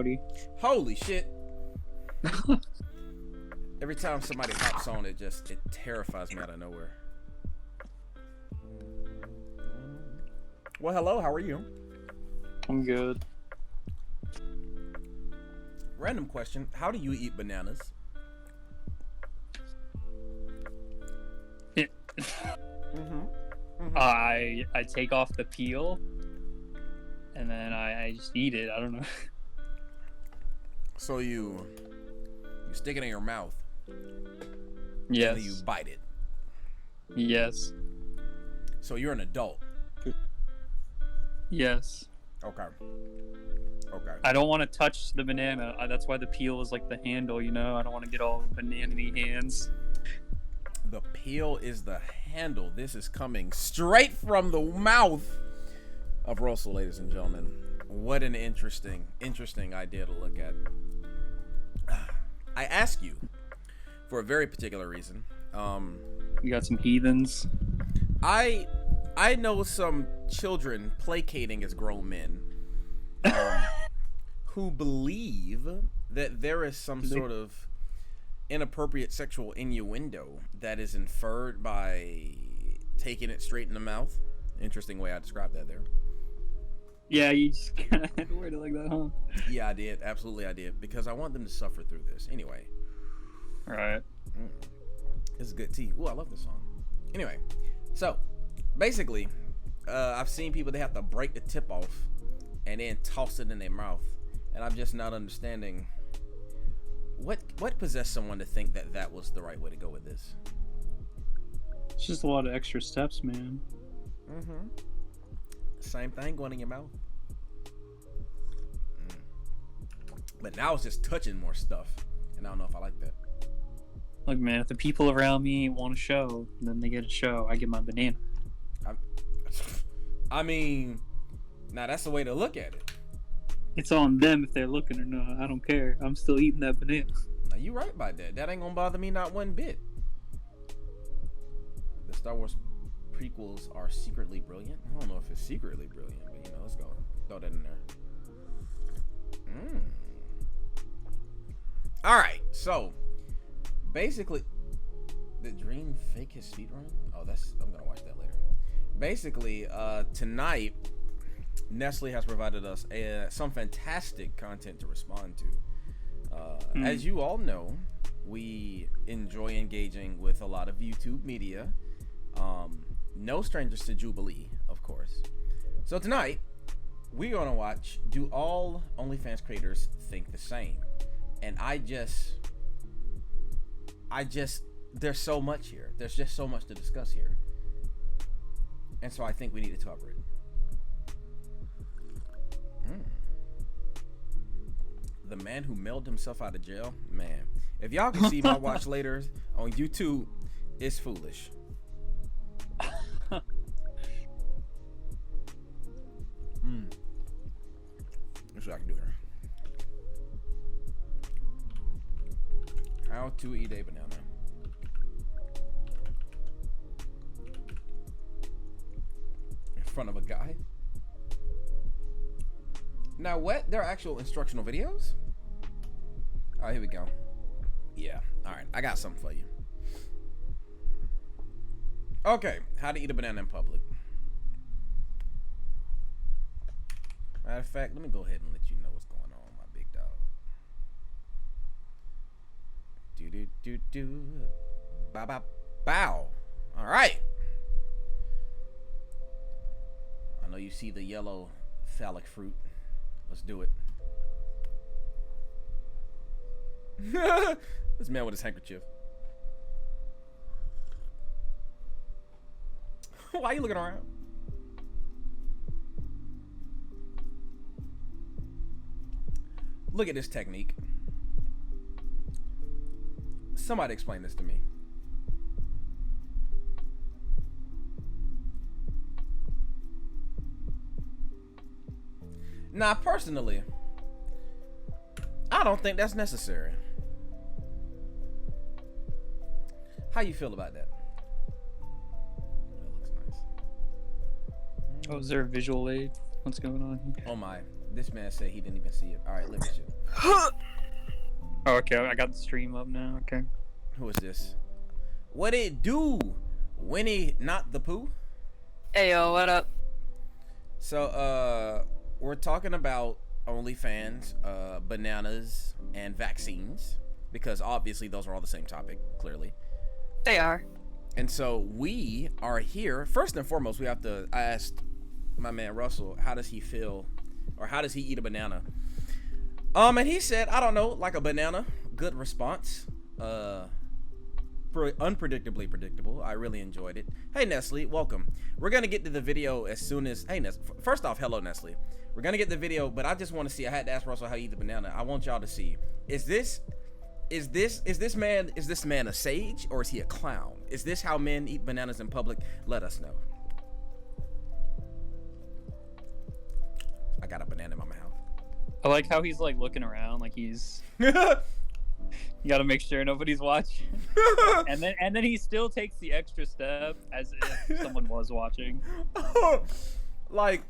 howdy. Holy shit. Every time somebody hops on, it terrifies me out of nowhere. Well, hello, how are you? I'm good. Random question. How do you eat bananas? I take off the peel, and then I just eat it. I don't know. So you stick it in your mouth. Yes. And then you bite it. Yes. So you're an adult. Yes. Okay. I don't want to touch the banana. That's why the peel is like the handle, you know? I don't want to get all banana-y hands. The peel is the handle. This is coming straight from the mouth of Russell, ladies and gentlemen. What an interesting idea to look at. I ask you for a very particular reason. You got some heathens. I know some children placating as grown men who believe that there is some sort of inappropriate sexual innuendo that is inferred by taking it straight in the mouth. Interesting way I described that there. Yeah, you just kind of had to word it like that, huh? Yeah, I did. Absolutely, I did. Because I want them to suffer through this. Anyway. All right. This is good tea. Ooh, I love this song. Anyway, so basically, I've seen people, they have to break the tip off and then toss it in their mouth. And I'm just not understanding what possessed someone to think that that was the right way to go with this. It's just a lot of extra steps, man. Same thing going in your mouth. But now it's just touching more stuff. And I don't know if I like that. Look, man, if the people around me want a show, then they get a show. I get my banana. I mean, now that's the way to look at it. It's on them if they're looking or not. I don't care. I'm still eating that banana. Now, you right about that. That ain't gonna bother me not one bit. The Star Wars prequels are secretly brilliant. I don't know if it's secretly brilliant, but you know, let's go throw that in there. All right, so basically, did Dream fake his speedrun? Oh, I'm gonna watch that later. Basically, tonight, Nestle has provided us some fantastic content to respond to. As you all know, we enjoy engaging with a lot of YouTube media. No strangers to Jubilee, of course. So tonight, we're gonna watch Do All OnlyFans Creators Think the Same? And I just there's so much here. There's just so much to discuss here. And so I think we need to cover it. The man who mailed himself out of jail, man. If y'all can see my watch later on YouTube, it's foolish. Let's see what I can do here. How to eat a banana. In front of a guy. Now what? There are actual instructional videos? Oh, here we go. Yeah. Alright, I got something for you. Okay, how to eat a banana in public. Matter of fact, let me go ahead and let you know what's going on, my big dog. Do. Bow, bow, bow. Alright. I know you see the yellow phallic fruit. Let's do it. This man with his handkerchief. Why are you looking around? Look at this technique. Somebody explain this to me. Now, personally, I don't think that's necessary. How you feel about that? That looks nice. Oh, is there a visual aid? What's going on here? Oh my. This man said he didn't even see it. All right, let me shit. Oh, okay, I got the stream up now. Okay. Who is this? What it do? Winnie, not the Pooh? Hey yo, what up? So, we're talking about OnlyFans, bananas, and vaccines, because obviously those are all the same topic, clearly. They are. And so we are here. First and foremost, I asked my man Russell, how does he feel, or how does he eat a banana? And he said, I don't know, like a banana. Good response. Unpredictably predictable. I really enjoyed it. Hey Nestle, welcome. We're gonna get to the video as soon as. Hey Nestle. First off, hello Nestle. We're gonna get the video, but I just want to see. I had to ask Russell how he eat the banana. I want y'all to see. Is this man a sage, or is he a clown? Is this how men eat bananas in public? Let us know. I got a banana in my mouth. I like how he's like looking around, like he's. You gotta make sure nobody's watching. and then he still takes the extra step as if someone was watching. Like,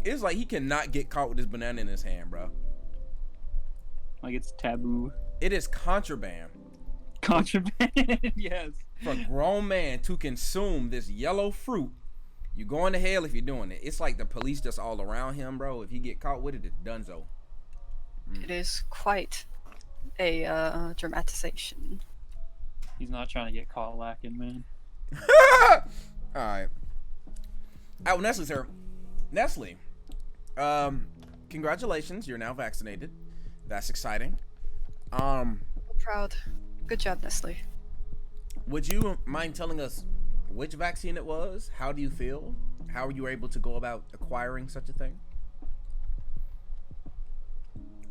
it's like he cannot get caught with his banana in his hand, bro. Like it's taboo. It is contraband. Contraband, yes. For a grown man to consume this yellow fruit, you going to hell if you're doing it. It's like the police just all around him, bro. If he get caught with it, it's donezo. It is quite a dramatization. He's not trying to get caught lacking, man. All right. Oh, Nestle's here. Nestle, congratulations. You're now vaccinated. That's exciting. Proud. Good job, Nestle. Would you mind telling us which vaccine it was? How do you feel? How were you able to go about acquiring such a thing?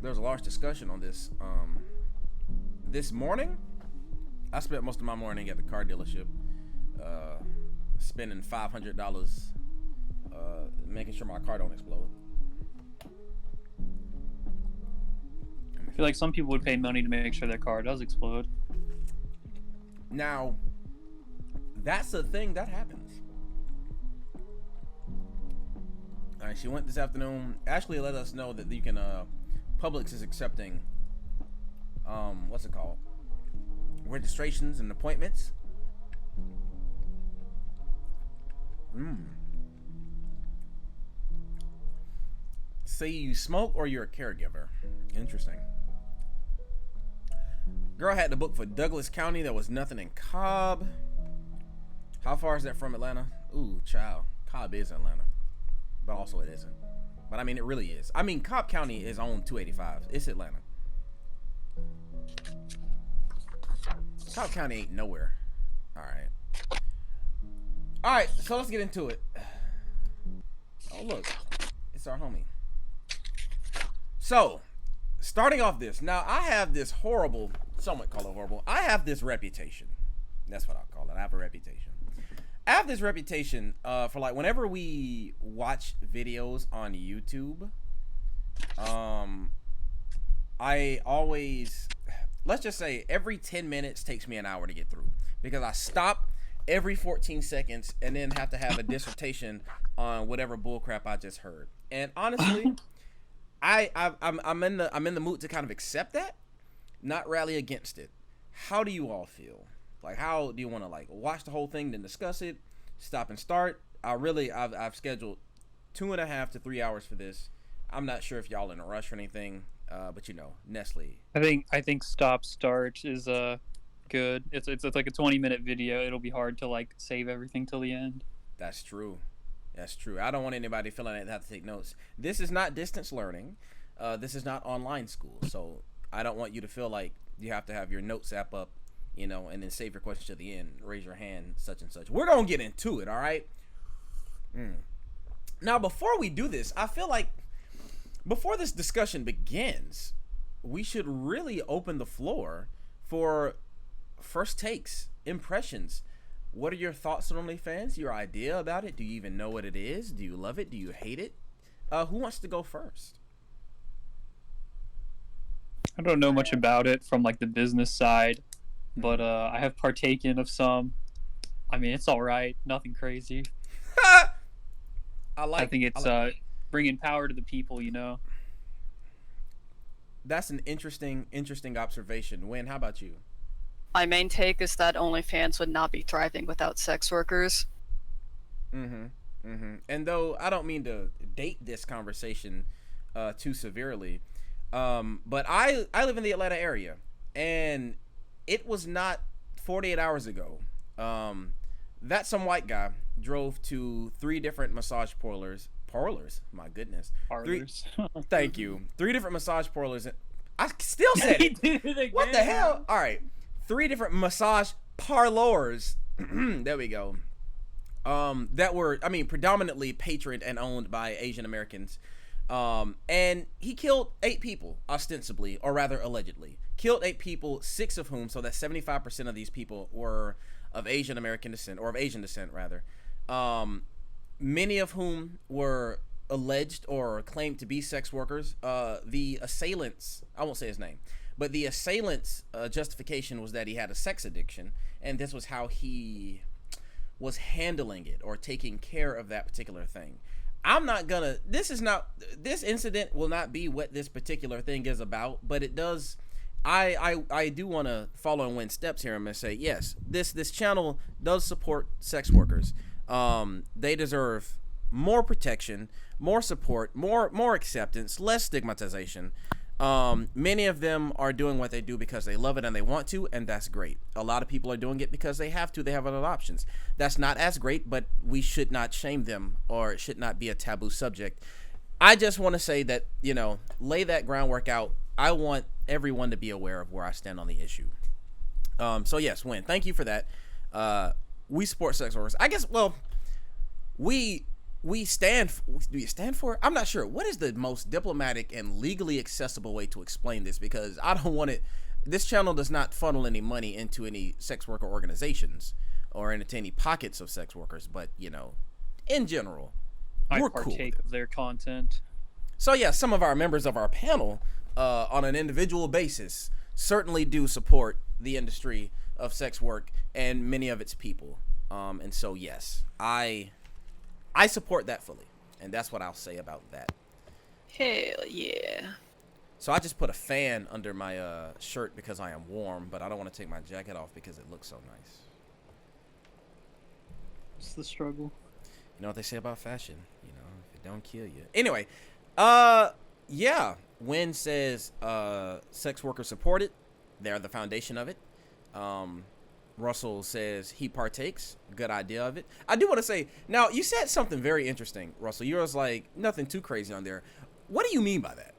There was a large discussion on this. This morning, I spent most of my morning at the car dealership, spending $500, making sure my car don't explode. I feel like some people would pay money to make sure their car does explode. Now, that's a thing that happens. All right, she went this afternoon. Ashley let us know that you can, Publix is accepting, what's it called? Registrations and appointments. Say you smoke or you're a caregiver. Interesting. Girl had to book for Douglas County. There was nothing in Cobb. How far is that from Atlanta? Ooh, child. Cobb is Atlanta. But also it isn't. But I mean, it really is. I mean, Cobb County is on 285. It's Atlanta. Cobb County ain't nowhere. All right. All right, so let's get into it. Oh, look. It's our homie. So, starting off this. Now, I have this horrible, some might call it horrible. I have this reputation. That's what I'll call it. I have a reputation. I have this reputation for like whenever we watch videos on YouTube, I always, let's just say every 10 minutes takes me an hour to get through because I stop every 14 seconds and then have to have a dissertation on whatever bullcrap I just heard. And honestly, I'm in the mood to kind of accept that, not rally against it. How do you all feel? Like, how do you want to like watch the whole thing, then discuss it, stop and start? I've scheduled 2.5 to 3 hours for this. I'm not sure if y'all in a rush or anything, but you know, Nestle. I think stop start is good. It's like a 20-minute video. It'll be hard to like save everything till the end. That's true. That's true. I don't want anybody feeling like they have to take notes. This is not distance learning. This is not online school. So I don't want you to feel like you have to have your notes app up, you know, and then save your question to the end. Raise your hand, such and such. We're going to get into it, all right? Now, before we do this, I feel like before this discussion begins, we should really open the floor for first takes, impressions. What are your thoughts on OnlyFans? Your idea about it? Do you even know what it is? Do you love it? Do you hate it? Who wants to go first? I don't know much about it from like the business side, but I have partaken of some. I mean, it's all right. Nothing crazy. I think it's bringing power to the people, you know. That's an interesting observation. Win, how about you? My main take is that OnlyFans would not be thriving without sex workers. And though I don't mean to date this conversation too severely, but I live in the Atlanta area, and it was not 48 hours ago that some white guy drove to 3 different massage parlors. My goodness. Parlors. Thank you. 3 different massage parlors. I still said it. What the hell? All right. 3 different massage parlors. There we go. That were, I mean, predominantly patroned and owned by Asian Americans. And he killed 8 people, ostensibly, or rather allegedly. Killed 8 people, 6 of whom, so that 75% of these people were of Asian American descent, or of Asian descent, rather. Many of whom were alleged or claimed to be sex workers. The assailants, I won't say his name, but the assailant's justification was that he had a sex addiction, and this was how he was handling it or taking care of that particular thing. I'm not gonna, this incident will not be what this particular thing is about, but it does, I do want to follow in Wynn's steps here and say, yes, this channel does support sex workers. They deserve more protection, more support, more acceptance, less stigmatization. Many of them are doing what they do because they love it and they want to, and that's great. A lot of people are doing it because they have to, they have other options. That's not as great, but we should not shame them, or it should not be a taboo subject. I just want to say that, you know, lay that groundwork out. I want everyone to be aware of where I stand on the issue. So yes, Wynn, thank you for that. We support sex workers. I guess, well, we stand for, do you stand for it? I'm not sure. What is the most diplomatic and legally accessible way to explain this? Because I don't want it, this channel does not funnel any money into any sex worker organizations or into any pockets of sex workers, but, you know, in general, we're cool. I partake of their content. So yeah, some of our members of our panel, on an individual basis, certainly do support the industry of sex work and many of its people. And so yes, I support that fully, and that's what I'll say about that. Hell yeah. So I just put a fan under my shirt because I am warm, but I don't want to take my jacket off because it looks so nice. It's the struggle. You know what they say about fashion, you know, if it don't kill you. Anyway, yeah, Wynn says sex workers support it. They're the foundation of it. Russell says he partakes. Good idea of it. I do want to say, now, you said something very interesting, Russell. You was like, nothing too crazy on there. What do you mean by that?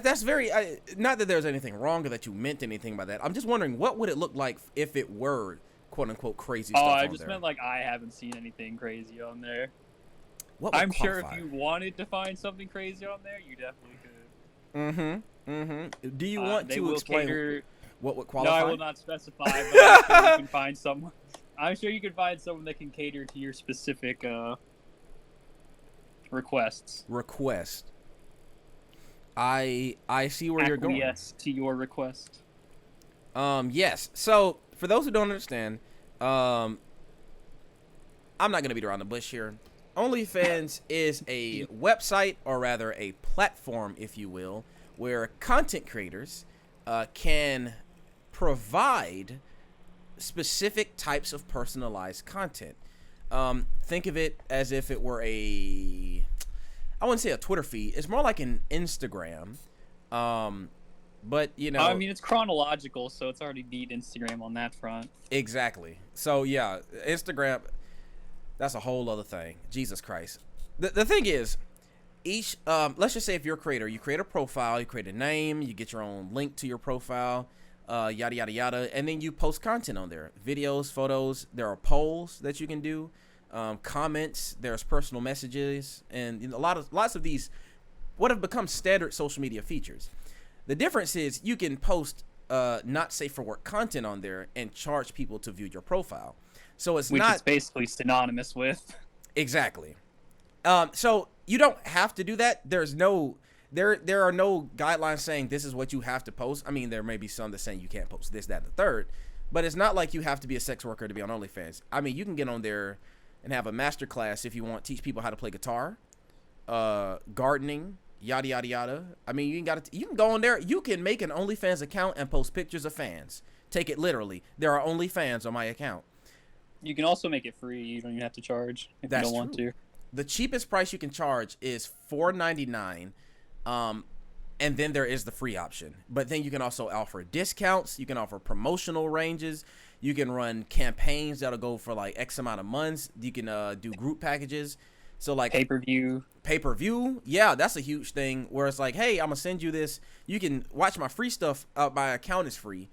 That's very, not that there's anything wrong or that you meant anything by that. I'm just wondering, what would it look like if it were, quote unquote, crazy stuff on there? I just meant like I haven't seen anything crazy on there. What would I'm qualify? sure if you wanted to find something crazy on there, you definitely could. Do you want to explain what would qualify? No, I will not specify, but I'm sure you can find someone. I'm sure you can find someone that can cater to your specific requests. Request. I see where you're going. Yes, to your request. Yes. So for those who don't understand, I'm not gonna beat around the bush here. OnlyFans is a website, or rather a platform, if you will, where content creators can provide specific types of personalized content. Think of it as if it were I wouldn't say a Twitter feed. It's more like an Instagram. But, you know, I mean, it's chronological, so it's already beat Instagram on that front. Exactly. So yeah, Instagram, that's a whole other thing. Jesus Christ. The thing is, each let's just say if you're a creator, you create a profile, you create a name, you get your own link to your profile, yada yada yada, and then you post content on there. Videos, photos, there are polls that you can do, comments, there's personal messages, and you know, lots of these what have become standard social media features. The difference is you can post not safe for work content on there and charge people to view your profile. So it's which not is basically synonymous with. Exactly. So you don't have to do that. There are no guidelines saying this is what you have to post. I mean, there may be some that saying you can't post this, that, and the third, but it's not like you have to be a sex worker to be on OnlyFans. I mean, you can get on there and have a master class if you want, teach people how to play guitar, gardening, yada yada yada. I mean, you can go on there. You can make an OnlyFans account and post pictures of fans. Take it literally. There are OnlyFans on my account. You can also make it free. You don't even have to charge if you don't want to. The cheapest price you can charge is $4.99. And then there is the free option. But then you can also offer discounts. You can offer promotional ranges. You can run campaigns that'll go for like X amount of months. You can do group packages. So like pay-per-view. Yeah, that's a huge thing where it's like, hey, I'm going to send you this. You can watch my free stuff. My account is free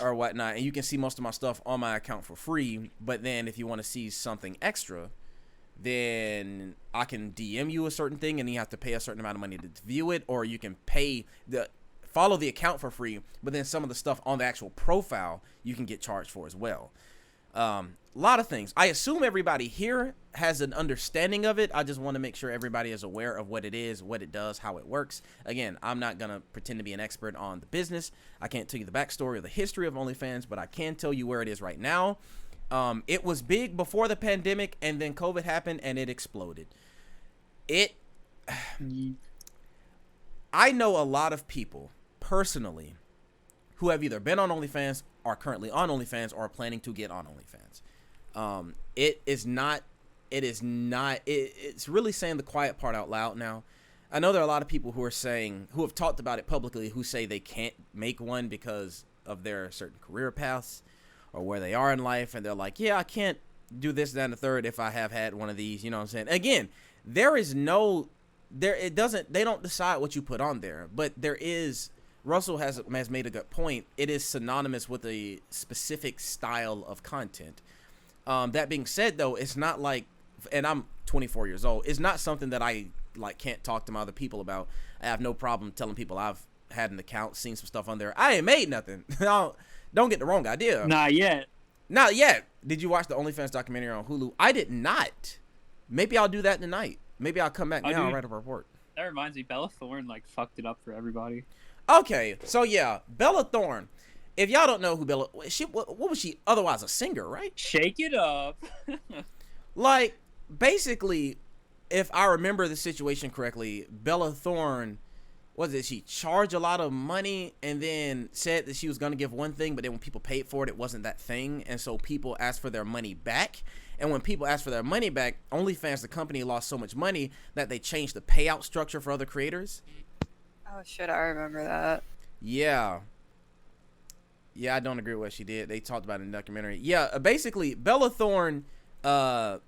or whatnot. And you can see most of my stuff on my account for free. But then if you want to see something extra, then I can DM you a certain thing and you have to pay a certain amount of money to view it, or you can follow the account for free, but then some of the stuff on the actual profile you can get charged for as well. A lot of things. I assume everybody here has an understanding of it. I just want to make sure everybody is aware of what it is, what it does, how it works. Again, I'm not going to pretend to be an expert on the business. I can't tell you the backstory or the history of OnlyFans, but I can tell you where it is right now. It was big before the pandemic, and then COVID happened and it exploded. I know a lot of people personally who have either been on OnlyFans, are currently on OnlyFans, or are planning to get on OnlyFans. It's really saying the quiet part out loud now. I know there are a lot of people who have talked about it publicly, who say they can't make one because of their certain career paths or where they are in life, and they're like, yeah, I can't do this, that, and the third if I have had one of these, you know what I'm saying? Again, they don't decide what you put on there, but there is, Russell has made a good point, it is synonymous with a specific style of content. That being said, though, it's not like, and I'm 24 years old, it's not something that I like can't talk to my other people about. I have no problem telling people I've had an account, seen some stuff on there. I ain't made nothing. Don't get the wrong idea. Not yet. Did you watch the OnlyFans documentary on Hulu? I did not. Maybe I'll do that tonight. Maybe I'll come back now and write a report. That reminds me, Bella Thorne like fucked it up for everybody. Okay, so yeah, Bella Thorne. If y'all don't know who Bella, what was she otherwise, a singer, right? Shake it up. Like, basically, if I remember the situation correctly, Bella Thorne, she charged a lot of money and then said that she was going to give one thing, but then when people paid for it, it wasn't that thing. And so people asked for their money back. And when people asked for their money back, OnlyFans, the company, lost so much money that they changed the payout structure for other creators. Oh shit, I remember that. Yeah, I don't agree with what she did. They talked about it in the documentary. Yeah, basically, Bella Thorne said,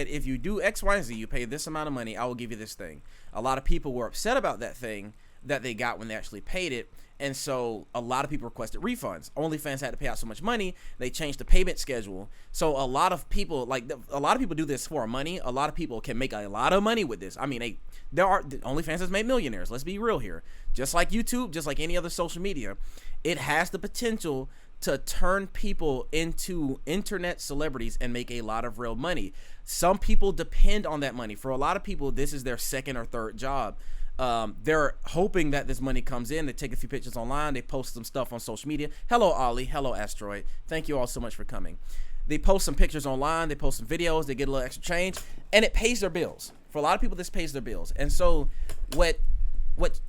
if you do X, Y, and Z, you pay this amount of money, I will give you this thing. A lot of people were upset about that thing that they got when they actually paid it, and so a lot of people requested refunds. OnlyFans had to pay out so much money, they changed the payment schedule. So a lot of people do this for money. A lot of people can make a lot of money with this. I mean, OnlyFans has made millionaires. Let's be real here. Just like YouTube, just like any other social media, it has the potential to turn people into internet celebrities and make a lot of real money. Some people depend on that money. For a lot of people, this is their second or third job. They're hoping that this money comes in. They take a few pictures online. They post some stuff on social media. Hello, Ollie. Hello, Asteroid. Thank you all so much for coming. They post some pictures online. They post some videos. They get a little extra change, and it pays their bills. For a lot of people, this pays their bills. And so what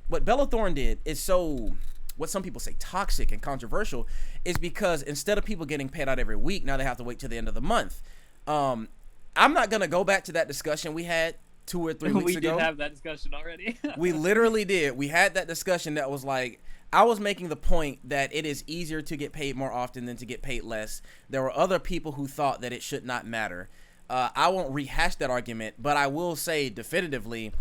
Bella Thorne did is so, what some people say toxic and controversial, is because instead of people getting paid out every week, now they have to wait till the end of the month. I'm not going to go back to that discussion we had 2 or 3 weeks ago. We did have that discussion already. We literally did. We had that discussion that was like, I was making the point that it is easier to get paid more often than to get paid less. There were other people who thought that it should not matter. I won't rehash that argument, but I will say definitively,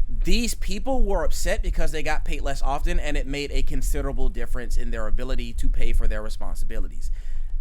these people were upset because they got paid less often, and it made a considerable difference in their ability to pay for their responsibilities.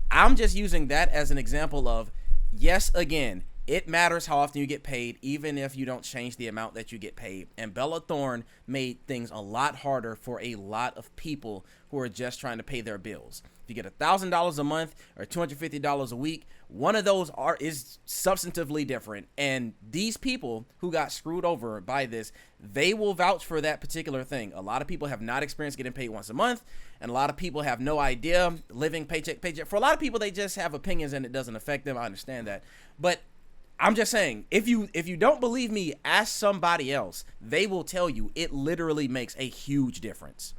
I'm just using that as an example of, yes, again, it matters how often you get paid, even if you don't change the amount that you get paid. And Bella Thorne made things a lot harder for a lot of people who are just trying to pay their bills. If you get $1,000 a month or $250 a week, one of those is substantively different. And these people who got screwed over by this, they will vouch for that particular thing. A lot of people have not experienced getting paid once a month, and a lot of people have no idea living paycheck to paycheck. For a lot of people, they just have opinions and it doesn't affect them. I understand that. But I'm just saying, if you don't believe me, ask somebody else. They will tell you it literally makes a huge difference.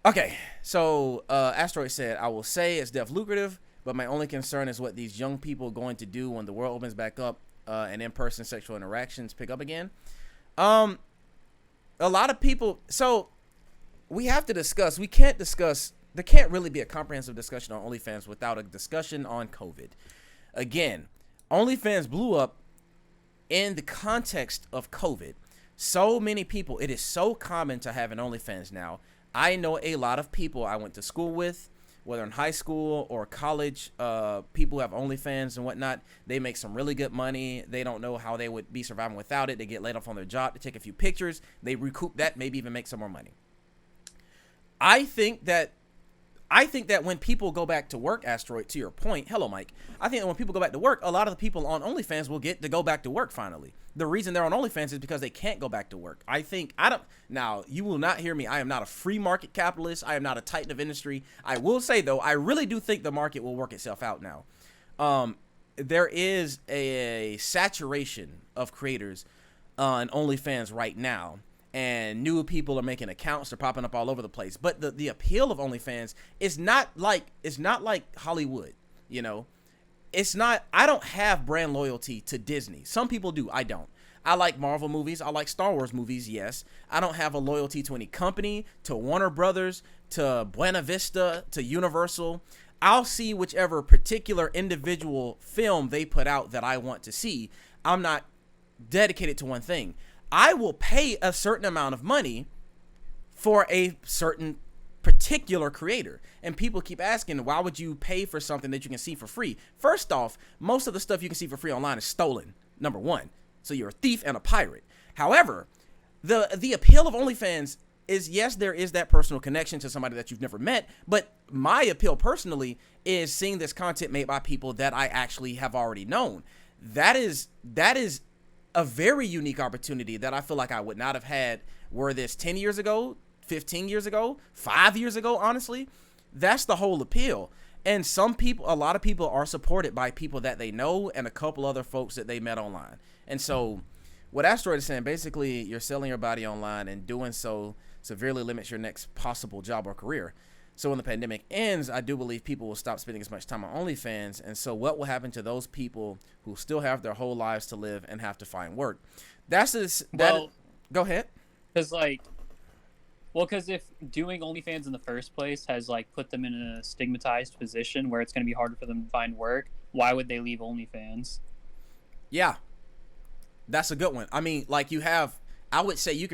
Okay, so Asteroid said, I will say it's def lucrative, but my only concern is what these young people are going to do when the world opens back up and in-person sexual interactions pick up again. A lot of people, so we have to discuss, there can't really be a comprehensive discussion on OnlyFans without a discussion on COVID. Again, OnlyFans blew up in the context of COVID. So many people, it is so common to have an OnlyFans now. I know a lot of people I went to school with, whether in high school or college, people who have OnlyFans and whatnot. They make some really good money. They don't know how they would be surviving without it. They get laid off on their job. They take a few pictures. They recoup that, maybe even make some more money. I think that when people go back to work, Asteroid, to your point, hello, Mike. I think that when people go back to work, a lot of the people on OnlyFans will get to go back to work finally. The reason they're on OnlyFans is because they can't go back to work. Now, you will not hear me. I am not a free market capitalist. I am not a titan of industry. I will say, though, I really do think the market will work itself out now. There is a saturation of creators on OnlyFans right now. And new people are making accounts. They're popping up all over the place. But the appeal of OnlyFans is not like Hollywood, you know. It's not. I don't have brand loyalty to Disney. Some people do. I don't. I like Marvel movies. I like Star Wars movies. Yes. I don't have a loyalty to any company, to Warner Brothers, to Buena Vista, to Universal. I'll see whichever particular individual film they put out that I want to see. I'm not dedicated to one thing. I will pay a certain amount of money for a certain particular creator. And people keep asking, why would you pay for something that you can see for free? First off, most of the stuff you can see for free online is stolen, number one. So you're a thief and a pirate. However, the appeal of OnlyFans is, yes, there is that personal connection to somebody that you've never met. But my appeal personally is seeing this content made by people that I actually have already known. That is a very unique opportunity that I feel like I would not have had were this 10 years ago, 15 years ago, 5 years ago, honestly. That's the whole appeal. And a lot of people are supported by people that they know and a couple other folks that they met online. And so what Asteroid is saying, basically you're selling your body online, and doing so severely limits your next possible job or career. So when the pandemic ends, I do believe people will stop spending as much time on OnlyFans. And so what will happen to those people who still have their whole lives to live and have to find work? Go ahead. Because if doing OnlyFans in the first place has put them in a stigmatized position where it's going to be harder for them to find work, why would they leave OnlyFans? Yeah, that's a good one. I mean, I would say you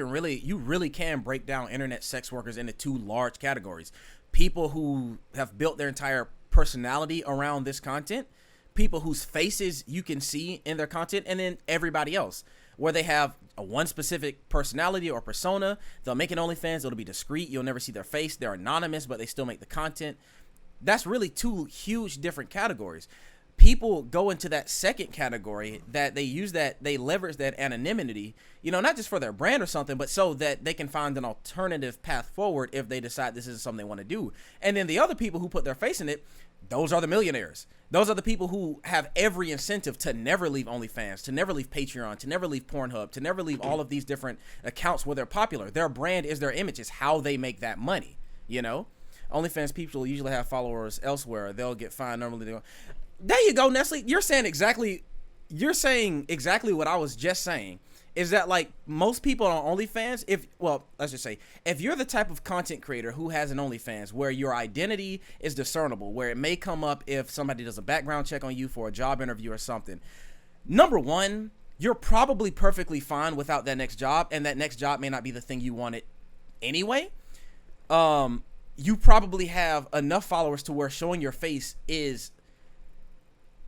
really can break down internet sex workers into two large categories. People who have built their entire personality around this content, people whose faces you can see in their content, and then everybody else, where they have one specific personality or persona. They'll make an OnlyFans. It'll be discreet. You'll never see their face. They're anonymous, but they still make the content. That's really two huge different categories. People go into that second category that they leverage that anonymity, not just for their brand or something, but so that they can find an alternative path forward if they decide this is something they want to do. And then the other people who put their face in it, those are the millionaires. Those are the people who have every incentive to never leave OnlyFans, to never leave Patreon, to never leave Pornhub, to never leave all of these different accounts where they're popular. Their brand is their image, is how they make that money, OnlyFans people usually have followers elsewhere. They'll get fined normally. There you go, Nestle. You're saying exactly what I was just saying. Is that most people on OnlyFans, let's just say, if you're the type of content creator who has an OnlyFans where your identity is discernible, where it may come up if somebody does a background check on you for a job interview or something, number one, you're probably perfectly fine without that next job, and that next job may not be the thing you wanted anyway. You probably have enough followers to where showing your face is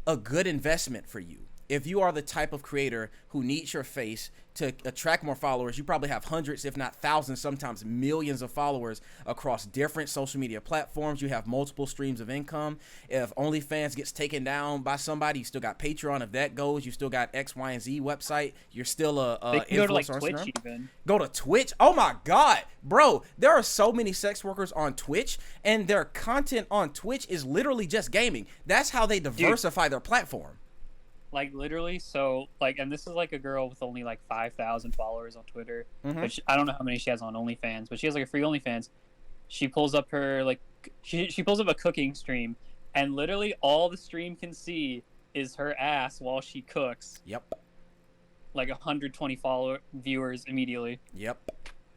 a good investment for you. If you are the type of creator who needs your face to attract more followers, you probably have hundreds, if not thousands, sometimes millions of followers across different social media platforms. You have multiple streams of income. If OnlyFans gets taken down by somebody, you still got Patreon. If that goes, you still got X, Y, and Z website. You're still they can go to Twitch even. Go to Twitch? Oh my God, bro. There are so many sex workers on Twitch, and their content on Twitch is literally just gaming. That's how they diversify their platform. Like literally, so like, and this is like a girl with only like 5,000 followers on Twitter, but I don't know how many she has on OnlyFans, but she has like a free OnlyFans. She pulls up her like she pulls up a cooking stream, and literally all the stream can see is her ass while she cooks. Yep. Like 120 viewers immediately. Yep.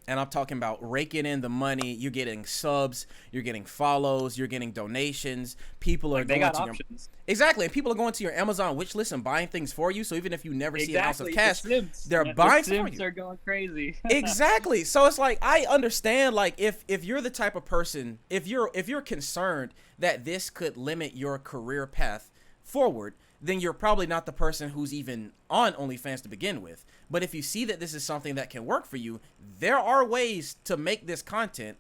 And I'm talking about raking in the money. You're getting subs, you're getting follows, you're getting donations. People are They going got to options. Exactly. And people are going to your Amazon wish list and buying things for you. So even if you never see an ounce of cash, The they're buying the for Sims you. are going crazy. Exactly. So it's like, I understand, like, if you're the type of person, if you're concerned that this could limit your career path forward, then you're probably not the person who's even on OnlyFans to begin with. But if you see that this is something that can work for you, there are ways to make this content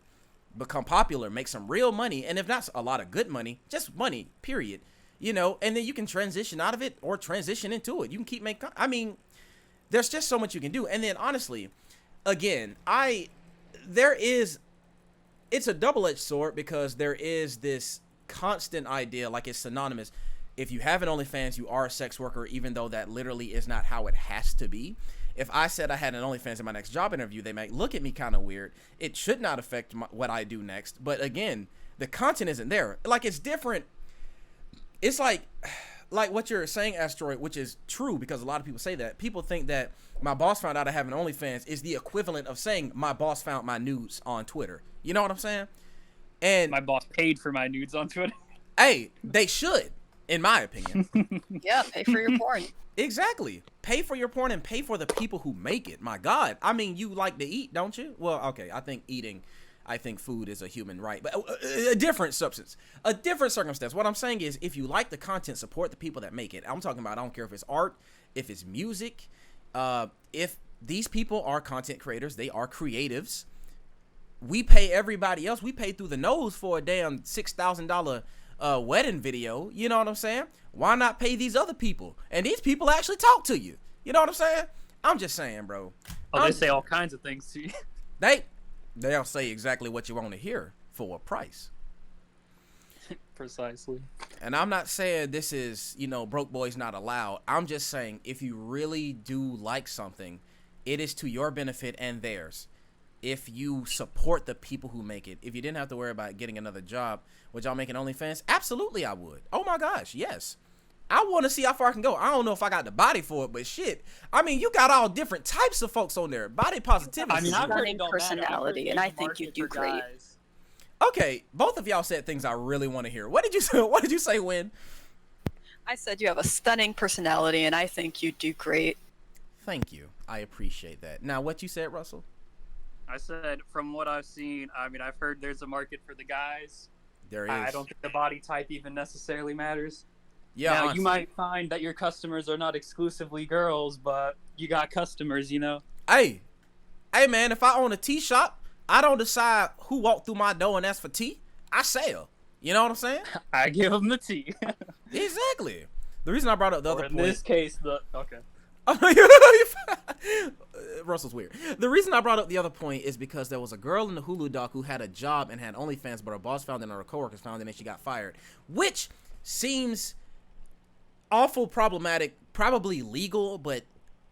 become popular, make some real money, and if not a lot of good money, just money, period. You know, and then you can transition out of it or transition into it. You can keep making, I mean, there's just so much you can do. And then honestly, again, it's a double-edged sword, because there is this constant idea, like it's synonymous. If you have an OnlyFans, you are a sex worker, even though that literally is not how it has to be. If I said I had an OnlyFans in my next job interview, they might look at me kind of weird. It should not affect what I do next. But again, the content isn't there. Like, it's different. It's like what you're saying, Asteroid, which is true, because a lot of people say that. People think that my boss found out I have an OnlyFans is the equivalent of saying my boss found my nudes on Twitter. You know what I'm saying? And My boss paid for my nudes on Twitter. Hey, they should, in my opinion. Yeah, pay for your porn. Exactly. Pay for your porn and pay for the people who make it. My God. I mean, you like to eat, don't you? Well, okay. I think food is a human right, but a different substance, a different circumstance. What I'm saying is, if you like the content, support the people that make it. I'm talking about, I don't care if it's art, if it's music, if these people are content creators, they are creatives. We pay everybody else. We pay through the nose for a damn $6,000 wedding video. You know what I'm saying? Why not pay these other people? And these people actually talk to you. You know what I'm saying? I'm just saying, bro. They say all kinds of things to you. They'll say exactly what you want to hear for a price. Precisely. And I'm not saying this is, broke boys not allowed. I'm just saying, if you really do like something, it is to your benefit and theirs. If you support the people who make it, if you didn't have to worry about getting another job, would y'all make an OnlyFans? Absolutely, I would. Oh my gosh, yes. I want to see how far I can go. I don't know if I got the body for it, but shit. I mean, you got all different types of folks on there. Body positivity. I mean, I've heard Stunning personality, and I think you do great. Okay, both of y'all said things I really want to hear. What did you say? What did you say, Win? I said you have a stunning personality, and I think you do great. Thank you. I appreciate that. Now, what you said, Russell? I said, from what I've seen, I mean, I've heard there's a market for the guys. There is. I don't think the body type even necessarily matters. Yeah. Now, honestly, you might find that your customers are not exclusively girls, but you got customers, Hey, man, if I own a tea shop, I don't decide who walked through my door and asked for tea. I sell. You know what I'm saying? I give them the tea. Exactly. The reason I brought up the other in point. this case, okay. Russell's weird. The reason I brought up the other point is because there was a girl in the Hulu doc who had a job and had OnlyFans, but her boss found it and her coworkers found it and she got fired, which seems awful problematic, probably legal, but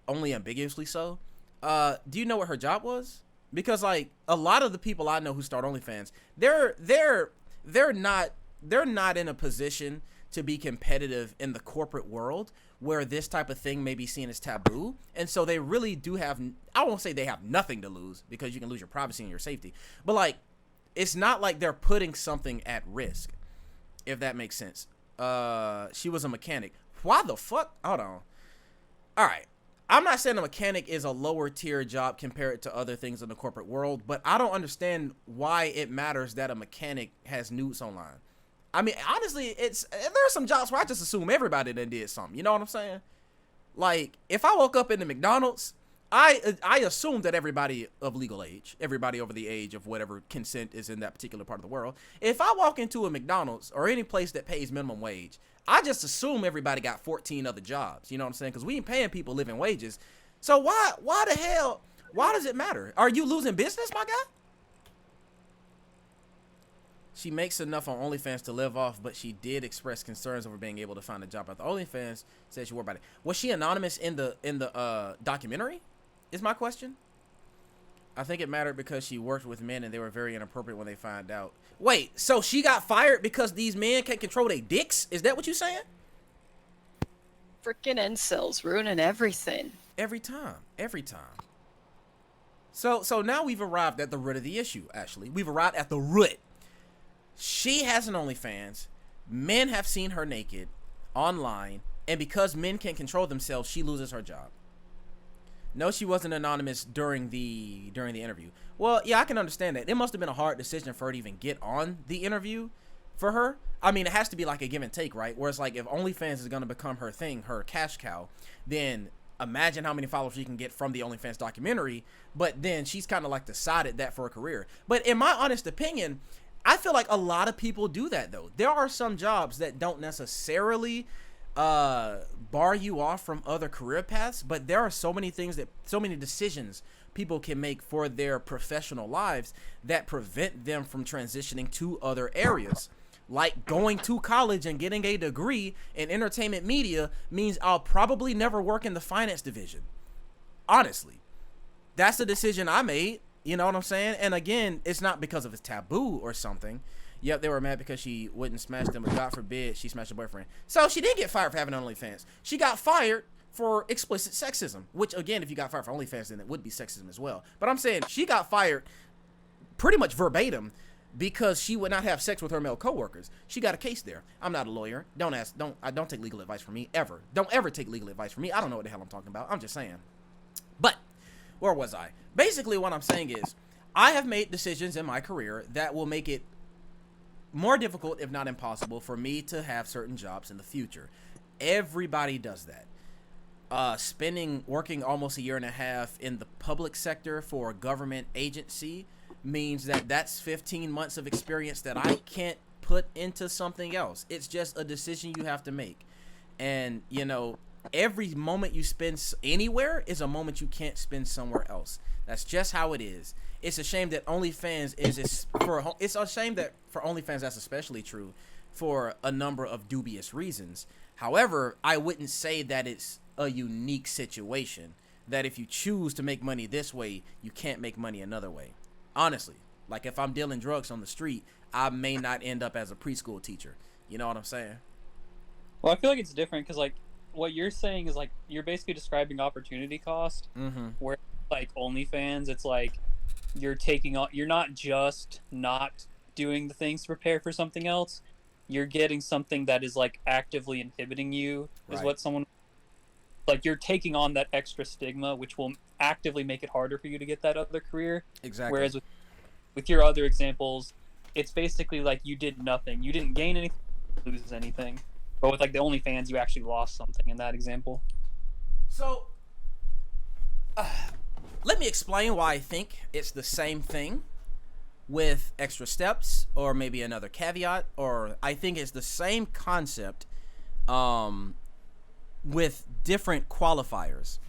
only ambiguously so. Do you know what her job was? Because like a lot of the people I know who start OnlyFans, they're not in a position to be competitive in the corporate world where this type of thing may be seen as taboo. And so they really do have, I won't say they have nothing to lose, because you can lose your privacy and your safety, but like, it's not like they're putting something at risk, if that makes sense. She was a mechanic. Why the fuck? Hold on. All right. I'm not saying a mechanic is a lower tier job compared to other things in the corporate world, but I don't understand why it matters that a mechanic has nudes online. I mean, honestly, there are some jobs where I just assume everybody done did something. You know what I'm saying? Like, if I woke up in the McDonald's, I assume that everybody of legal age, everybody over the age of whatever consent is in that particular part of the world. If I walk into a McDonald's or any place that pays minimum wage, I just assume everybody got 14 other jobs. You know what I'm saying? Because we ain't paying people living wages. So why the hell, why does it matter? Are you losing business, my guy? She makes enough on OnlyFans to live off, but she did express concerns over being able to find a job at the OnlyFans. Said she worried about it. Was she anonymous in the documentary? Is my question. I think it mattered because she worked with men and they were very inappropriate when they find out. Wait, so she got fired because these men can't control their dicks? Is that what you saying? Freaking incels ruining everything. Every time. So now we've arrived at the root of the issue, actually. We've arrived at the root. She has an OnlyFans. Men have seen her naked online, and because men can't control themselves, she loses her job. No, she wasn't anonymous during the interview. Well, yeah, I can understand that. It must have been a hard decision for her to even get on the interview for her. I mean, it has to be like a give and take, right? Where it's like if OnlyFans is going to become her thing, her cash cow, then imagine how many followers she can get from the OnlyFans documentary. But then she's kind of like decided that for a career. But in my honest opinion, I feel like a lot of people do that, though. There are some jobs that don't necessarily bar you off from other career paths, but there are so many decisions people can make for their professional lives that prevent them from transitioning to other areas. Like going to college and getting a degree in entertainment media means I'll probably never work in the finance division. Honestly, that's the decision I made. You know what I'm saying? And again, it's not because of a taboo or something. Yep, they were mad because she wouldn't smash them, but God forbid she smashed her boyfriend. So she didn't get fired for having OnlyFans. She got fired for explicit sexism, which again, if you got fired for OnlyFans, then it would be sexism as well. But I'm saying she got fired pretty much verbatim because she would not have sex with her male coworkers. She got a case there. I'm not a lawyer. Don't take legal advice from me ever. Don't ever take legal advice from me. I don't know what the hell I'm talking about. I'm just saying. But where was I? Basically, what I'm saying is I have made decisions in my career that will make it more difficult, if not impossible, for me to have certain jobs in the future. Everybody does that. Working almost a year and a half in the public sector for a government agency means that that's 15 months of experience that I can't put into something else. It's just a decision you have to make. And, you know, every moment you spend anywhere is a moment you can't spend somewhere else. That's just how it is. It's a shame that OnlyFans it's a shame that for OnlyFans that's especially true for a number of dubious reasons. However, I wouldn't say that it's a unique situation, that if you choose to make money this way, you can't make money another way. Honestly, like if I'm dealing drugs on the street, I may not end up as a preschool teacher. You know what I'm saying? Well, I feel like it's different because like what you're saying is like you're basically describing opportunity cost, where like OnlyFans, it's like you're not just not doing the things to prepare for something else. You're getting something that is like actively inhibiting you, is right. What someone like you're taking on that extra stigma, which will actively make it harder for you to get that other career. Exactly. Whereas with your other examples, it's basically like you did nothing. You didn't gain anything, lose anything. But with like the OnlyFans, you actually lost something in that example. So, let me explain why I think it's the same thing with extra steps or maybe another caveat, or I think it's the same concept with different qualifiers.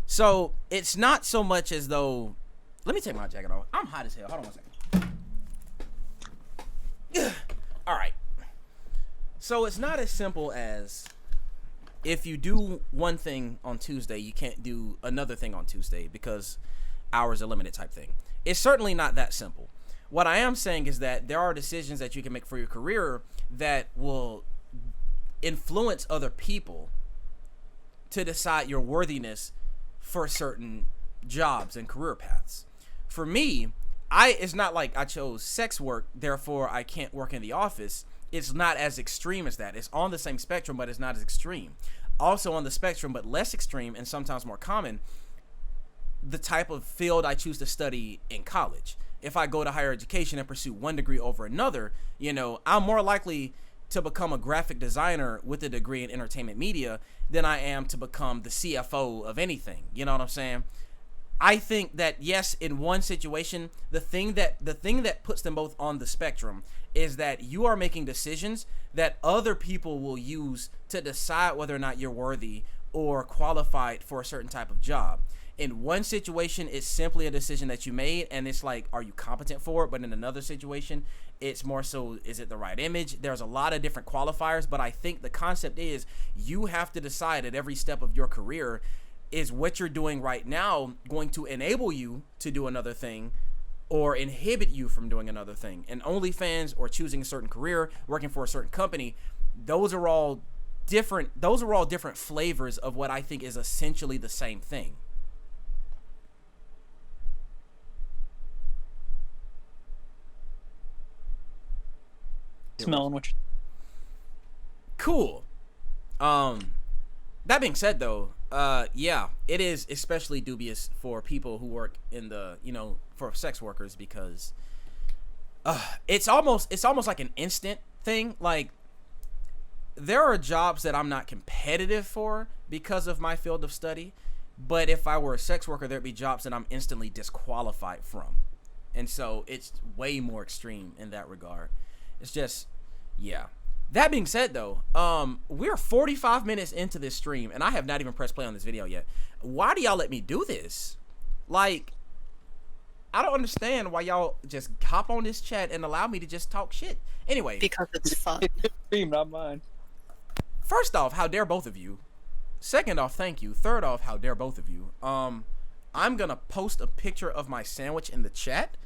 So it's not so much as though, let me take my jacket off. I'm hot as hell. Hold on one second. All right. So it's not as simple as if you do one thing on Tuesday, you can't do another thing on Tuesday because hours are limited type thing. It's certainly not that simple. What I am saying is that there are decisions that you can make for your career that will influence other people to decide your worthiness for certain jobs and career paths. For me, it's not like I chose sex work, therefore I can't work in the office. It's not as extreme as that. It's on the same spectrum, but it's not as extreme. Also on the spectrum, but less extreme and sometimes more common, the type of field I choose to study in college. If I go to higher education and pursue one degree over another, you know, I'm more likely to become a graphic designer with a degree in entertainment media than I am to become the CFO of anything. You know what I'm saying? I think that yes, in one situation, the thing that puts them both on the spectrum is that you are making decisions that other people will use to decide whether or not you're worthy or qualified for a certain type of job. In one situation, it's simply a decision that you made, and it's like, are you competent for it? But in another situation, it's more so, is it the right image? There's a lot of different qualifiers, but I think the concept is you have to decide at every step of your career, is what you're doing right now going to enable you to do another thing or inhibit you from doing another thing? And OnlyFans, or choosing a certain career, working for a certain company, those are all different flavors of what I think is essentially the same thing. Smelling what Cool. That being said, though, yeah, it is especially dubious for people who work in the, for sex workers, because it's almost like an instant thing. Like, there are jobs that I'm not competitive for because of my field of study, but if I were a sex worker, there'd be jobs that I'm instantly disqualified from. And so it's way more extreme in that regard. It's just, yeah. That being said, though, we're 45 minutes into this stream, and I have not even pressed play on this video yet. Why do y'all let me do this? Like, I don't understand why y'all just hop on this chat and allow me to just talk shit. Anyway. Because it's fun. stream, not mine. First off, how dare both of you? Second off, thank you. Third off, how dare both of you? I'm gonna post a picture of my sandwich in the chat,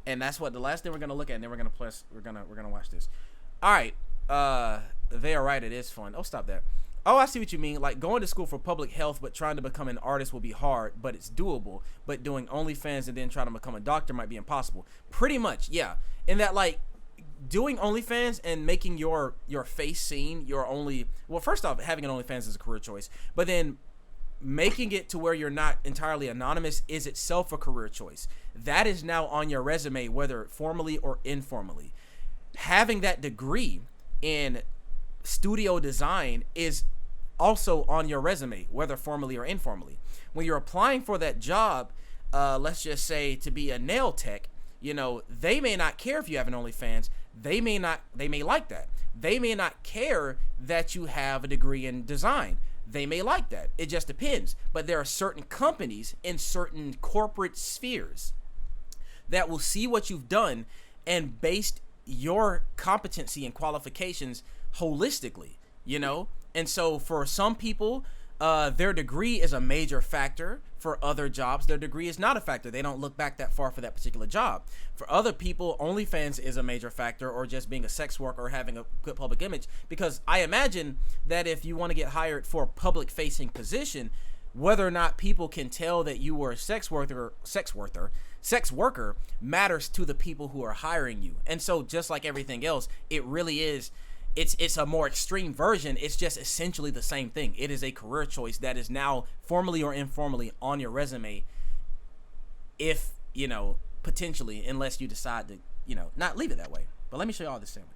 and that's what the last thing we're gonna look at, and then we're gonna watch this. All right. They are right. It is fun. Oh, stop that. Oh, I see what you mean. Like, going to school for public health, but trying to become an artist will be hard, but it's doable. But doing OnlyFans and then trying to become a doctor might be impossible. Pretty much, yeah. In that, like, doing OnlyFans and making your face seen, well, first off, having an OnlyFans is a career choice, but then making it to where you're not entirely anonymous is itself a career choice. That is now on your resume, whether formally or informally. Having that degree in studio design is also on your resume, whether formally or informally. When you're applying for that job, let's just say to be a nail tech, they may not care if you have an OnlyFans. They may like that. They may not care that you have a degree in design. They may like that. It just depends. But there are certain companies in certain corporate spheres that will see what you've done and based your competency and qualifications holistically, and so for some people, their degree is a major factor. For other jobs, their degree is not a factor. They don't look back that far for that particular job. For other people, OnlyFans is a major factor, or just being a sex worker or having a good public image, because I imagine that if you want to get hired for a public facing position, whether or not people can tell that you were a sex worker matters to the people who are hiring you. And so just like everything else, it really is, it's a more extreme version. It's just essentially the same thing. It is a career choice that is now formally or informally on your resume, if, potentially, unless you decide to, not leave it that way. But let me show you all this sandwich.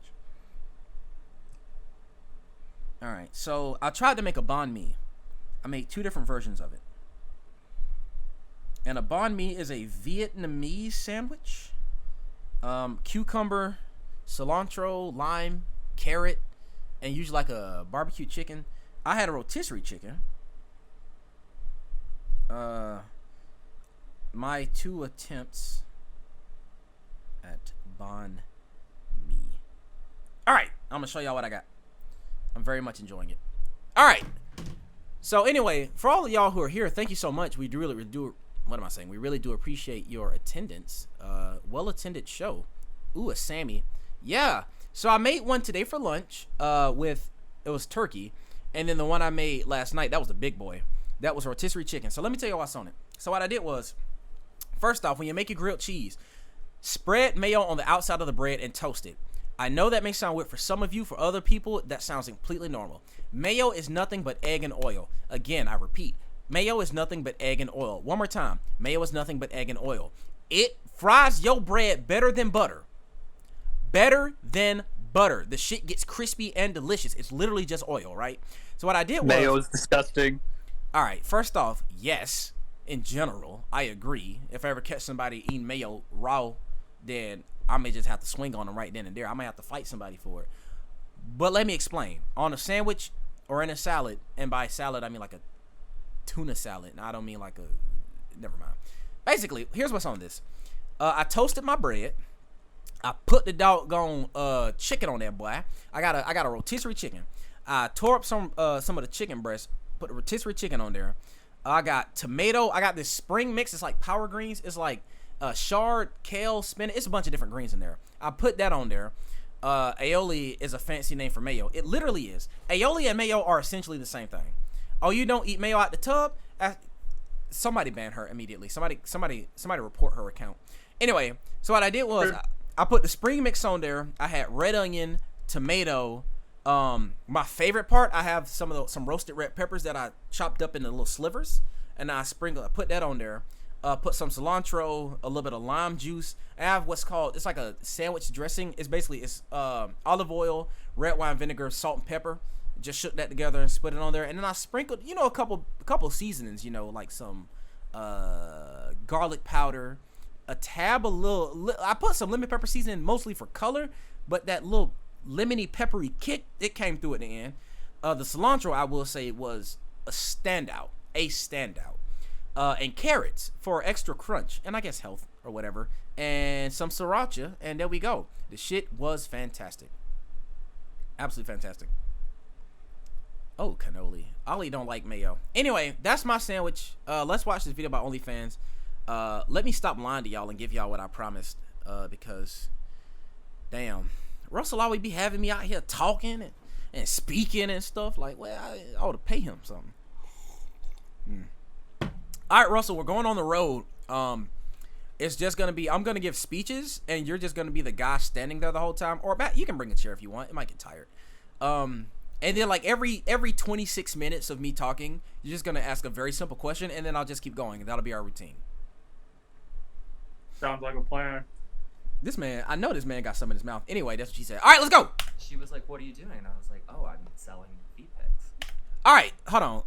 All right, so I tried to make a banh mi. I made two different versions of it. And a banh mi is a Vietnamese sandwich. Cucumber, cilantro, lime, carrot, and usually like a barbecue chicken. I had a rotisserie chicken. My two attempts at banh mi. All right, I'm gonna show y'all what I got. I'm very much enjoying it. All right. So anyway, for all of y'all who are here, thank you so much. We really do. What am I saying? We really do appreciate your attendance. Well-attended show. Ooh, a Sammy. Yeah. So I made one today for lunch. It was turkey, and then the one I made last night, that was the big boy. That was rotisserie chicken. So let me tell you what's on it. So what I did was, first off, when you make your grilled cheese, spread mayo on the outside of the bread and toast it. I know that may sound weird for some of you. For other people, that sounds completely normal. Mayo is nothing but egg and oil. Again, I repeat, mayo is nothing but egg and oil. One more time. Mayo is nothing but egg and oil. It fries your bread better than butter. Better than butter. The shit gets crispy and delicious. It's literally just oil, right? So what I did was... Mayo is disgusting. All right, first off, yes, in general, I agree. If I ever catch somebody eating mayo raw, then I may just have to swing on them right then and there. I might have to fight somebody for it. But let me explain. On a sandwich or in a salad, and by salad I mean like a tuna salad. And I don't mean like a never mind. Basically, here's what's on this. I toasted my bread. I put the doggone chicken on there, boy. I got a rotisserie chicken. I tore up some of the chicken breast. Put the rotisserie chicken on there. I got tomato. I got this spring mix. It's like power greens. It's like chard, kale, spinach. It's a bunch of different greens in there. I put that on there. Aioli is a fancy name for mayo. It literally is. Aioli and mayo are essentially the same thing. Oh, you don't eat mayo out the tub? Somebody ban her immediately. Somebody report her account. Anyway, so what I did was I put the spring mix on there. I had red onion, tomato. My favorite part, I have some roasted red peppers that I chopped up into little slivers, and I put that on there. Put some cilantro, a little bit of lime juice. I have what's called, it's like a sandwich dressing. It's olive oil, red wine vinegar, salt and pepper. Just shook that together and put it on there, and then I sprinkled, a couple seasonings, like some garlic powder, a tab, I put some lemon pepper seasoning mostly for color, but that little lemony peppery kick, it came through at the end. The cilantro, I will say, was a standout. And carrots for extra crunch, and I guess health or whatever, and some sriracha, and there we go. The shit was fantastic. Absolutely fantastic. Oh, cannoli. Ollie don't like mayo. Anyway, that's my sandwich. Let's watch this video about OnlyFans. Let me stop lying to y'all and give y'all what I promised, because damn, Russell always be having me out here talking and speaking and stuff. Like, well, I ought to pay him something. All right, Russell, we're going on the road. It's just gonna be, I'm gonna give speeches, and you're just gonna be the guy standing there the whole time. Or you can bring a chair if you want. It might get tired. And then like every 26 minutes of me talking, you're just gonna ask a very simple question, and then I'll just keep going, and that'll be our routine. Sounds like a plan. This man, I know this man got some in his mouth. Anyway, that's what she said. All right, let's go. She was like, "What are you doing?" And I was like, "Oh, I'm selling feet pics." All right, hold on.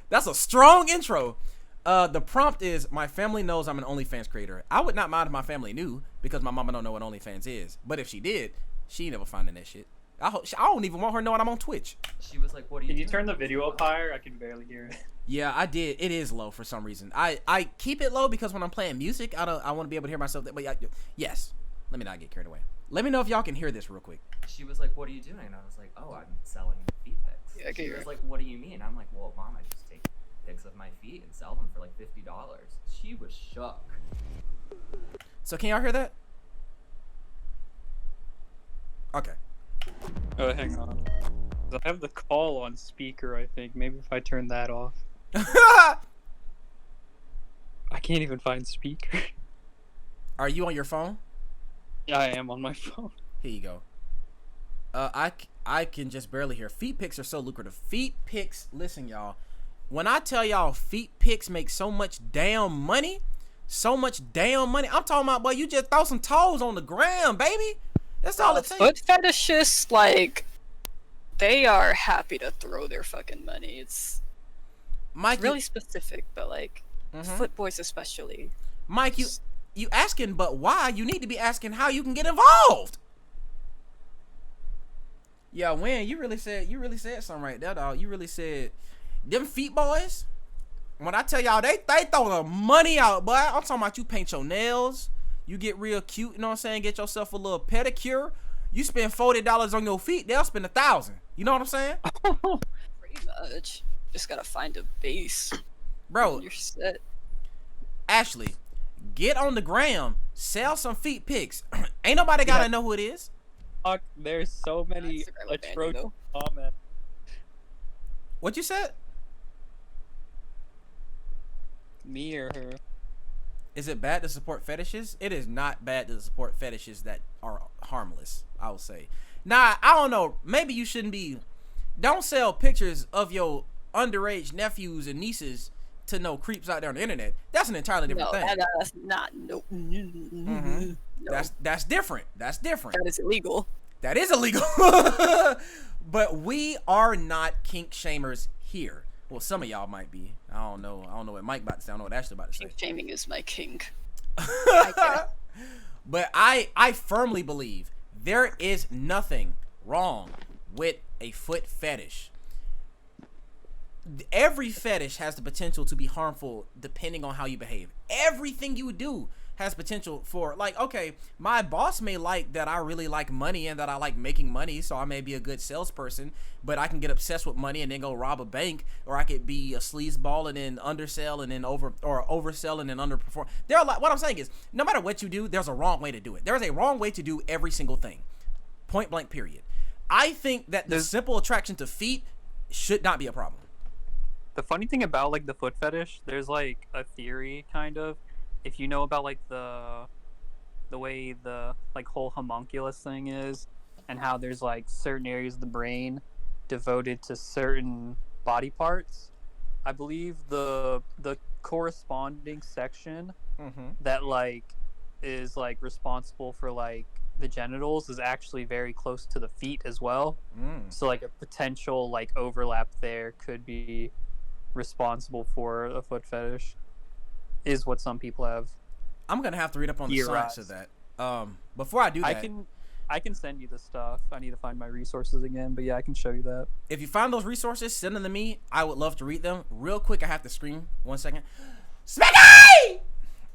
That's a strong intro. The prompt is, my family knows I'm an OnlyFans creator. I would not mind if my family knew, because my mama don't know what OnlyFans is. But if she did, she ain't never finding that shit. I don't even want her knowing I'm on Twitch. She was like, "What are you doing?" Can you turn the video up higher? I can barely hear it. Yeah, I did. It is low for some reason. I keep it low because when I'm playing music, I want to be able to hear myself. But yes, let me not get carried away. Let me know if y'all can hear this real quick. She was like, "What are you doing?" And I was like, "Oh, I'm selling feet pics." Yeah, I can she hear was it. like, "What do you mean?" I'm like, "Well, Mom, I just take pics of my feet and sell them for like $50." She was shook. So can y'all hear that? Okay. Oh, hang on. I have the call on speaker, I think. Maybe if I turn that off. I can't even find speaker. Are you on your phone? Yeah, I am on my phone. Here you go. I can just barely hear. Feet pics are so lucrative. Feet pics, listen, y'all. When I tell y'all feet pics make so much damn money, I'm talking about, boy, you just throw some toes on the ground, baby. That's all it takes. Foot fetishists, like, they are happy to throw their fucking money. It's Mike, really specific, but like, foot boys especially. Mike, you asking, but why? You need to be asking how you can get involved. Yeah, Wayne, you really said something right there, dog. You really said them feet boys. When I tell y'all, they throw the money out, boy. I'm talking about you paint your nails, you get real cute, you know what I'm saying? Get yourself a little pedicure. You spend $40 on your feet, they'll spend $1,000. You know what I'm saying? Pretty much. Just gotta find a base. Bro, You're set. Ashley, get on the gram, sell some feet pics. Ain't nobody gotta know who it is. Fuck, there's so many Instagram would ban you, atrocious though. comments. What you said? Me or her? Is it bad to support fetishes? It is not bad to support fetishes that are harmless, I would say. Nah, I don't know. Maybe you shouldn't be. Don't sell pictures of your underage nephews and nieces to no creeps out there on the internet. That's an entirely different thing. That's not. No. No. That's different. That's different. That is illegal. That is illegal. But we are not kink shamers here. Well, some of y'all might be. I don't know what Mike about to say. I don't know what Ashley about to say. Kink shaming is my kink. But I firmly believe there is nothing wrong with a foot fetish. every fetish has the potential to be harmful depending on how you behave. Everything you do has potential for, like, okay, my boss may like that I really like money and that I like making money, so I may be a good salesperson, but I can get obsessed with money and then go rob a bank, or I could be a sleazeball and then undersell and then oversell and then underperform. What I'm saying is, no matter what you do, there's a wrong way to do it. There's a wrong way to do every single thing. Point blank, period. I think that the simple attraction to feet should not be a problem. The funny thing about like the foot fetish, there's like a theory kind of, if you know about like the way the like whole homunculus thing is, and how there's like certain areas of the brain devoted to certain body parts, I believe the corresponding section that like is like responsible for like the genitals is actually very close to the feet as well. So like a potential like overlap there could be responsible for a foot fetish, is what some people have. I'm gonna have to read up on the science of that. Before I do that, I can send you the stuff. I need to find my resources again, but yeah, I can show you that. If you find those resources, send them to me. I would love to read them. Real quick, I have to scream. 1 second. Smacky!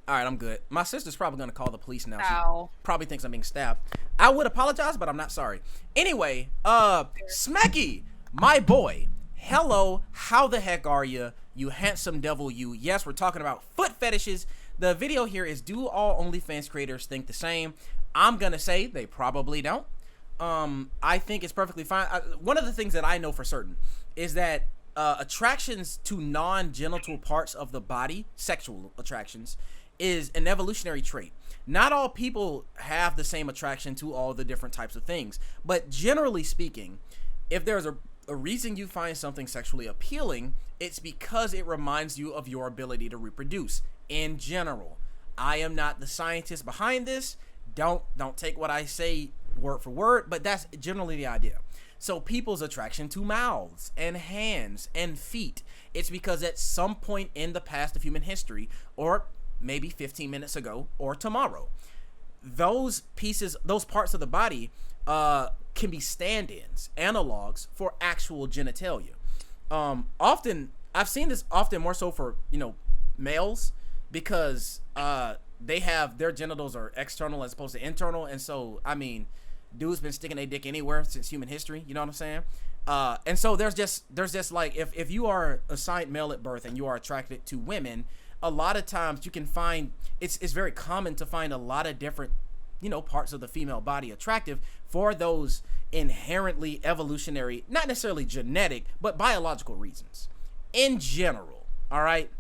All right, I'm good. My sister's probably gonna call the police now. Ow. She probably thinks I'm being stabbed. I would apologize, but I'm not sorry. Anyway, Smacky, my boy. Hello, how the heck are you? You handsome devil, you. Yes, we're talking about foot fetishes. The video here is, do all OnlyFans creators think the same? I'm gonna say they probably don't. I think it's perfectly fine. One of the things that I know for certain is that attractions to non-genital parts of the body, sexual attractions, is an evolutionary trait. Not all people have the same attraction to all the different types of things, but generally speaking, if there's a reason you find something sexually appealing, it's because it reminds you of your ability to reproduce. In general, I am not the scientist behind this. Don't take what I say word for word, but that's generally the idea. So people's attraction to mouths and hands and feet, it's because at some point in the past of human history, or maybe 15 minutes ago or tomorrow, those parts of the body can be stand-ins, analogs for actual genitalia. Often, I've seen this often more so for, males, because they have, their genitals are external as opposed to internal, and so, I mean, dudes been sticking their dick anywhere since human history, you know what I'm saying? And so there's just like, if you are assigned male at birth and you are attracted to women, a lot of times you can find, it's very common to find a lot of different parts of the female body attractive for those inherently evolutionary, not necessarily genetic, but biological reasons in general. All right.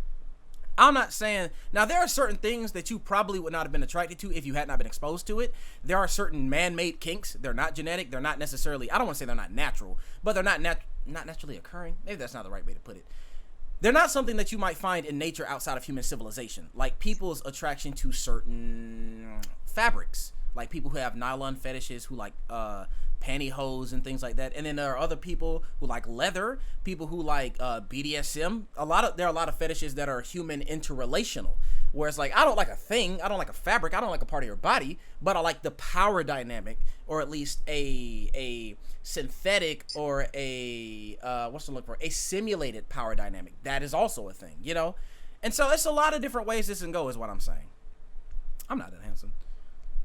I'm not saying, now there are certain things that you probably would not have been attracted to if you had not been exposed to it. There are certain man-made kinks. They're not genetic. They're not necessarily, I don't want to say they're not natural, but they're not naturally occurring. Maybe that's not the right way to put it. They're not something that you might find in nature outside of human civilization, like people's attraction to certain fabrics, like people who have nylon fetishes, who like pantyhose and things like that. And then there are other people who like leather, people who like BDSM. There are a lot of fetishes that are human interrelational, where it's like, I don't like a thing, I don't like a fabric, I don't like a part of your body, but I like the power dynamic, or at least a synthetic, or a a simulated power dynamic. That is also a thing, and so it's a lot of different ways this can go, is what I'm saying. I'm not that handsome.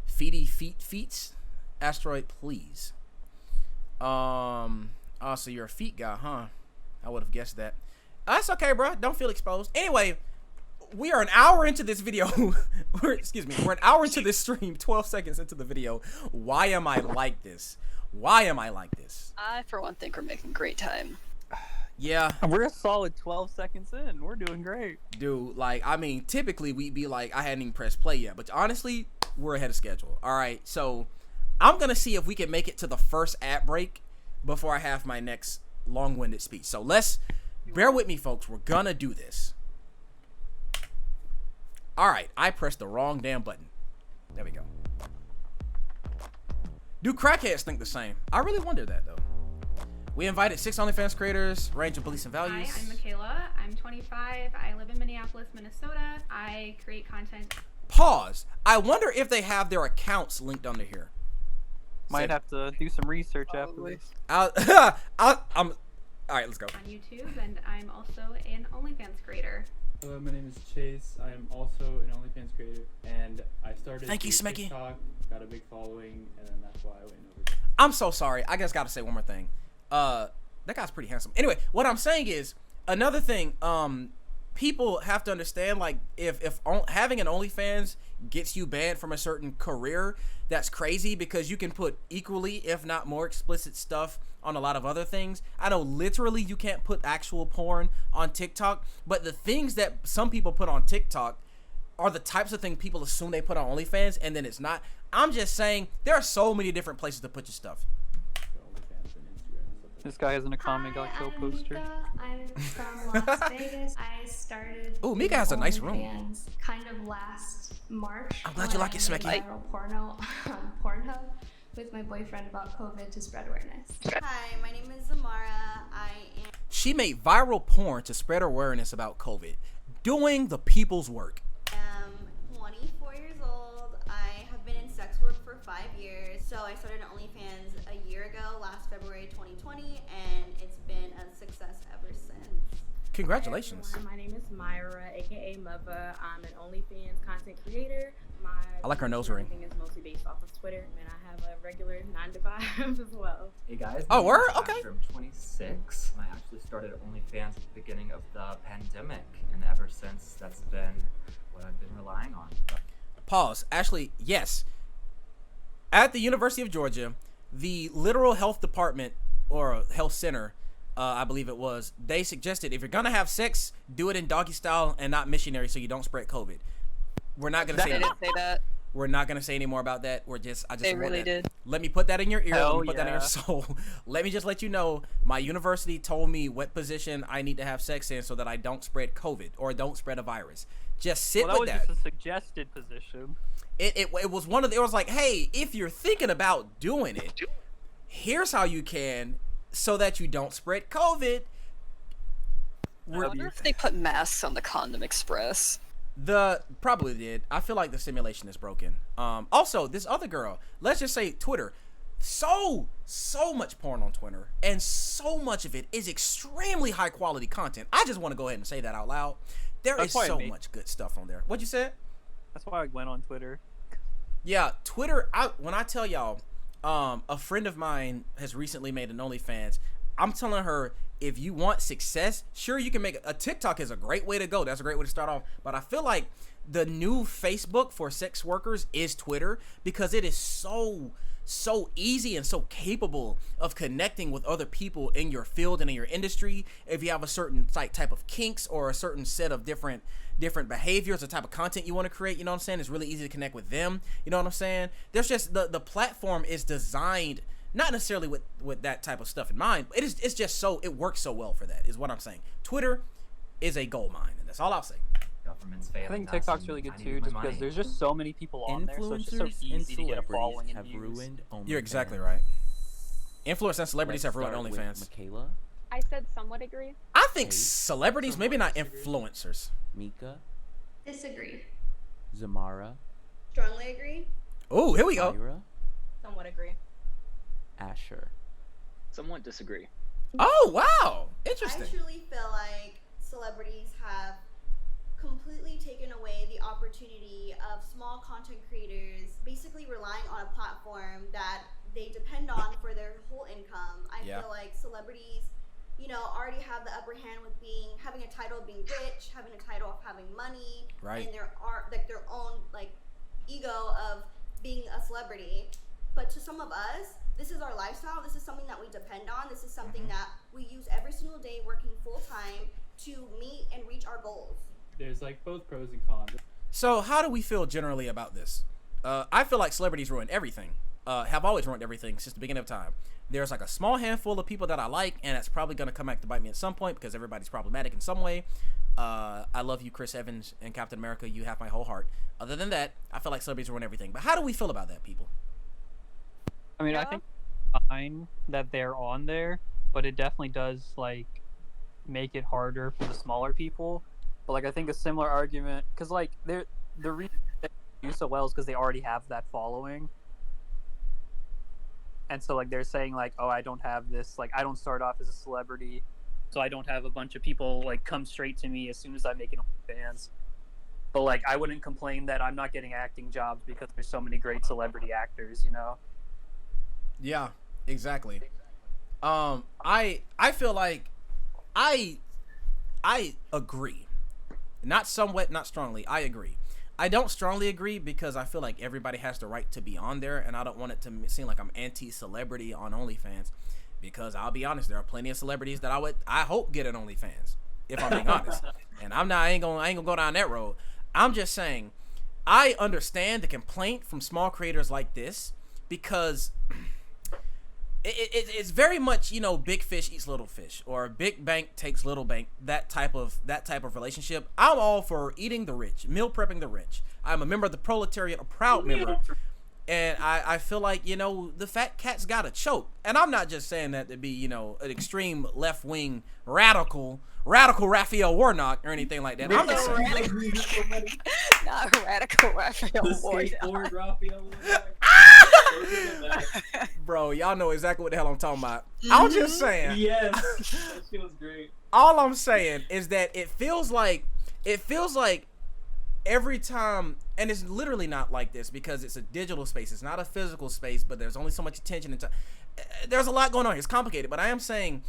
Feets asteroid, please. So you're a feet guy, huh? I would have guessed that. That's okay, bro. Don't feel exposed. Anyway, we are an hour into this video. We're an hour into this stream, 12 seconds into the video. Why am I like this? I, for one, think we're making great time. Yeah. We're a solid 12 seconds in. We're doing great. Dude, typically we'd be like, I hadn't even pressed play yet. But honestly, we're ahead of schedule. All right, so I'm going to see if we can make it to the first ad break before I have my next long-winded speech. So bear with me, folks. We're going to do this. All right, I pressed the wrong damn button. There we go. Do crackheads think the same? I really wonder that, though. We invited 6 OnlyFans creators, range of beliefs and values. Hi, I'm Michaela. I'm 25. I live in Minneapolis, Minnesota. I create content. Pause. I wonder if they have their accounts linked under here. Might have to do some research after this. All right, let's go. on YouTube, and I'm also an OnlyFans creator. Hello, my name is Chase. I am also an OnlyFans creator, and I started Thank you, through Smecky. TikTok, got a big following, and then that's why I went over. I'm so sorry. I just got to say one more thing. That guy's pretty handsome. Anyway, what I'm saying is another thing. People have to understand, like, if having an OnlyFans gets you banned from a certain career, that's crazy, because you can put equally, if not more, explicit stuff on a lot of other things. I know literally you can't put actual porn on TikTok, but the things that some people put on TikTok are the types of things people assume they put on OnlyFans, and then it's not. I'm just saying there are so many different places to put your stuff. OnlyFans and Instagram and stuff like This guy has an Akame Hi, Got Kill I'm poster. Mika. I'm from Las Vegas. I started. Ooh, Mika has a nice room. OnlyFans kind of last March. I'm glad you like it, when I Smecky. made viral porno on Pornhub with my boyfriend about COVID to spread awareness. Hi, my name is Zamara. I am She made viral porn to spread awareness about COVID, doing the people's work. 24 years old. I have been in sex work for 5 years. So I started OnlyFans a year ago, last February 2020, and it's been a success ever since. Congratulations. Hi, everyone. My name is Myra, aka Mubba. I'm an OnlyFans content creator. I like her nose ring. Everything is mostly based off of Twitter, and I have a regular 9 to 5 as well. Hey guys. Oh, my name is word? Okay. Asher. I'm 26. I actually started OnlyFans at the beginning of the pandemic, and ever since that's been what I've been relying on. Pause. Ashley, yes. At the University of Georgia, the literal health department, or health center, I believe it was, they suggested if you're gonna have sex, do it in doggy style and not missionary, so you don't spread COVID. We're not gonna They say didn't say that. we're not gonna say any more about that. I just They want really that. did. Let me put that in your ear. Hell Let me put that in your yeah. soul. Let me just let you know, my university told me what position I need to have sex in so that I don't spread COVID or don't spread a virus. Just sit Well, that with was that. just a suggested position. It was one of the, it was like, hey, if you're thinking about doing it, here's how you can so that you don't spread COVID. I wonder if they put masks on the Condom Express. Probably did. I feel like the simulation is broken. Also, this other girl, let's just say Twitter, so much porn on Twitter, and so much of it is extremely high quality content. I just want to go ahead and say that out loud. There That's is why I so made- much good stuff on there. What'd you say? That's why I went on Twitter. Yeah, Twitter. When I tell y'all, a friend of mine has recently made an OnlyFans. I'm telling her, if you want success, sure, you can make a TikTok is a great way to go. That's a great way to start off. But I feel like the new Facebook for sex workers is Twitter, because it is so easy and so capable of connecting with other people in your field and in your industry. If you have a certain type of kinks or a certain set of different behaviors, the type of content you want to create, you know what I'm saying, it's really easy to connect with them. You know what I'm saying? There's just the platform is designed not necessarily with that type of stuff in mind. It's just so, it works so well for that, is what I'm saying. Twitter is a gold mine, and that's all I'll say. Government's I failing think us, TikTok's and really good I too, needed my just because money. there's just so many people on there, so it's just so Influencers and easy to get a following celebrities and have views. ruined OnlyFans. You're exactly right. Influencers and celebrities Let's have ruined start with OnlyFans. Michaela, I said somewhat agree. I think Okay. celebrities, maybe not influencers. Mika, Disagree. Zamara, Strongly agree. Oh, here we go. Myra, Somewhat agree. Asher. Somewhat disagree. Oh, wow. I Interesting. truly feel like celebrities have completely taken away the opportunity of small content creators basically relying on a platform that they depend on for their whole income. I Yeah. feel like celebrities, already have the upper hand with having a title of being rich, having a title of having money, Right. and their own ego of being a celebrity. But to some of us, this is our lifestyle. This is something that we depend on. This is something that we use every single day, working full time to meet and reach our goals. There's both pros and cons. So how do we feel generally about this? I feel like celebrities ruin everything. Have always ruined everything since the beginning of time. There's a small handful of people that I like, and that's probably going to come back to bite me at some point because everybody's problematic in some way. I love you, Chris Evans and Captain America. You have my whole heart. Other than that, I feel like celebrities ruin everything. But how do we feel about that, people? I mean, I Yeah. think fine that they're on there, but it definitely does make it harder for the smaller people. But I think a similar argument, because the reason they do so well is because they already have that following, and so they're saying oh, I don't have this, I don't start off as a celebrity, so I don't have a bunch of people like come straight to me as soon as I make an OnlyFans. But like, I wouldn't complain that I'm not getting acting jobs because there's so many great celebrity actors, you know? Yeah, exactly. I feel like I agree. Not somewhat, not strongly. I agree. I don't strongly agree because I feel like everybody has the right to be on there, and I don't want it to seem like I'm anti-celebrity on OnlyFans, because I'll be honest, there are plenty of celebrities that I hope get an OnlyFans, if I'm being honest. And I ain't gonna go down that road. I'm just saying, I understand the complaint from small creators like this, because it's very much, you know, big fish eats little fish, or big bank takes little bank, that type of relationship. I'm all for eating the rich, meal prepping the rich. I'm a member of the proletariat, a proud member, and I feel like, you know, the fat cat's gotta choke. And I'm not just saying that to be, you know, an extreme left wing radical Raphael Warnock or anything like that. I'm just saying. Not radical Raphael Warnock. Bro, y'all know exactly what the hell I'm talking about. I'm just saying. Yes, that shit was great. All I'm saying is that it feels like every time, and it's literally not like this because it's a digital space, it's not a physical space, but there's only so much attention and time. There's a lot going on here. It's complicated, but I am saying,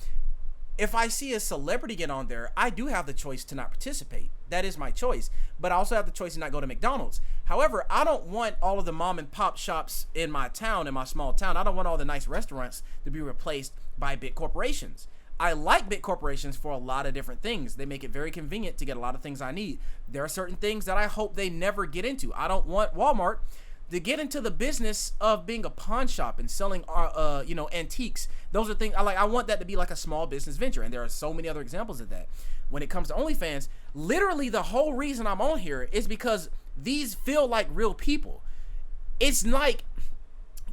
if I see a celebrity get on there, I do have the choice to not participate. That is my choice. But I also have the choice to not go to McDonald's. However, I don't want all of the mom and pop shops in my town, in my small town. I don't want all the nice restaurants to be replaced by big corporations. I like big corporations for a lot of different things. They make it very convenient to get a lot of things I need. There are certain things that I hope they never get into. I don't want Walmart to get into the business of being a pawn shop and selling you know, antiques. Those are things I want that to be like a small business venture, and there are so many other examples of that. When it comes to OnlyFans, literally the whole reason I'm on here is because these feel like real people. It's like,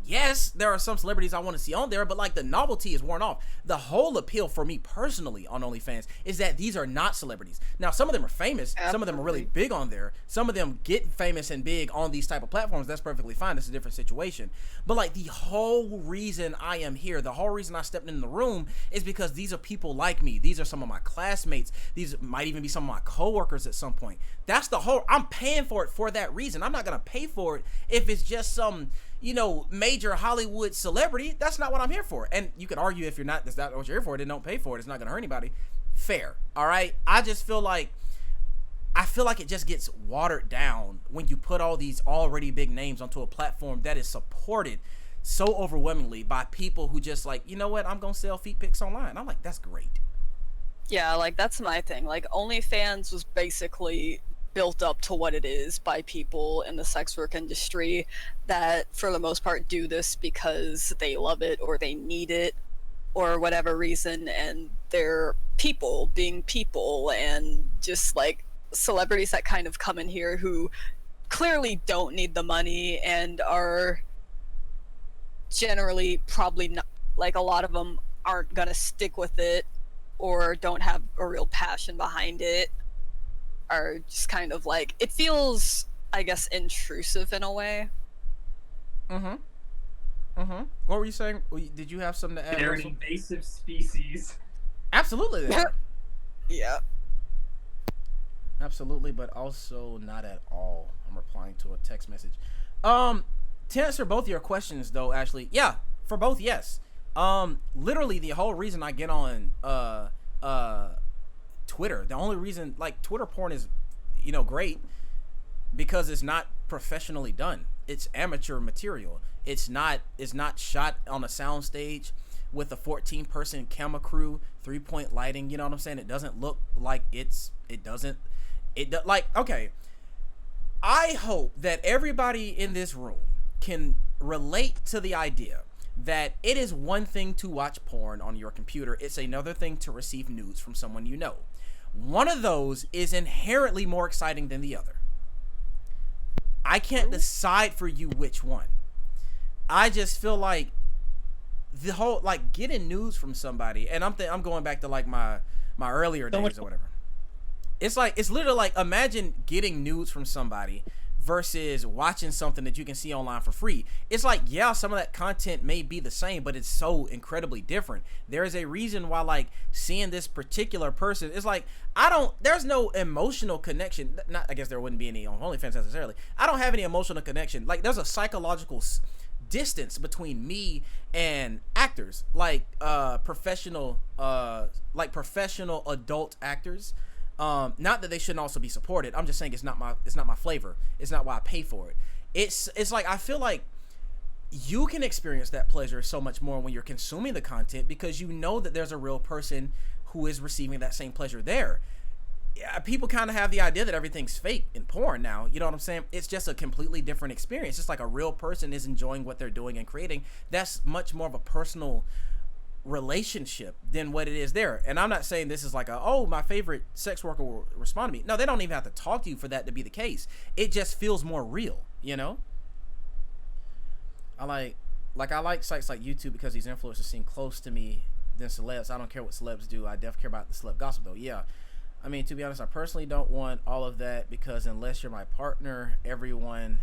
yes, there are some celebrities I want to see on there, but like the novelty is worn off. The whole appeal for me personally on OnlyFans is that these are not celebrities. Now, some of them are famous. Absolutely. Some of them are really big on there. Some of them get famous and big on these type of platforms. That's perfectly fine. That's a different situation. But like, the whole reason I am here, the whole reason I stepped in the room is because these are people like me. These are some of my classmates. These might even be some of my coworkers at some point. That's the whole, I'm paying for it for that reason. I'm not going to pay for it if it's just some, you know, major Hollywood celebrity. That's not what I'm here for. And you can argue, if that's not what you're here for, then don't pay for it. It's not gonna hurt anybody. Fair. All right. I feel like it just gets watered down when you put all these already big names onto a platform that is supported so overwhelmingly by people who just like, you know what, I'm gonna sell feet pics online. I'm like, that's great. Yeah, like, that's my thing. Like, OnlyFans was basically built up to what it is by people in the sex work industry that, for the most part, do this because they love it or they need it or whatever reason, and they're people being people, and just like celebrities that kind of come in here who clearly don't need the money and are generally probably not, like, a lot of them aren't gonna stick with it or don't have a real passion behind it, are just kind of like, it feels, I guess, intrusive in a way. What were you saying? Did you have something to add? They're an invasive species. Absolutely. Yeah. Absolutely, but also not at all. I'm replying to a text message. To answer both your questions, though, Ashley, yeah, for both, yes. Literally, the whole reason I get on Twitter, the only reason, like, Twitter porn is, you know, great because it's not professionally done. It's amateur material. It's not shot on a sound stage with a 14-person camera crew, 3-point lighting. You know what I'm saying? It doesn't look like okay. I hope that everybody in this room can relate to the idea that it is one thing to watch porn on your computer. It's another thing to receive nudes from someone you know. One of those is inherently more exciting than the other. I can't decide for you which one. I just feel like the whole, like, getting nudes from somebody, and I'm going back to like my earlier days or whatever. It's like, it's literally like, imagine getting nudes from somebody versus watching something that you can see online for free. It's like, yeah, some of that content may be the same, but it's so incredibly different. There is a reason why, like, seeing this particular person, it's like, there's no emotional connection. Not, I guess there wouldn't be any on OnlyFans necessarily. I don't have any emotional connection. Like, there's a psychological distance between me and actors, like professional adult actors. Not that they shouldn't also be supported. I'm just saying it's not my flavor. It's not why I pay for it. It's like, I feel like you can experience that pleasure so much more when you're consuming the content, because you know that there's a real person who is receiving that same pleasure there. Yeah, people kind of have the idea that everything's fake in porn now. You know what I'm saying? It's just a completely different experience. Just like a real person is enjoying what they're doing and creating. That's much more of a personal relationship than what it is there. And I'm not saying this is like my favorite sex worker will respond to me. No, they don't even have to talk to you for that to be the case. It just feels more real, you know? I like sites like YouTube because these influencers seem close to me than celebs. I don't care what celebs do. I definitely care about the celeb gossip though. Yeah. I mean, to be honest, I personally don't want all of that, because unless you're my partner, everyone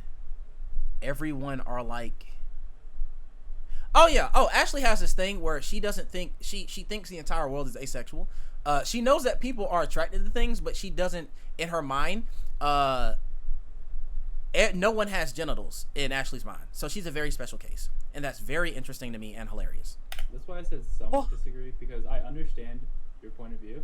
are like, oh yeah, Ashley has this thing where she doesn't think, she thinks the entire world is asexual. She knows that people are attracted to things, but she doesn't, in her mind, no one has genitals in Ashley's mind. So she's a very special case, and that's very interesting to me and hilarious. That's why I said some disagree, because I understand your point of view,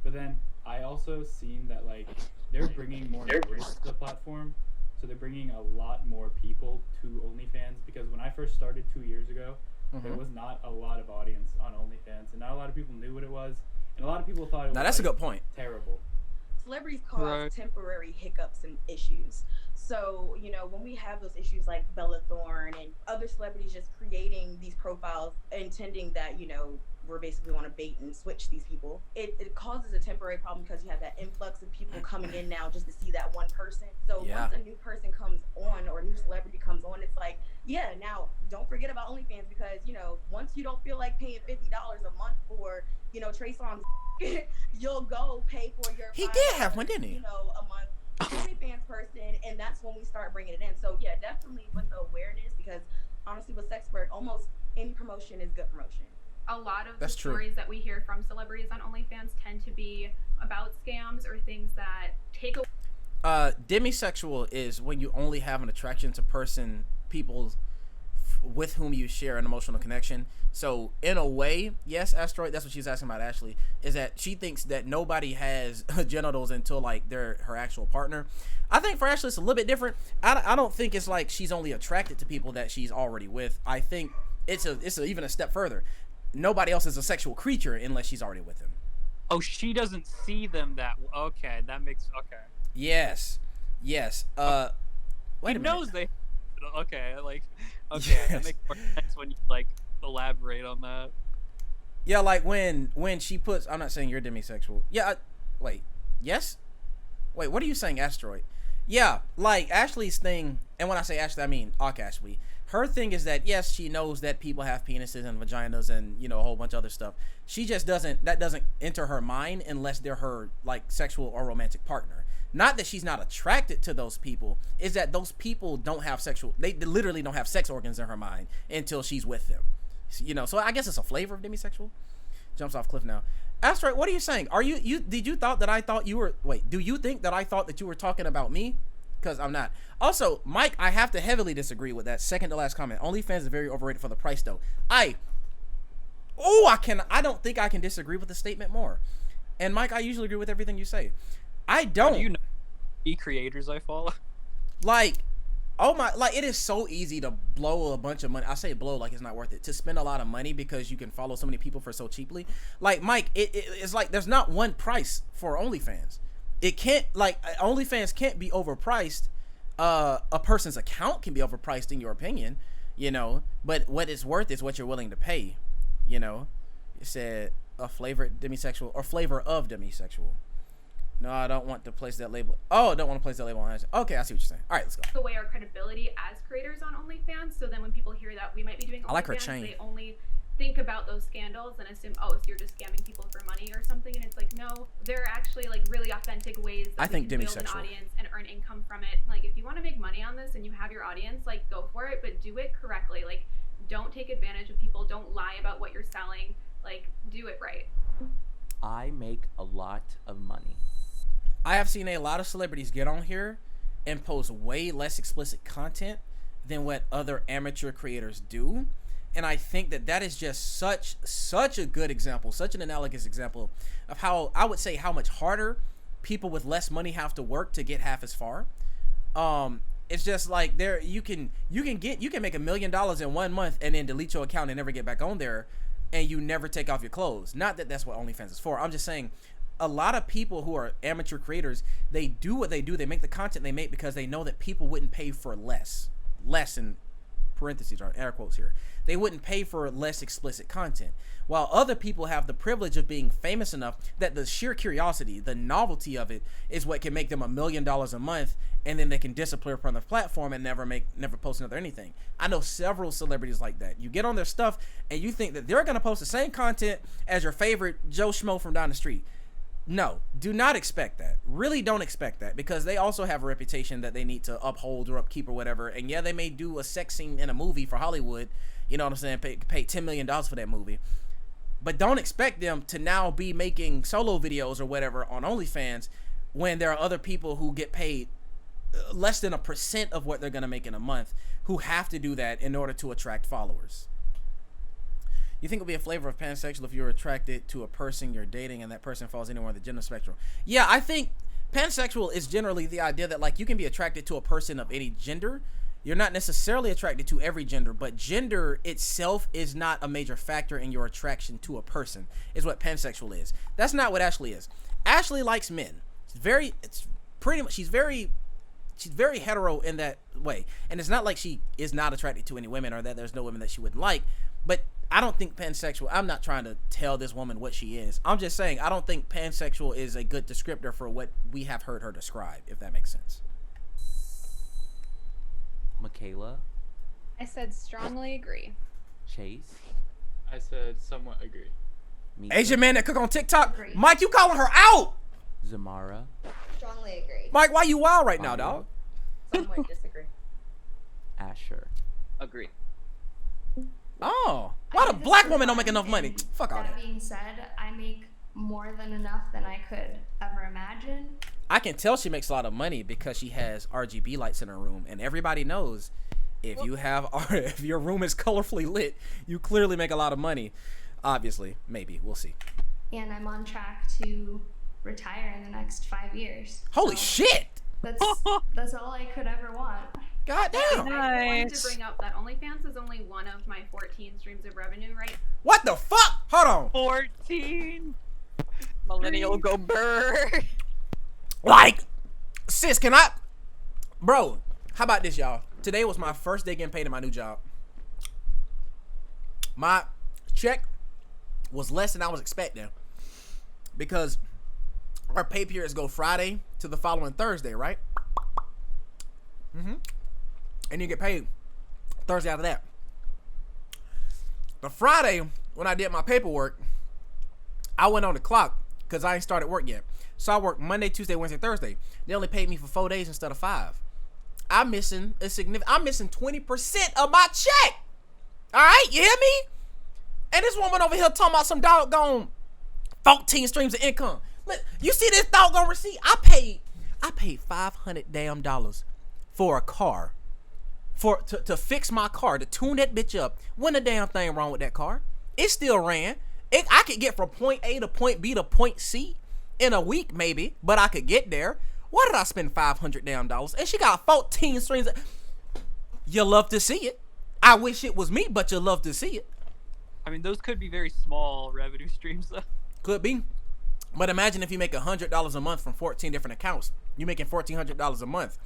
but then I also seen that, like, they're bringing more notice to the platform, so they're bringing a lot more people to OnlyFans, because when I first started 2 years ago, there was not a lot of audience on OnlyFans, and not a lot of people knew what it was, and a lot of people thought it was, that's a good point. Terrible. Celebrities cause temporary hiccups and issues. So, you know, when we have those issues like Bella Thorne and other celebrities just creating these profiles intending that, you know, we're basically want to bait and switch these people, it causes a temporary problem, because you have that influx of people coming in now just to see that one person. So once a new person comes on, or a new celebrity comes on, it's like, yeah, now don't forget about OnlyFans, because, you know, once you don't feel like paying $50 a month for, you know, Trey Songz, you'll go pay for your he did have one, didn't he? You know, a month OnlyFans person, and that's when we start bringing it in. So yeah, definitely with the awareness, because honestly with sex work, almost any promotion is good promotion. A lot of the stories that we hear from celebrities on OnlyFans tend to be about scams or things that take a... demisexual is when you only have an attraction to people with whom you share an emotional connection. So in a way, yes, Asteroid, that's what she's asking about, Ashley, is that she thinks that nobody has genitals until, like, they're her actual partner. I think for Ashley it's a little bit different. I don't think it's like she's only attracted to people that she's already with. I think it's even a step further. Nobody else is a sexual creature unless she's already with him. Oh, she doesn't see them that... Okay, that makes... Okay. Yes. Wait a minute. Knows they... Okay, like... Okay, that makes more sense when you, like, elaborate on that. Yeah, like, when she puts... I'm not saying you're demisexual. Yeah, wait. Yes? Wait, what are you saying, Asteroid? Yeah, like, Ashley's thing... And when I say Ashley, I mean Ashley. Her thing is that, yes, she knows that people have penises and vaginas and, you know, a whole bunch of other stuff. She just doesn't enter her mind unless they're her, like, sexual or romantic partner. Not that she's not attracted to those people, is that those people don't have they literally don't have sex organs in her mind until she's with them. You know, so I guess it's a flavor of demisexual. Jumps off cliff now. Asteroid, what are you saying? Do you think that I thought that you were talking about me? Because I'm not. Also, Mike, I have to heavily disagree with that second to last comment. OnlyFans is very overrated for the price, though. I don't think I can disagree with the statement more. And Mike, I usually agree with everything you say. I don't. Do you know creators I follow? Like, it is so easy to blow a bunch of money. I say blow like it's not worth it. To spend a lot of money because you can follow so many people for so cheaply. Like, Mike, it's like there's not one price for OnlyFans. It can't, like, OnlyFans can't be overpriced. A person's account can be overpriced in your opinion, you know, but what it's worth is what you're willing to pay, you know. It said a flavored demisexual or flavor of demisexual. No, I don't want to place that label. Oh, I don't want to place that label on it. Okay, I see what you're saying. All right, let's go. Away our credibility as creators on OnlyFans. So then when people hear that we might be doing OnlyFans, I like her chain. They only think about those scandals and assume, oh, so you're just scamming people for money or something, and it's like, no, there are actually like really authentic ways that we can build an audience and earn income from it. Like, if you want to make money on this and you have your audience, like, go for it, but do it correctly. Like, don't take advantage of people, don't lie about what you're selling, like, do it right. I make a lot of money. I have seen a lot of celebrities get on here and post way less explicit content than what other amateur creators do. And I think that that is just such a good example, such an analogous example of how I would say how much harder people with less money have to work to get half as far. It's just like you can make $1 million in 1 month and then delete your account and never get back on there, and you never take off your clothes. Not that that's what OnlyFans is for. I'm just saying a lot of people who are amateur creators, they do what they do. They make the content they make because they know that people wouldn't pay for less in parentheses or air quotes here. They wouldn't pay for less explicit content, while other people have the privilege of being famous enough that the sheer curiosity, the novelty of it is what can make them $1 million a month, and then they can disappear from the platform and never post another anything. I know several celebrities like that. You get on their stuff and you think that they're going to post the same content as your favorite Joe Schmo from down the street. No, do not expect that. Really don't expect that, because they also have a reputation that they need to uphold or upkeep or whatever. And yeah, they may do a sex scene in a movie for Hollywood, you know what I'm saying, pay $10 million for that movie. But don't expect them to now be making solo videos or whatever on OnlyFans when there are other people who get paid less than 1% of what they're going to make in a month who have to do that in order to attract followers. You think it'll be a flavor of pansexual if you're attracted to a person you're dating and that person falls anywhere on the gender spectrum? Yeah, I think pansexual is generally the idea that, like, you can be attracted to a person of any gender. You're not necessarily attracted to every gender, but gender itself is not a major factor in your attraction to a person, is what pansexual is. That's not what Ashley is. Ashley likes men. She's very hetero in that way. And it's not like she is not attracted to any women or that there's no women that she wouldn't like, but I don't think pansexual, I'm not trying to tell this woman what she is. I'm just saying I don't think pansexual is a good descriptor for what we have heard her describe, if that makes sense. Michaela? I said strongly agree. Chase? I said somewhat agree. Asian man that cook on TikTok? Agree. Mike, you calling her out! Zamara? Strongly agree. Mike, why you wild right now, dog? Somewhat disagree. Asher? Agree. Oh, why the black woman don't make enough money? Fuck all that. That being said, I make more than enough than I could ever imagine. I can tell she makes a lot of money because she has RGB lights in her room, and everybody knows if your room is colorfully lit, you clearly make a lot of money. Obviously, maybe we'll see. And I'm on track to retire in the next 5 years. Holy shit! That's all I could ever want. God damn! I wanted to bring up that OnlyFans is only one of my 14 streams of revenue, right? What the fuck? Hold on. 14. Millennial go burr. Like, sis, can I? Bro, how about this, y'all? Today was my first day getting paid in my new job. My check was less than I was expecting because our pay periods go Friday to the following Thursday, right? And you get paid Thursday after that. The Friday, when I did my paperwork, I went on the clock because I ain't started work yet. So I worked Monday, Tuesday, Wednesday, Thursday. They only paid me for 4 days instead of 5. I'm missing 20% of my check. All right, you hear me? And this woman over here talking about some doggone 14 streams of income. Look, you see this doggone receipt? I paid $500 damn for a car, to fix my car, to tune that bitch up. Wasn't a damn thing wrong with that car. It still ran. I could get from point A to point B to point C in a week maybe, but I could get there. Why did I spend $500 damn? And she got 14 streams. You love to see it. I wish it was me, but you love to see it. I mean, those could be very small revenue streams, though. Could be. But imagine if you make $100 a month from 14 different accounts. You're making $1,400 a month.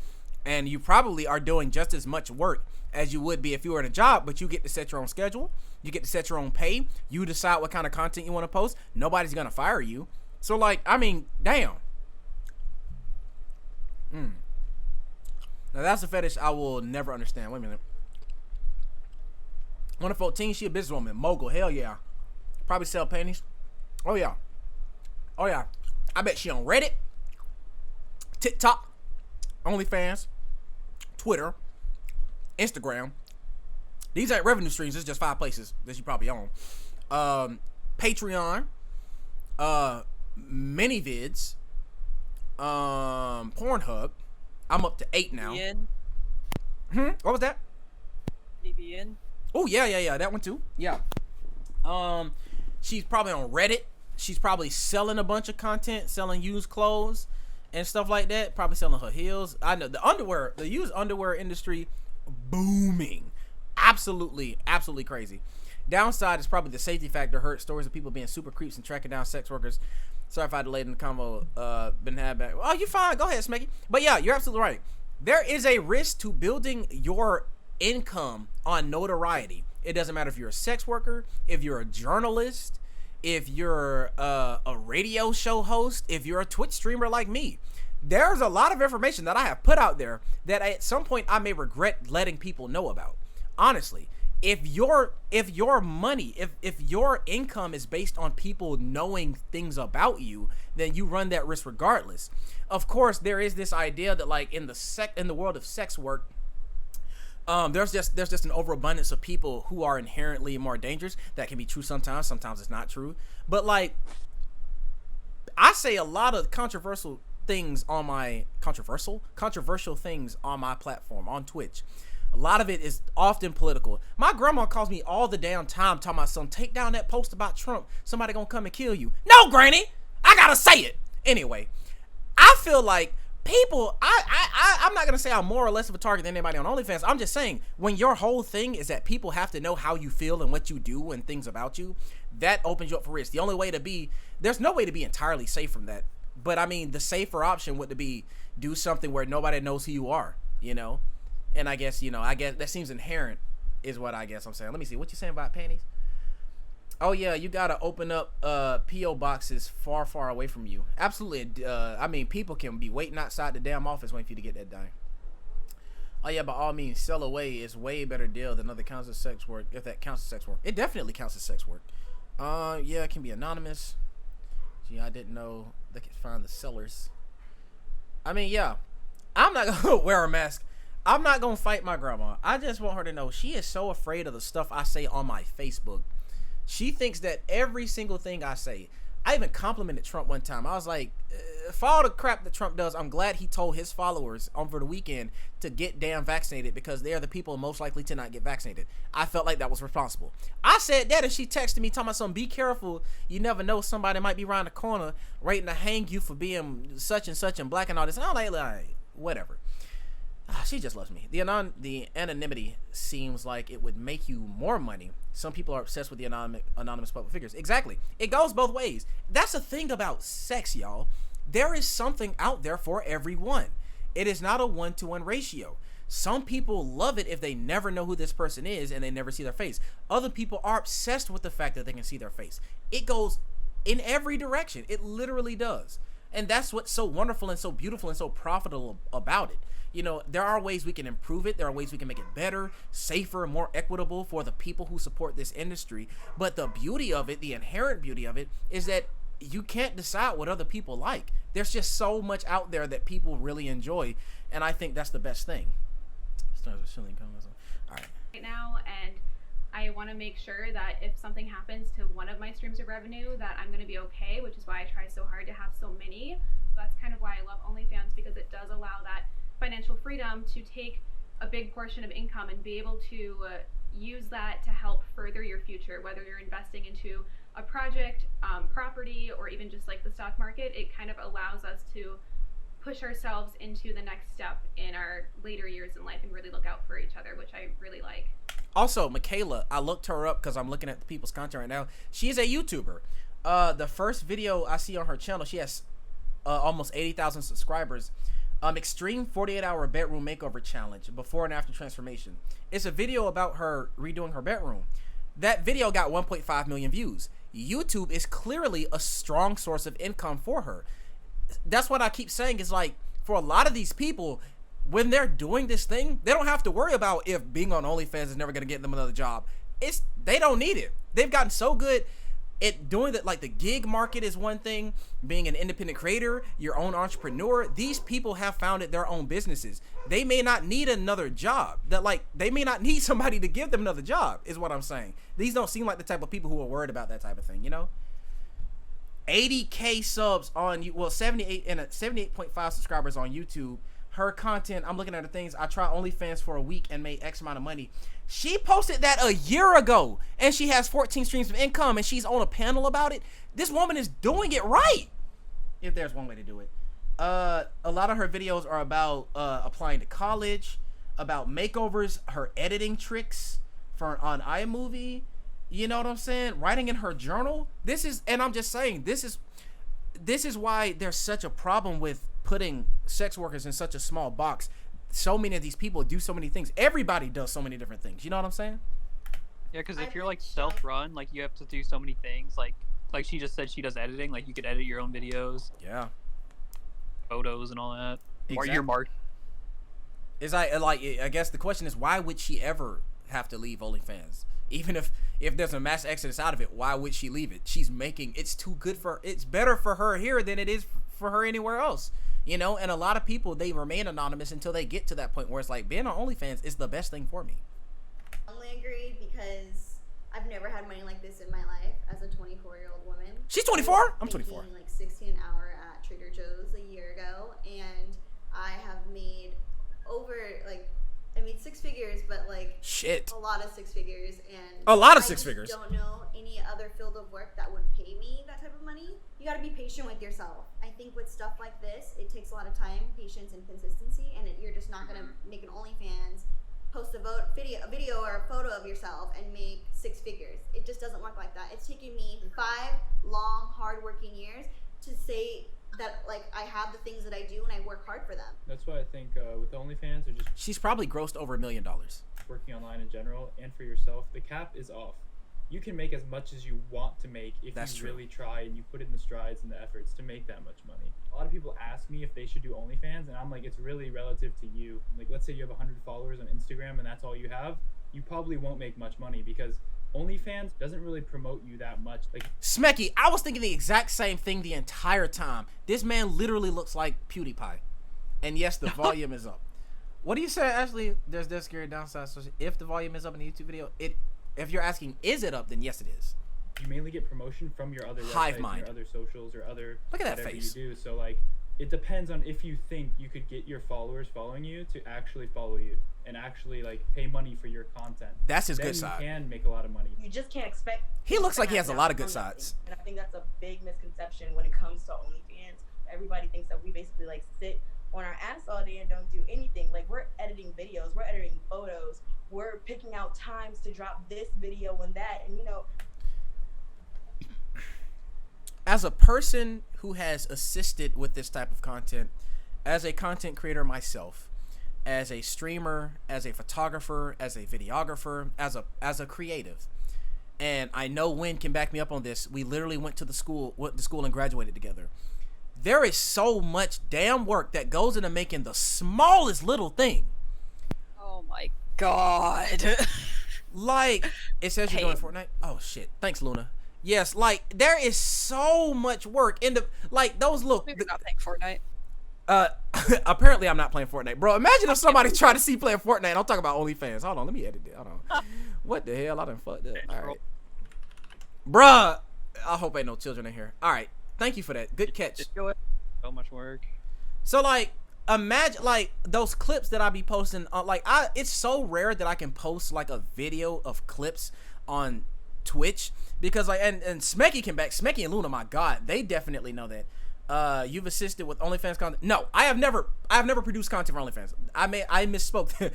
And you probably are doing just as much work as you would be if you were in a job, but you get to set your own schedule. You get to set your own pay. You decide what kind of content you want to post. Nobody's going to fire you. So, like, I mean, damn. Now, that's a fetish I will never understand. Wait a minute. One of 14, she a businesswoman, mogul. Hell yeah. Probably sell panties. Oh yeah. Oh yeah. I bet she on Reddit, TikTok, OnlyFans, Twitter, Instagram. These ain't revenue streams. It's just 5 places that she probably own. Patreon, ManyVids, Pornhub. I'm up to 8 now. What was that? BBN. Oh yeah. That one too. Yeah. She's probably on Reddit. She's probably selling a bunch of content, selling used clothes and stuff like that. Probably selling her heels. I know the used underwear industry booming. Absolutely crazy. Downside is probably the safety factor hurt. Stories of people being super creeps and tracking down sex workers. Sorry if I delayed in the convo. Been had back. Oh, you fine. Go ahead, Smecky. But yeah, you're absolutely right. There is a risk to building your income on notoriety. It doesn't matter if you're a sex worker, if you're a journalist, if you're a radio show host, if you're a Twitch streamer like me. There's a lot of information that I have put out there that at some point I may regret letting people know about. Honestly, if your money, if your income is based on people knowing things about you, then you run that risk regardless. Of course, there is this idea that like in the world of sex work, there's just an overabundance of people who are inherently more dangerous. That can be true sometimes it's not true. But like, I say a lot of controversial things on my controversial things on my platform on Twitch. A lot of it is often political. My grandma calls me all the damn time talking about, son, take down that post about Trump. Somebody gonna come and kill you. No, granny, I gotta say it. Anyway, I feel like people, I'm not gonna say I'm more or less of a target than anybody on OnlyFans. I'm just saying, when your whole thing is that people have to know how you feel and what you do and things about you, that opens you up for risk. The only way to be, there's no way to be entirely safe from that. But I mean, the safer option would be do something where nobody knows who you are, you know? And I guess that seems inherent is what I guess I'm saying. Let me see. What you saying about panties? Oh yeah, you gotta open up P.O. boxes far, far away from you. Absolutely. I mean, people can be waiting outside the damn office waiting for you to get that done. Oh yeah, by all means, sell away is way better deal than other kinds of sex work, if that counts as sex work. It definitely counts as sex work. Yeah, it can be anonymous. Gee, I didn't know they could find the sellers. I mean, yeah, I'm not gonna wear a mask. I'm not gonna fight my grandma. I just want her to know she is so afraid of the stuff I say on my Facebook. She thinks that every single thing I say. I even complimented Trump one time. I was like, for all the crap that Trump does, I'm glad he told his followers over the weekend to get damn vaccinated because they are the people most likely to not get vaccinated. I felt like that was responsible. I said that and she texted me talking about something, be careful. You never know, somebody might be around the corner waiting to hang you for being such and such and black and all this. I'm like whatever. She just loves me. The anonymity seems like it would make you more money. Some people are obsessed with the anonymous public figures. Exactly. It goes both ways. That's the thing about sex, y'all. There is something out there for everyone. It is not a 1-to-1 ratio. Some people love it if they never know who this person is and they never see their face. Other people are obsessed with the fact that they can see their face. It goes in every direction. It literally does. And that's what's so wonderful and so beautiful and so profitable about it. You know, there are ways we can improve it. There are ways we can make it better, safer, more equitable for the people who support this industry. But the beauty of it, the inherent beauty of it, is that you can't decide what other people like. There's just so much out there that people really enjoy. And I think that's the best thing. All right. Right now, and I want to make sure that if something happens to one of my streams of revenue, that I'm going to be okay, which is why I try so hard to have so many. That's kind of why I love OnlyFans, because it does allow that financial freedom to take a big portion of income and be able to use that to help further your future, whether you're investing into a project, property, or even just like the stock market. It kind of allows us to push ourselves into the next step in our later years in life and really look out for each other, which I really like. Also, Michaela, I looked her up because I'm looking at the people's content right now. She's a YouTuber. The first video I see on her channel, she has almost 80,000 subscribers. Extreme 48-hour bedroom makeover challenge, before and after transformation. It's a video about her redoing her bedroom. That video got 1.5 million views. YouTube is clearly a strong source of income for her. That's what I keep saying, is like, for a lot of these people, when they're doing this thing, they don't have to worry about if being on OnlyFans is never going to get them another job. they don't need it. They've gotten so good at doing that. Like the gig market is one thing, being an independent creator, your own entrepreneur. These people have founded their own businesses. They may not need another job. They may not need somebody to give them another job, is what I'm saying. These don't seem like the type of people who are worried about that type of thing, 80K subs on 78 and 78.5 subscribers on YouTube. Her content, I'm looking at the things. I tried OnlyFans for a week and made X amount of money. She posted that a year ago, and she has 14 streams of income, and she's on a panel about it. This woman is doing it right, if there's one way to do it. A lot of her videos are about applying to college, about makeovers, her editing tricks on iMovie. You know what I'm saying? Writing in her journal. I'm just saying, this is why there's such a problem with putting sex workers in such a small box. So many of these people do so many things. Everybody does so many different things. You know what I'm saying? Yeah, because if you're like self-run, like you have to do so many things. Like she just said, she does editing. Like you could edit your own videos. Yeah. Photos and all that. Exactly. Or your mark. I guess the question is, why would she ever have to leave OnlyFans? Even if there's a mass exodus out of it, why would she leave it? It's too good for her. It's better for her here than it is for her anywhere else. And a lot of people, they remain anonymous until they get to that point where it's like, being on OnlyFans is the best thing for me. I only agree because I've never had money like this in my life as a 24-year-old woman. She's 24? I'm 24. Like 16 an hour at Trader Joe's a year ago, and I have made six figures, but shit, a lot of six figures, and a lot of six figures. I don't know any other field of work that would pay me that type of money. You got to be patient with yourself. I think with stuff like this, it takes a lot of time, patience, and consistency, and you're just not gonna make an OnlyFans, post a video or a photo of yourself and make six figures. It just doesn't work like that. It's taken me 5 long, hard-working years to say that I have the things that I do and I work hard for them. That's why I think with OnlyFans, or just she's probably grossed over $1 million. Working online in general and for yourself, the cap is off. You can make as much as you want to make if you really try and you put in the strides and the efforts to make that much money. A lot of people ask me if they should do OnlyFans, and I'm like, it's really relative to you. Like, let's say you have 100 followers on Instagram and that's all you have, you probably won't make much money because OnlyFans doesn't really promote you that much. Smecky, I was thinking the exact same thing the entire time. This man literally looks like PewDiePie. And yes, the volume is up. What do you say, Ashley? There's this scary downside. So if the volume is up in the YouTube video, if you're asking, is it up, then yes, it is. You mainly get promotion from your other websites, your other socials, or other look at that face. You do. So it depends on if you think you could get your followers following you to actually follow you and actually pay money for your content. That's his good side. You can make a lot of money. You just can't expect. He looks like he has a lot of good sides. And I think that's a big misconception when it comes to OnlyFans. Everybody thinks that we basically sit on our ass all day and don't do anything. We're editing videos, we're editing photos, we're picking out times to drop this video and that, and as a person who has assisted with this type of content, as a content creator myself, as a streamer, as a photographer, as a videographer, as a creative, and I know Wynn can back me up on this. We literally went to school and graduated together. There is so much damn work that goes into making the smallest little thing. Oh my god. It says you're doing Fortnite. Oh shit. Thanks, Luna. Yes, there is so much work in the those look. Maybe not playing Fortnite. Apparently I'm not playing Fortnite, bro. Imagine if somebody tried to see playing Fortnite. I'm talking about OnlyFans. Hold on, let me edit it. Hold on. What the hell? I done fucked up. All right, bruh. I hope ain't no children in here. All right, thank you for that. Good catch. So much work. So imagine those clips that I be posting on it's so rare that I can post a video of clips on Twitch because and Smecky can back. Smecky and Luna, my god, they definitely know that. You've assisted with OnlyFans content. No, I have never produced content for OnlyFans. I misspoke.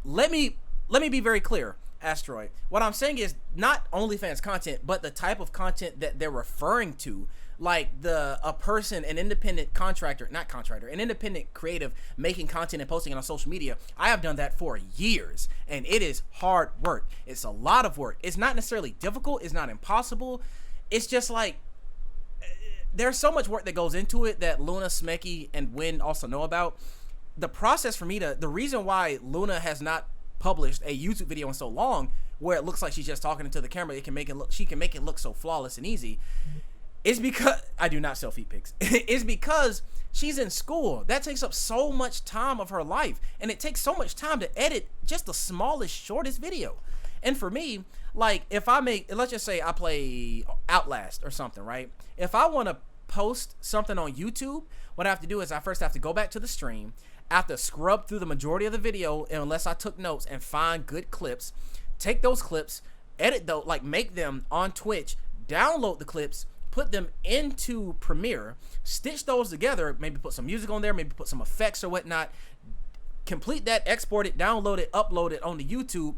let me be very clear, Asteroid. What I'm saying is not OnlyFans content, but the type of content that they're referring to. A person, an independent an independent creative making content and posting it on social media. I have done that for years, and it is hard work. It's a lot of work. It's not necessarily difficult. It's not impossible. It's just there's so much work that goes into it that Luna, Smecky, and Wynn also know about. The process for me the reason why Luna has not published a YouTube video in so long where it looks like she's just talking into the camera. She can make it look so flawless and easy. It's because I do not sell feet pics. It's because she's in school. That takes up so much time of her life, and it takes so much time to edit just the smallest, shortest video. And for me, like, if I make, let's just say I play Outlast or something, right? If I want to post something on YouTube, what I have to do is I first have to go back to the stream. I have to scrub through the majority of the video unless I took notes and find good clips. Take those clips, edit those, like make them on Twitch, download the clips, put them into Premiere, stitch those together, maybe put some music on there, maybe put some effects or whatnot, complete that, export it, download it, upload it onto YouTube.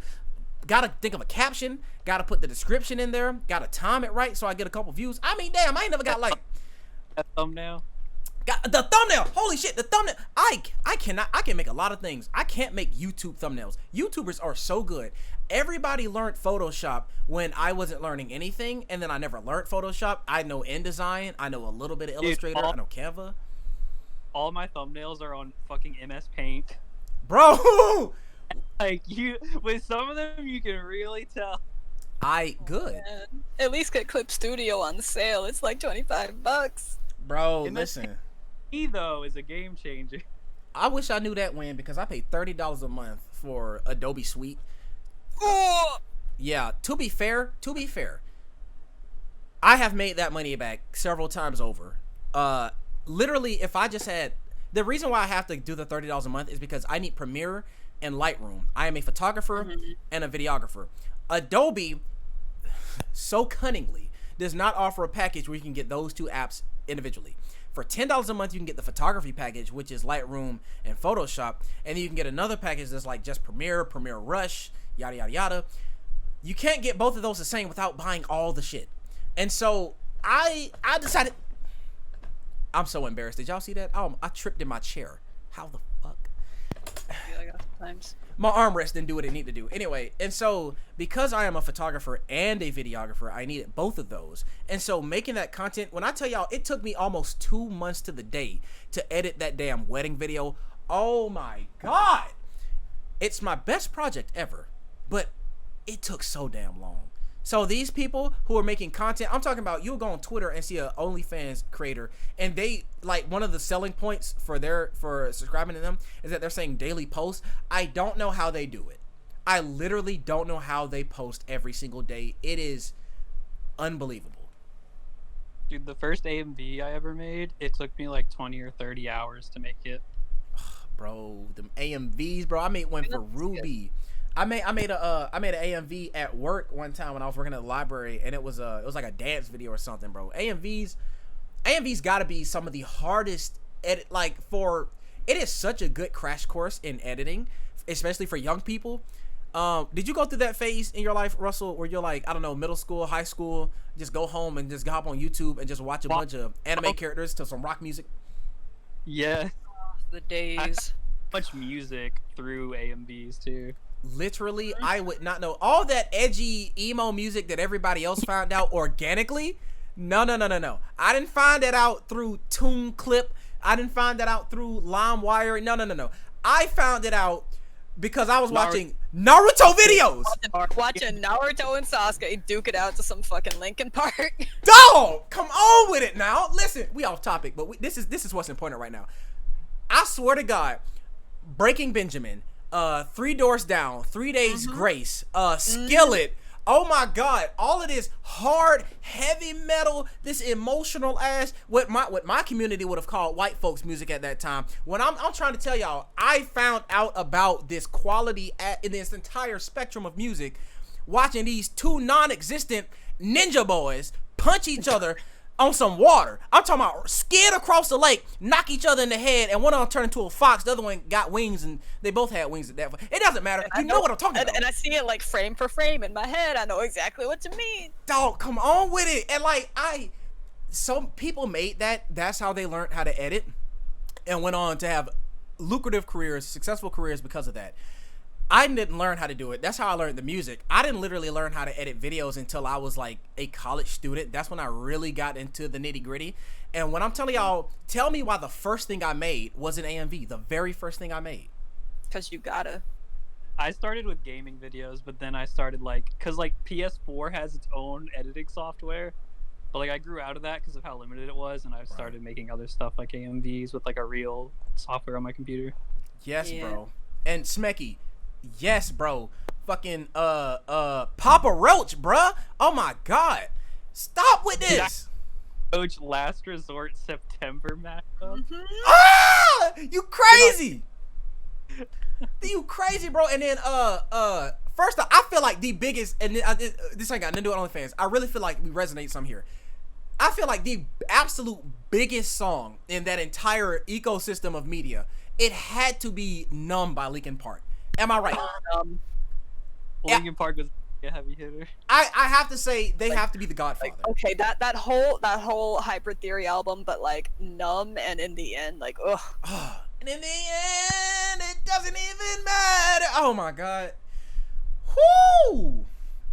Gotta think of a caption, gotta put the description in there, gotta time it right so I get a couple views. I mean, damn, I ain't never got like a thumbnail. Got the thumbnail. Holy shit, the thumbnail. I can make a lot of things. I can't make YouTube thumbnails. YouTubers are so good. Everybody learned Photoshop when I wasn't learning anything, and then I never learned Photoshop. I know InDesign. I know a little bit of Illustrator. I know Canva. All my thumbnails are on fucking MS Paint. Bro! Like, with some of them, you can really tell. Good. At least get Clip Studio on sale. It's like $25. Bro, listen. Though is a game changer. I wish I knew that when, because I paid $30 a month for Adobe Suite. Yeah, to be fair, I have made that money back several times over. Literally, if I just had, the reason why I have to do the $30 a month is because I need Premiere and Lightroom. I am a photographer and a videographer. Adobe, so cunningly, does not offer a package where you can get those two apps individually. For $10 a month, you can get the photography package, which is Lightroom and Photoshop, and then you can get another package that's like just Premiere Rush, yada yada yada. You can't get both of those the same without buying all the shit. And so I decided, I'm so embarrassed. Did y'all see that? I tripped in my chair. How the fuck? Times. My armrest didn't do what it needed to do. Anyway, and so because I am a photographer and a videographer, I needed both of those. And so making that content, when I tell y'all, it took me almost 2 months to the day to edit that damn wedding video. Oh my God. It's my best project ever, but it took so damn long. So these people who are making content, I'm talking about, you'll go on Twitter and see a OnlyFans creator, and they, like, one of the selling points for subscribing to them is that they're saying daily posts. I don't know how they do it. I literally don't know how they post every single day. It is unbelievable. Dude, the first AMV I ever made, it took me like 20 or 30 hours to make it. Bro, them AMVs, bro. I made one for Ruby. I made an AMV at work one time when I was working at the library, and it was like a dance video or something, bro. AMVs got to be some of the hardest edit. Like, it is such a good crash course in editing, especially for young people. Did you go through that phase in your life, Russell, where you're like, I don't know, middle school, high school, just go home and just hop on YouTube and just watch a bunch of anime characters to some rock music? Yeah. The days. Much music through AMVs too. Literally, I would not know all that edgy emo music that everybody else found out organically. No. I didn't find that out through Tune Clip. I didn't find that out through LimeWire. No. I found it out because I was watching Naruto videos. Watching Naruto and Sasuke duke it out to some fucking Linkin Park. Dog, come on with it now. Listen, we off topic, but this is what's important right now. I swear to God, Breaking Benjamin, 3 Doors Down, 3 Days Grace, Skillet. Oh my God, all of this hard, heavy metal, this emotional ass, what my community would have called white folks music at that time. When I'm trying to tell y'all, I found out about this quality in this entire spectrum of music, watching these 2 non-existent ninja boys punch each other on some water. I'm talking about skid across the lake, knock each other in the head, and one of them turned into a fox, the other one got wings, and they both had wings at that point. It doesn't matter. You know what I'm talking about. And I see it like frame for frame in my head. I know exactly what you mean. Dog, come on with it. And like, some people made that. That's how they learned how to edit and went on to have lucrative careers, successful careers because of that. I didn't learn how to do it. That's how I learned the music. I didn't literally learn how to edit videos until I was like a college student. That's when I really got into the nitty gritty. And when I'm telling y'all, tell me why the first thing I made was an AMV. The very first thing I made. Because you gotta. I started with gaming videos, but then I started cause PS4 has its own editing software, but I grew out of that because of how limited it was, and I started making other stuff like AMVs with a real software on my computer. Yes, bro. And Smecky, yes, bro. Fucking Papa Roach, bruh. Oh my god. Stop with this. Roach Last Resort September matchup. Ah! You crazy. You crazy, bro. And then first off, I feel like the biggest, and this ain't got nothing to do with OnlyFans. I really feel like we resonate some here. I feel like the absolute biggest song in that entire ecosystem of media, it had to be "Numb" by Linkin Park. Am I right? Linkin Park was a heavy hitter. I have to say they have to be the Godfather. Okay, that whole Hybrid Theory album, but "Numb" and "In the End," ugh. And in the end, it doesn't even matter. Oh my god. Whoo!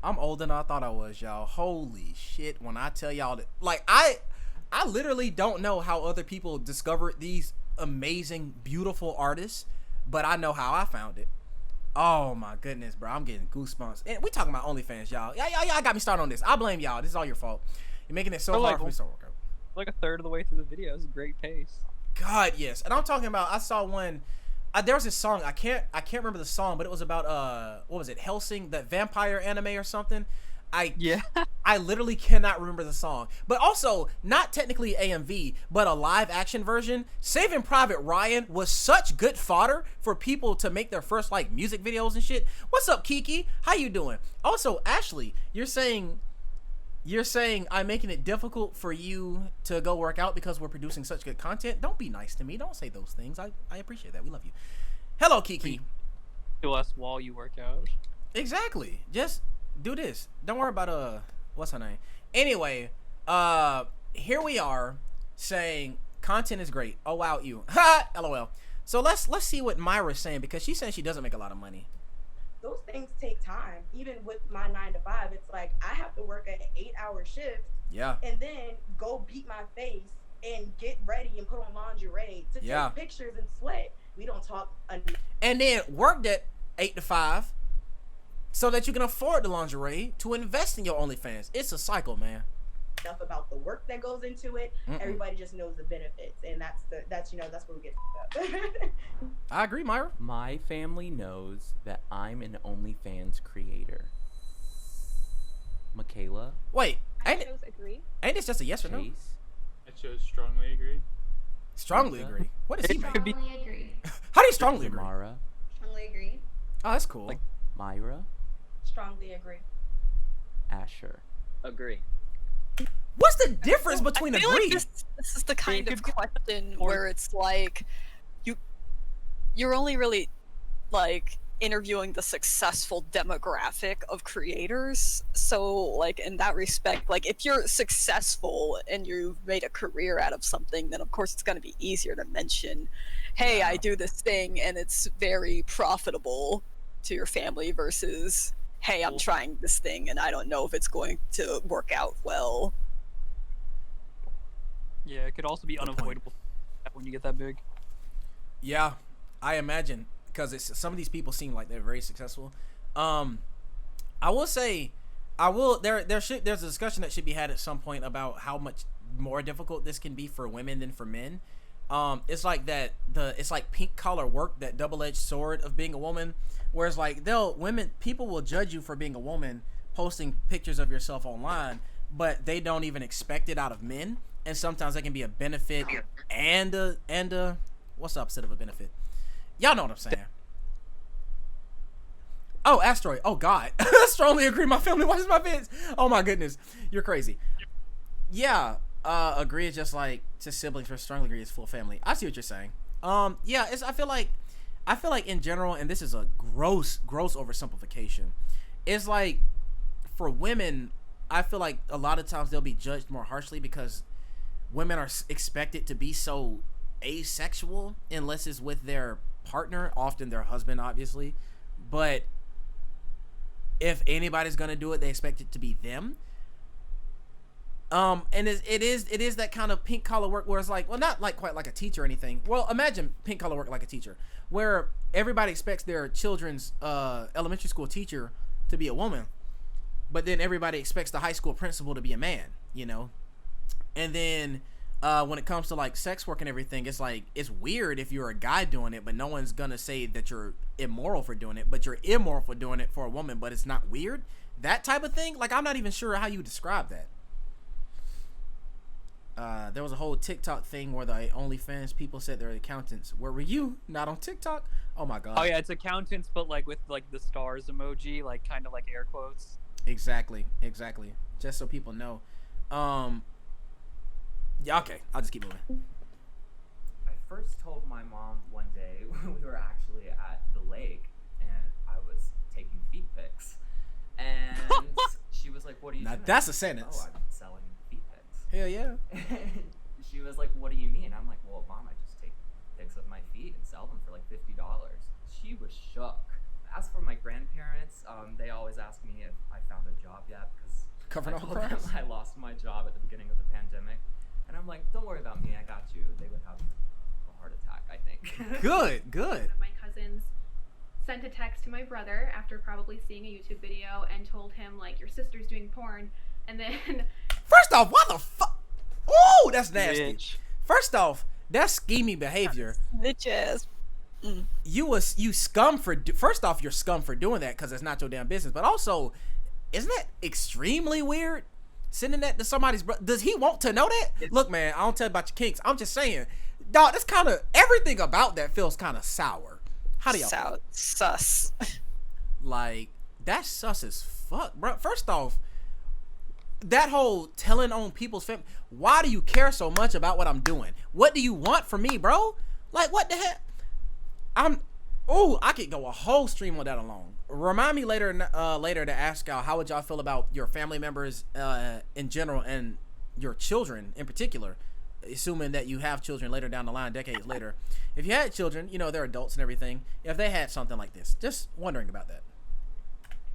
I'm older than I thought I was, y'all. Holy shit! When I tell y'all that, I literally don't know how other people discovered these amazing, beautiful artists, but I know how I found it. Oh my goodness, bro! I'm getting goosebumps. And we talking about OnlyFans, y'all. Y'all got me started on this. I blame y'all. This is all your fault. You're making it so hard for me to start working. A third of the way through the video. It's a great pace. God, yes. And I'm talking about, I saw one, there was this song, I can't remember the song, but it was about, what was it, Hellsing, that vampire anime or something? I literally cannot remember the song. But also, not technically AMV, but a live action version. Saving Private Ryan was such good fodder for people to make their first, music videos and shit. What's up, Kiki? How you doing? Also, Ashley, you're saying I'm making it difficult for you to go work out because we're producing such good content. Don't be nice to me. Don't say those things. I appreciate that. We love you. Hello, Kiki. To us while you work out. Exactly. Just do this. Don't worry about what's her name. Anyway, here we are saying content is great. Oh wow, you. Ha! LOL. So let's see what Myra's saying, because she's saying she doesn't make a lot of money. Those things take time. Even with my 9 to 5, it's I have to work an 8-hour shift. Yeah. And then go beat my face and get ready and put on lingerie to take pictures and sweat. We don't talk enough. And then work that 8 to 5 so that you can afford the lingerie to invest in your OnlyFans. It's a cycle, man. Enough about the work that goes into it. Everybody just knows the benefits, and that's where we get up. I agree, Myra. My family knows that I'm an OnlyFans creator. Michaela. Wait, I chose agree. Ain't this just a yes or no? I chose strongly agree. Strongly agree. What does he make? Strongly agree. How do you strongly agree? Mara. Strongly agree. Oh, that's cool. Myra. Strongly agree. Asher. Agree. What's the difference between agree? This is the kind of question where it's you're only really interviewing the successful demographic of creators. So in that respect, if you're successful and you've made a career out of something, then of course it's going to be easier to mention, hey, I do this thing and it's very profitable to your family versus, hey, I'm trying this thing and I don't know if it's going to work out well. Yeah, it could also be unavoidable when you get that big. Yeah, I imagine, because some of these people seem like they're very successful. I will say, there's a discussion that should be had at some point about how much more difficult this can be for women than for men. It's like pink collar work, that double-edged sword of being a woman, whereas people will judge you for being a woman posting pictures of yourself online, but they don't even expect it out of men. And sometimes that can be a benefit and a what's the opposite of a benefit? Y'all know what I'm saying. Oh, Asteroid. Oh God. Strongly agree. My family watches my vids. Oh my goodness. You're crazy. Yeah. Agree is just to siblings, for strongly agree is full family. I see what you're saying. Yeah, I feel like in general, and this is a gross oversimplification, it's for women, I feel like a lot of times they'll be judged more harshly because women are expected to be so asexual unless it's with their partner, often their husband, obviously. But if anybody's gonna do it, they expect it to be them. And it is that kind of pink collar work where it's like, well, not like quite like a teacher or anything. Well, imagine pink collar work like a teacher, where everybody expects their children's elementary school teacher to be a woman, but then everybody expects the high school principal to be a man, you know. And then when it comes to like sex work and everything, it's like, it's weird if you're a guy doing it, but no one's gonna say that you're immoral for doing it, but you're immoral for doing it for a woman, but it's not weird. That type of thing, like, I'm not even sure how you describe that. There was a whole TikTok thing where the OnlyFans people said they're accountants. Where were you? Not on TikTok? Oh my god. Oh yeah, it's accountants, but like with like the stars emoji, like kind of like air quotes. Exactly. Just so people know. Yeah, okay. I'll just keep moving. I first told my mom one day when we were actually at the lake and I was taking feet pics. And she was like, "What are you doing?" That's a sentence. "Oh, I'm selling feet pics." Hell yeah. And she was like, "What do you mean?" I'm like, "Well, Mom, I just take pics of my feet and sell them for like $50." She was shook. As for my grandparents, they always ask me if I found a job yet because Covering I all told them crimes. I lost my job at the beginning of the pandemic. And I'm like, "Don't worry about me, I got you." They would have a heart attack, I think. Good. One of my cousins sent a text to my brother after probably seeing a YouTube video and told him, like, your sister's doing porn. And then... First off, what the fuck? Ooh, that's nasty. Bitch. First off, that's scheming behavior. Bitch ass. You scum for... First off, you're scum for doing that because it's not your damn business. But also, isn't that extremely weird? Sending that to somebody's brother. Does he want to know that? Look, man, I don't tell you about your kinks. I'm just saying. Dog, that's kind of... Everything about that feels kind of sour. How do y'all... Sus. Like, that's sus as fuck, bro. First off, that whole telling on people's family. Why do you care so much about what I'm doing? What do you want from me, bro? Like, what the heck? I could go a whole stream on that alone. Remind me later to ask y'all, how would y'all feel about your family members in general and your children in particular, assuming that you have children later down the line, decades later. If you had children, you know, they're adults and everything. If they had something like this, just wondering about that.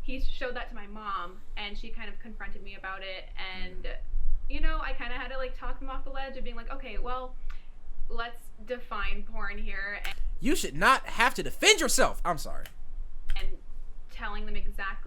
He showed that to my mom, and she kind of confronted me about it, and, you know, I kind of had to, like, talk them off the ledge of being like, okay, well, let's define porn here. And you should not have to defend yourself. I'm sorry. And telling them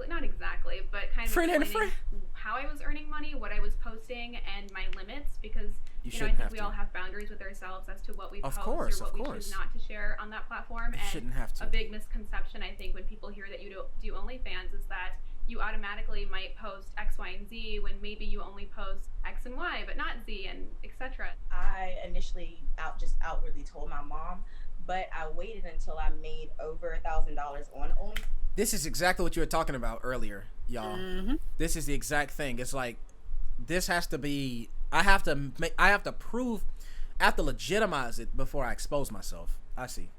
not exactly, but kind of explaining how I was earning money, what I was posting, and my limits, because you know, I think we all have boundaries with ourselves as to what we post or what we choose not to share on that platform. And a big misconception, I think, when people hear that you do OnlyFans is that you automatically might post X, Y, and Z when maybe you only post X and Y, but not Z, and etc. I initially just outwardly told my mom, but I waited until I made over $1,000 on OnlyFans. This is exactly what you were talking about earlier, y'all. Mm-hmm. This is the exact thing. It's like, this has to be, I have to prove, I have to legitimize it before I expose myself. I see.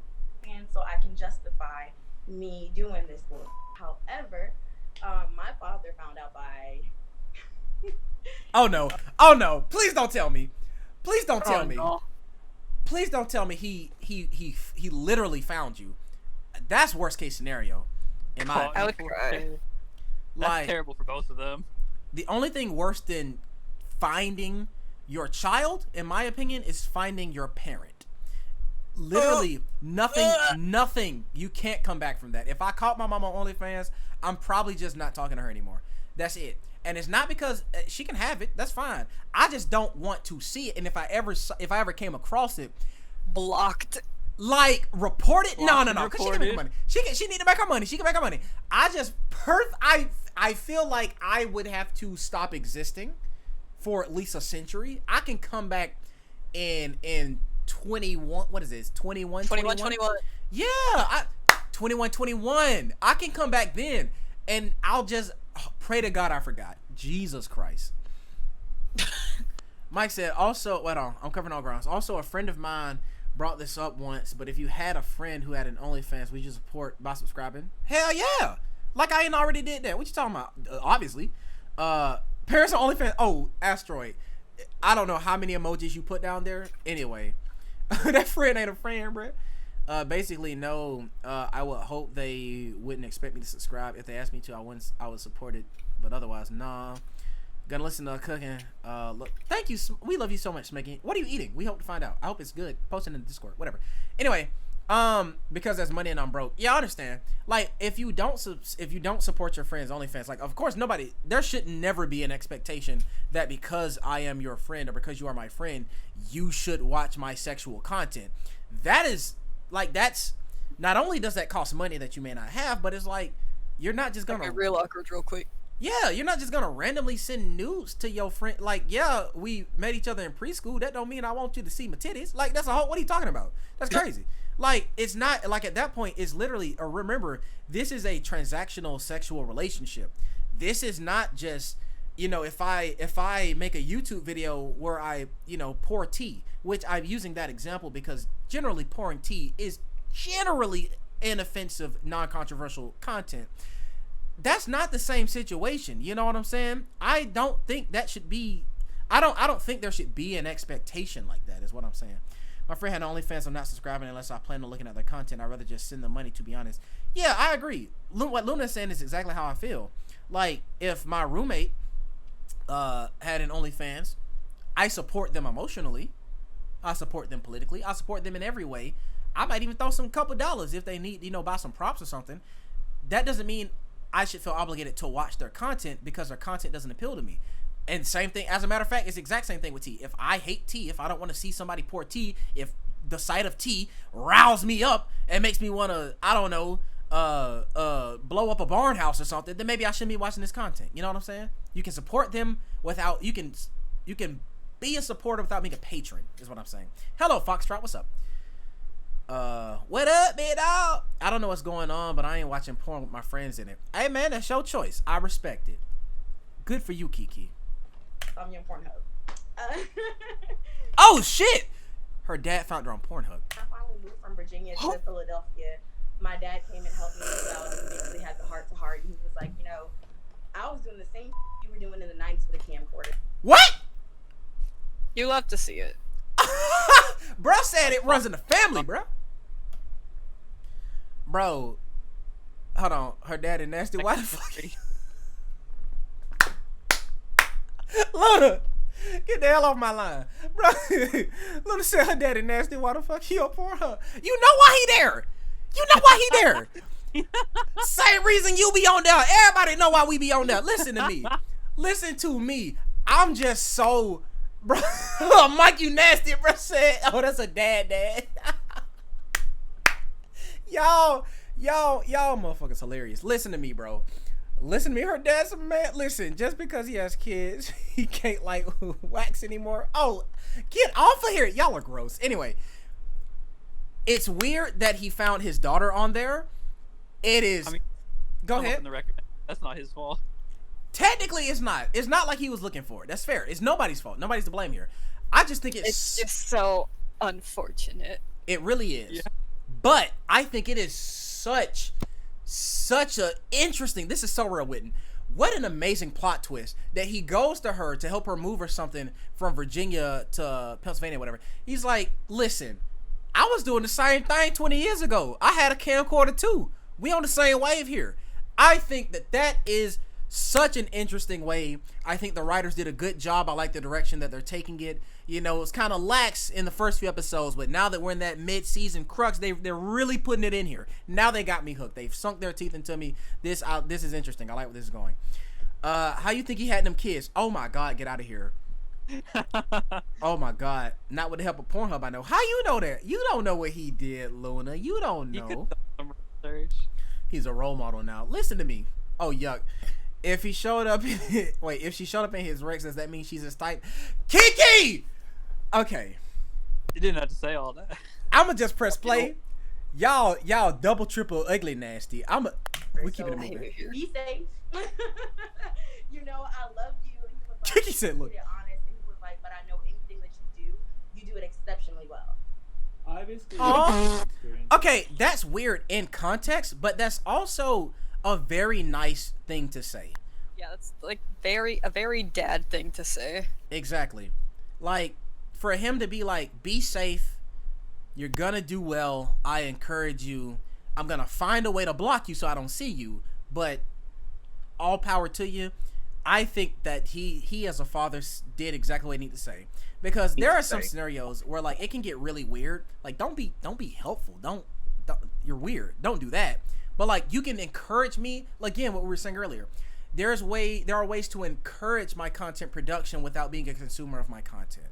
And so I can justify me doing this work. However, my father found out by... Oh no, please don't tell me. Please don't tell me. No. Please don't tell me he literally found you. That's worst case scenario. I would cry. That's terrible for both of them. The only thing worse than finding your child, in my opinion, is finding your parent. Literally nothing. You can't come back from that. If I caught my mom on OnlyFans, I'm probably just not talking to her anymore. That's it. And it's not because she can have it. That's fine. I just don't want to see it. And if I ever came across it, blocked. Like, report it? No. Because she can make her money. She need to make her money. She can make her money. I feel like I would have to stop existing for at least a century. I can come back in 21. What is this? 21. Yeah, 21. I can come back then, and I'll just pray to God I forgot. Jesus Christ. Mike said, also, wait on, I'm covering all grounds. Also, a friend of mine brought this up once, but if you had a friend who had an OnlyFans, would you support by subscribing? Hell yeah! Like I ain't already did that. What you talking about? Obviously. Parents on OnlyFans. Oh, Asteroid. I don't know how many emojis you put down there. Anyway, that friend ain't a friend, bro. Basically, no. I would hope they wouldn't expect me to subscribe. If they asked me to, I would support it. But otherwise, nah. Gonna listen to cooking. Look, thank you. We love you so much, Smeggy. What are you eating? We hope to find out. I hope it's good. Post it in the Discord. Whatever. Anyway, because there's money and I'm broke. Yeah, I understand. Like, if you don't support your friends' OnlyFans, like, of course, there should never be an expectation that because I am your friend or because you are my friend, you should watch my sexual content. That is, like, that's, not only does that cost money that you may not have, but it's like, you're not just gonna... real awkward real quick. Yeah, you're not just gonna randomly send nudes to your friend. Like, yeah, we met each other in preschool. That don't mean I want you to see my titties. Like, that's a whole... What are you talking about? That's crazy. Like, it's not... Like, at that point, it's literally... remember, this is a transactional sexual relationship. This is not just... You know, if I make a YouTube video where I, you know, pour tea, which I'm using that example because generally pouring tea is generally inoffensive, non-controversial content. That's not the same situation. You know what I'm saying? I don't think that should be... I don't think there should be an expectation like that, is what I'm saying. My friend had OnlyFans. I'm not subscribing unless I plan on looking at their content. I'd rather just send them money, to be honest. Yeah, I agree. What Luna's saying is exactly how I feel. Like, if my roommate had an OnlyFans, I support them emotionally. I support them politically. I support them in every way. I might even throw some couple dollars if they need, you know, buy some props or something. That doesn't mean I should feel obligated to watch their content because their content doesn't appeal to me. And same thing, as a matter of fact, it's the exact same thing with tea. If I hate tea, if I don't want to see somebody pour tea, if the sight of tea riles me up and makes me want to, I don't know, blow up a barn house or something, then maybe I shouldn't be watching this content. You know what I'm saying? You can support them without, you can be a supporter without being a patron, is what I'm saying. Hello, Foxtrot, what's up? What up, big dog? I don't know what's going on, but I ain't watching porn with my friends in it. Hey, man, that's your choice. I respect it. Good for you, Kiki. I'm your Pornhub. Oh, shit! Her dad found her on Pornhub. I finally moved from Virginia to Philadelphia. My dad came and helped me move out and basically had the heart-to-heart. And he was like, you know, I was doing the same you were doing in the 90s with a camcorder. What? You love to see it. Bro said it runs in the family, bro. Bro, hold on. Her daddy nasty. Why the fuck? Luna, get the hell off my line, bro. Luna said her daddy nasty. Why the fuck he up for her? You know why he there? You know why he there? Same reason you be on there. Everybody know why we be on there. Listen to me. Listen to me. I'm just so... Bro, Mike, you nasty, bro. Said, oh, that's a dad. y'all motherfuckers hilarious. Listen to me, bro. Listen to me. Her dad's a man. Listen, just because he has kids, he can't like wax anymore. Oh, get off of here. Y'all are gross. Anyway, it's weird that he found his daughter on there. It is. I mean, go ahead. The record. That's not his fault. Technically, it's not. It's not like he was looking for it. That's fair. It's nobody's fault. Nobody's to blame here. I just think it's just so unfortunate. It really is. Yeah. But I think it is such a interesting. This is so real, Witten. What an amazing plot twist that he goes to her to help her move or something from Virginia to Pennsylvania, whatever. He's like, listen, I was doing the same thing 20 years ago. I had a camcorder too. We on the same wave here. I think that is such an interesting way. I think the writers did a good job. I like the direction that they're taking it. You know, it's kind of lax in the first few episodes, but now that we're in that mid-season crux, they're really putting it in here. Now they got me hooked. They've sunk their teeth into me. This is interesting. I like where this is going. How you think he had them kids? Oh my God, get out of here. Oh my God, not with the help of Pornhub. I know. How you know that? You don't know what he did, Luna. You don't know. He's a role model now. Listen to me. Oh yuck. If he showed up in if she showed up in his Rex, does that mean she's his type? Kiki! Okay. You didn't have to say all that. I'ma just press play. Y'all double triple ugly nasty. We keep it moving. Be safe. You know, I love you. And he was like, Kiki said, look. Honest, and he was like, but I know anything that you do it exceptionally well. Obviously. Okay, that's weird in context, but that's also a very nice thing to say. Yeah, that's like a very dad thing to say. Exactly. Like, for him to be like, be safe, you're gonna do well, I encourage you, I'm gonna find a way to block you so I don't see you, but all power to you. I think that he as a father did exactly what he needed to say, because there are some scenarios where like it can get really weird. Like don't be helpful. Don't you're weird. Don't do that. But like you can encourage me. Like, again, what we were saying earlier. There are ways to encourage my content production without being a consumer of my content.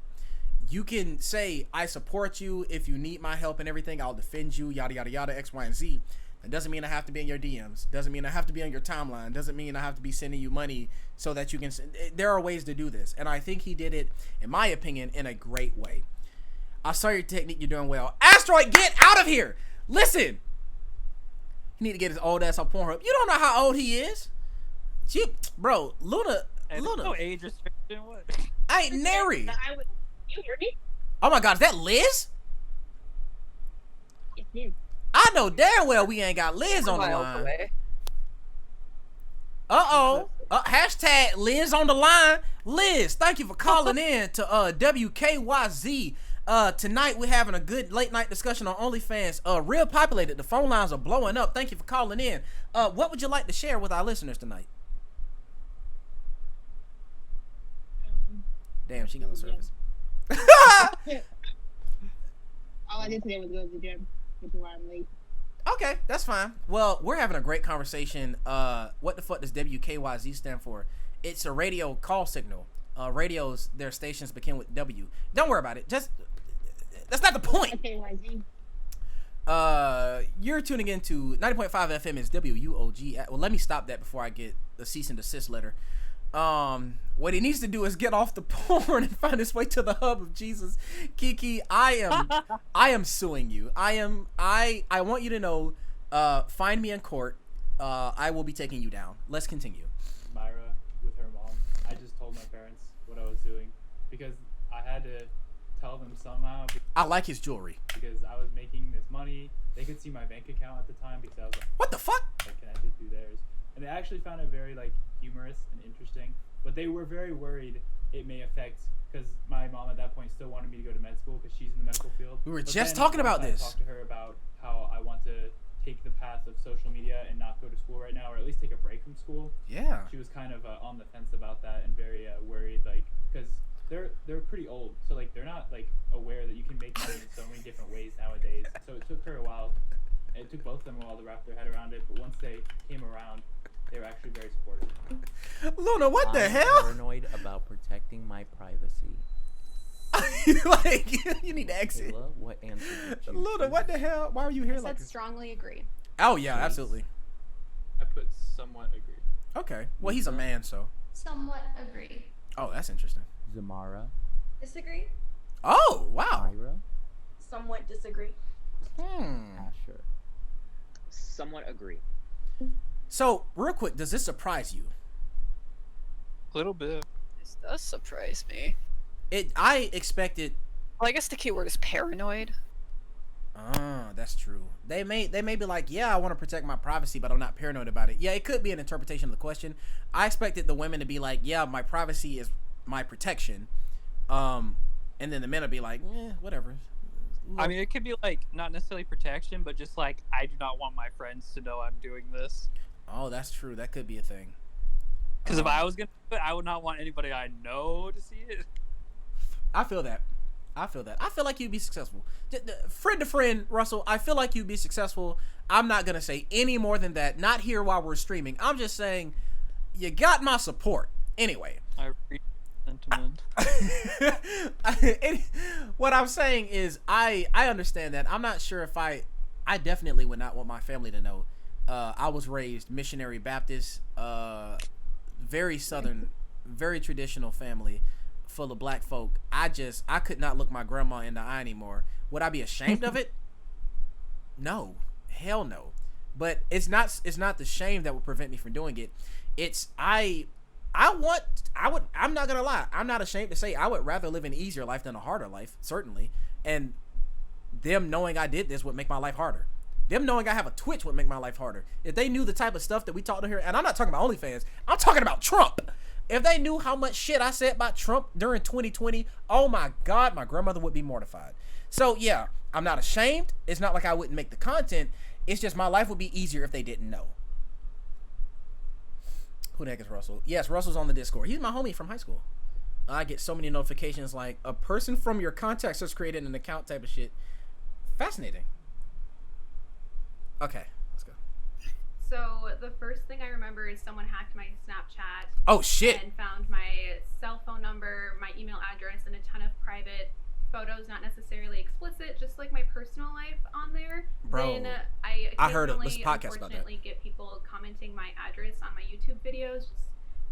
You can say, I support you. If you need my help and everything, I'll defend you, yada, yada, yada, X, Y, and Z. That doesn't mean I have to be in your DMs. Doesn't mean I have to be on your timeline. Doesn't mean I have to be sending you money so that you can... There are ways to do this. And I think he did it, in my opinion, in a great way. I saw your technique. You're doing well. Asteroid, get out of here. Listen. He need to get his old ass on Pornhub. You don't know how old he is. Bro, Luna... no age restriction. What? I ain't nary. You hear me? Oh my God, is that Liz? It's Liz. I know damn well we ain't got Liz on the line. Uh-oh. Hashtag Liz on the line. Liz, thank you for calling in to WKYZ. Tonight we're having a good late night discussion on OnlyFans. Real populated. The phone lines are blowing up. Thank you for calling in. What would you like to share with our listeners tonight? Damn, she got no service. All I did today was go to the gym, which is why I'm late. Okay, that's fine. Well, we're having a great conversation. What the fuck does WKYZ stand for? It's a radio call signal. Radios, their stations begin with W. Don't worry about it. Just that's not the point. WKYZ. You're tuning into 90.5 FM is WUOG. Well, let me stop that before I get the cease and desist letter. What he needs to do is get off the porn and find his way to the hub of Jesus. Kiki, I am suing you. I want you to know, find me in court. I will be taking you down. Let's continue. Myra, with her mom, I just told my parents what I was doing because I had to tell them somehow. I like his jewelry. Because I was making this money. They could see my bank account at the time because I was like, what the fuck? Like, connected through theirs. And they actually found it very like humorous and interesting, but they were very worried it may affect, because my mom at that point still wanted me to go to med school because she's in the medical field. We were just talking about this. I talked to her about how I want to take the path of social media and not go to school right now, or at least take a break from school. Yeah. She was kind of on the fence about that and very worried, like, because they're pretty old, so like they're not like aware that you can make money in so many different ways nowadays. So it took her a while. It took both of them a while to wrap their head around it, but once they came around, they were actually very supportive. Luna, what the hell? I'm paranoid about protecting my privacy. Like, you need to exit. Kayla, what answer did you Luna, what the hell? Why are you here? I said strongly agree. Oh yeah, absolutely. I put somewhat agree. Okay. Well, he's a man, so. Somewhat agree. Oh, that's interesting. Zamara. Disagree. Oh, wow. Myra. Somewhat disagree. Asher. Somewhat agree. So, real quick, does this surprise you? A little bit. This does surprise me. I expected. Well, I guess the key word is paranoid. That's true. They may be like, yeah, I want to protect my privacy, but I'm not paranoid about it. Yeah, it could be an interpretation of the question. I expected the women to be like, yeah, my privacy is my protection. And then the men would be like, whatever. I mean, it could be like not necessarily protection, but just like I do not want my friends to know I'm doing this. Oh, that's true. That could be a thing. Because if I was gonna do it, I would not want anybody I know to see it. I feel that. I feel like you'd be successful. Friend to friend, Russell, I feel like you'd be successful. I'm not going to say any more than that. Not here while we're streaming. I'm just saying you got my support. Anyway. I appreciate sentiment. What I'm saying is I understand that. I'm not sure if I definitely would not want my family to know. I was raised missionary Baptist, very southern, very traditional family. Full of black folk. I could not look my grandma in the eye anymore. Would I be ashamed of it? No, hell no. But it's not the shame that would prevent me from doing it. I'm not gonna lie, I'm not ashamed to say I would rather live an easier life than a harder life, certainly. And them knowing I did this would make my life harder. Them knowing I have a Twitch would make my life harder. If they knew the type of stuff that we talked to here, and I'm not talking about OnlyFans, I'm talking about Trump. If they knew how much shit I said about Trump during 2020, oh my God, my grandmother would be mortified. So yeah, I'm not ashamed. It's not like I wouldn't make the content. It's just my life would be easier if they didn't know. Who the heck is Russell? Yes, Russell's on the Discord. He's my homie from high school. I get so many notifications like a person from your contacts has created an account type of shit. Fascinating. Okay, let's go. So the first thing I remember is someone hacked my Snapchat. Oh shit! And found my cell phone number, my email address, and a ton of private photos, not necessarily explicit, just like my personal life on there. Bro, then I heard this podcast about that. Unfortunately get people commenting my address on my YouTube videos.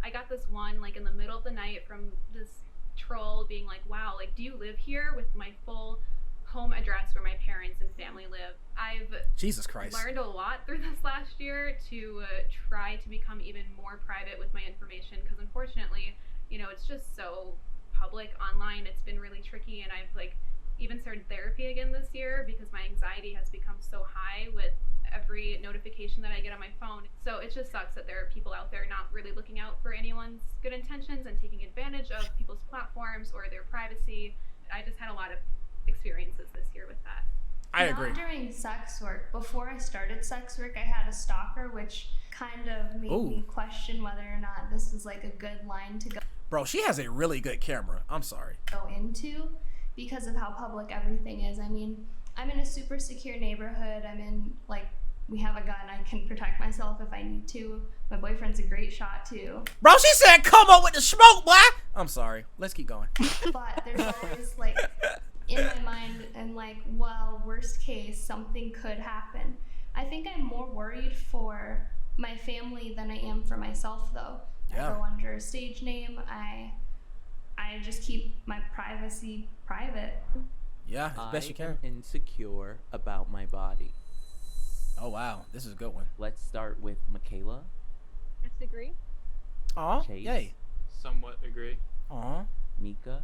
I got this one like in the middle of the night from this troll being like, wow, like, do you live here, with my full home address where my parents and family live. I've Jesus Christ learned a lot through this last year to try to become even more private with my information, because unfortunately, you know, it's just so public online. It's been really tricky, and I've like even started therapy again this year because my anxiety has become so high with every notification that I get on my phone. So it just sucks that there are people out there not really looking out for anyone's good intentions and taking advantage of people's platforms or their privacy. I just had a lot of experiences this year with that. I agree. Not during sex work. Before I started sex work, I had a stalker, which kind of made me question whether or not this is like a good line to go. Bro, she has a really good camera. I'm sorry. Go into because of how public everything is. I mean, I'm in a super secure neighborhood. I'm in, like, we have a gun. I can protect myself if I need to. My boyfriend's a great shot too. Bro, she said, come on with the smoke, boy. I'm sorry. Let's keep going. But there's always, like, in my mind, and like, well, worst case, something could happen. I think I'm more worried for my family than I am for myself, though. Yeah. I go under a stage name. I just keep my privacy private. Yeah, as best you can. I'm insecure about my body. Oh wow, this is a good one. Let's start with Michaela. Disagree. Aw, Chase. yay. Somewhat agree. Aw. Mika.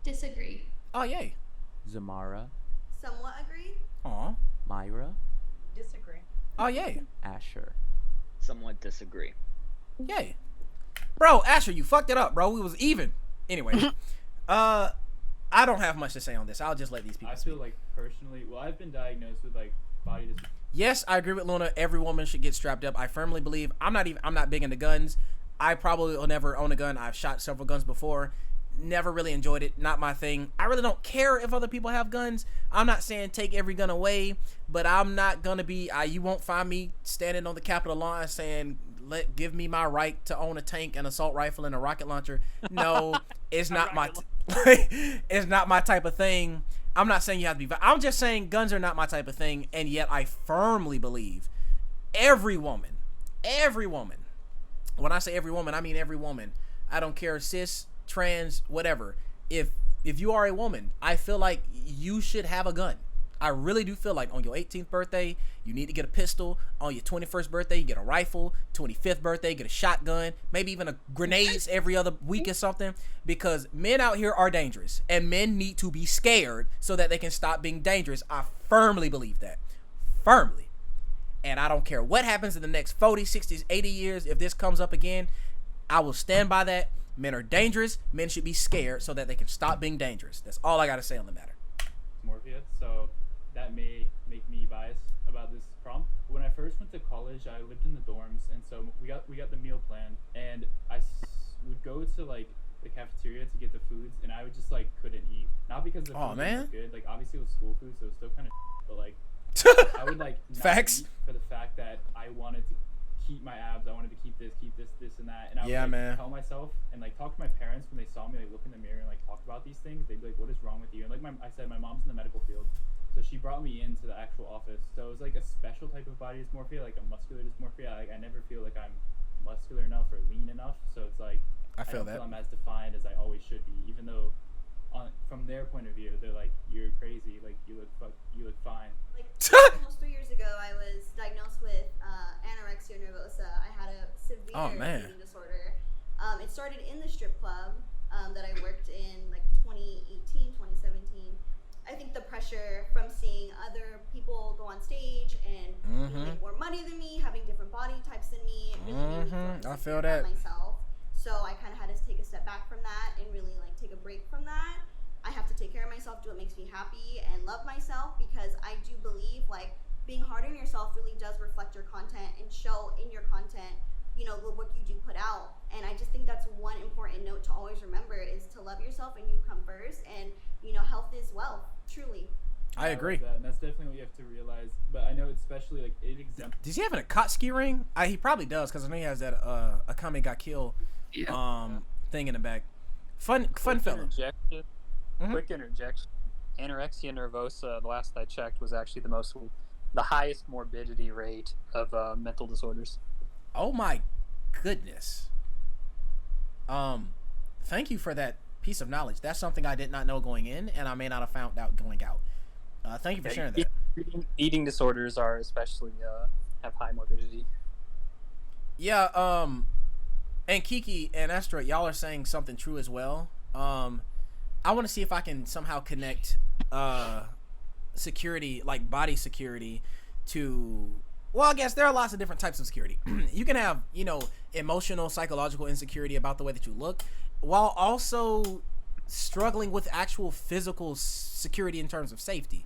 Disagree. Oh, yay. Zamara. Somewhat agree. Aw. Myra. Disagree. Oh, yay. Asher. Somewhat disagree. Yay. Bro, Asher, you fucked it up, bro. We was even. Anyway, I don't have much to say on this. I'll just let these people speak. I feel like personally, well, I've been diagnosed with like body dysmorphia. Yes, I agree with Luna. Every woman should get strapped up. I firmly believe. I'm not big into guns. I probably will never own a gun. I've shot several guns before. Never really enjoyed it. Not my thing. I really don't care if other people have guns. I'm not saying take every gun away, but I'm not gonna be. You won't find me standing on the Capitol lawn saying, give me my right to own a tank, an assault rifle, and a rocket launcher. No, it's not my. It's not my type of thing. I'm not saying you have to be. I'm just saying guns are not my type of thing, and yet I firmly believe every woman. When I say every woman, I mean every woman. I don't care, cis, trans, whatever. If you are a woman, I feel like you should have a gun. I really do feel like on your 18th birthday, you need to get a pistol. On your 21st birthday, you get a rifle. 25th birthday, get a shotgun. Maybe even a grenades every other week or something. Because men out here are dangerous. And men need to be scared so that they can stop being dangerous. I firmly believe that. Firmly. And I don't care what happens in the next 40, 60, 80 years. If this comes up again, I will stand by that. Men are dangerous. Men should be scared so that they can stop being dangerous. That's all I got to say on the matter. Dysmorphia, so that may make me biased about this prompt. When I first went to college, I lived in the dorms, and so we got the meal plan, and I would go to like the cafeteria to get the foods, and I would just like couldn't eat, not because the food was good. Like obviously it was school food, so it was still kind of, but like I would like not Facts. eat for the fact that I wanted to keep my abs. I wanted to keep this, and that, and I would tell myself and like talk to my parents when they saw me like look in the mirror and like talk about these things. They'd be like, "What is wrong with you?" And like I said, my mom's in the medical field. So she brought me into the actual office. So it was like a special type of body dysmorphia, like a muscular dysmorphia. Like I never feel like I'm muscular enough or lean enough. So it's like I don't feel I'm as defined as I always should be. Even though, from their point of view, they're like, "You're crazy. Like you look fine." Like almost 3 years ago, I was diagnosed with anorexia nervosa. I had a severe eating disorder. It started in the strip club that I worked in, like 2018, 2017. I think the pressure from seeing other people go on stage and make more money than me, having different body types than me, really made me feel insecure about myself. So I kind of had to take a step back from that and really like take a break from that. I have to take care of myself, do what makes me happy, and love myself, because I do believe like being hard on yourself really does reflect your content and show in your content, you know, the work you do put put out. And I just think that's one important note to always remember, is to love yourself and you come first. And, you know, health is wealth, truly. I agree. That, and that's definitely what you have to realize. But I know especially like it exemplifies. Does he have an Akatsuki ring? He probably does, because I know he has that Akame got killed thing in the back. Fun fella. Quick interjection. Anorexia nervosa, the last I checked, was actually the highest morbidity rate of mental disorders. Oh my goodness. Thank you for that piece of knowledge. That's something I did not know going in, and I may not have found out going out. Thank you for sharing that. Eating disorders are especially have high morbidity. Yeah, and Kiki and Estra, y'all are saying something true as well. I want to see if I can somehow connect security, like body security, to, well, I guess there are lots of different types of security. You can have, you know, emotional, psychological insecurity about the way that you look, while also struggling with actual physical security in terms of safety.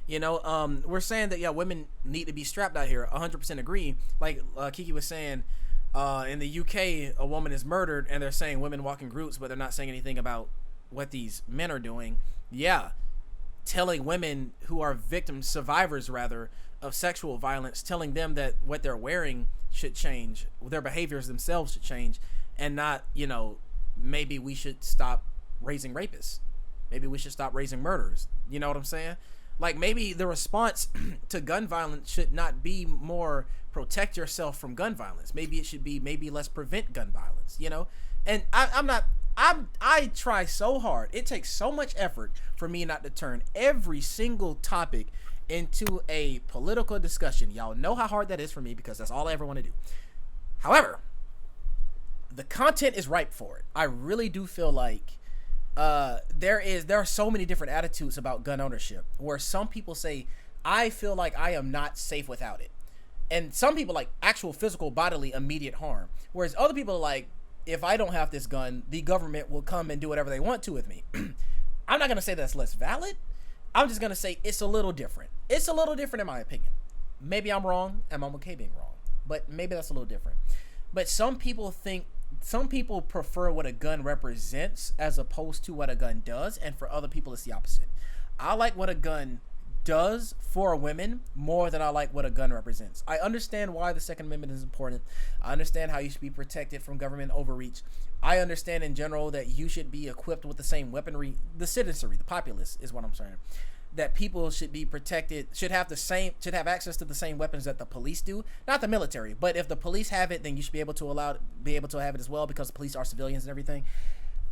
You know, we're saying that, yeah, women need to be strapped out here. 100% agree. Like Kiki was saying, in the UK, a woman is murdered, and they're saying women walk in groups, but they're not saying anything about what these men are doing. Yeah, telling women who are victims, survivors rather, of sexual violence, telling them that what they're wearing should change, their behaviors themselves should change, and not, you know, maybe we should stop raising rapists. Maybe we should stop raising murderers. You know what I'm saying? Like, maybe the response to gun violence should not be more protect yourself from gun violence. Maybe it should be maybe let's prevent gun violence, you know? And I try so hard. It takes so much effort for me not to turn every single topic into a political discussion. Y'all know how hard that is for me, because that's all I ever want to do. However, the content is ripe for it. I really do feel like there are so many different attitudes about gun ownership, where some people say, I feel like I am not safe without it. And some people like actual physical bodily immediate harm. Whereas other people are like, if I don't have this gun, the government will come and do whatever they want to with me. I'm not going to say that's less valid. I'm just going to say it's a little different. It's a little different in my opinion. Maybe I'm wrong, and I'm okay being wrong. But maybe that's a little different. But some people prefer what a gun represents as opposed to what a gun does, and for other people it's the opposite. I like what a gun does for women more than I like what a gun represents. I understand why the Second Amendment is important. I understand how you should be protected from government overreach. I understand in general that you should be equipped with the same weaponry, the citizenry, the populace is what I'm saying. That people should be protected, should have access to the same weapons that the police do, not the military. But if the police have it, then you should be able to have it as well, because the police are civilians and everything.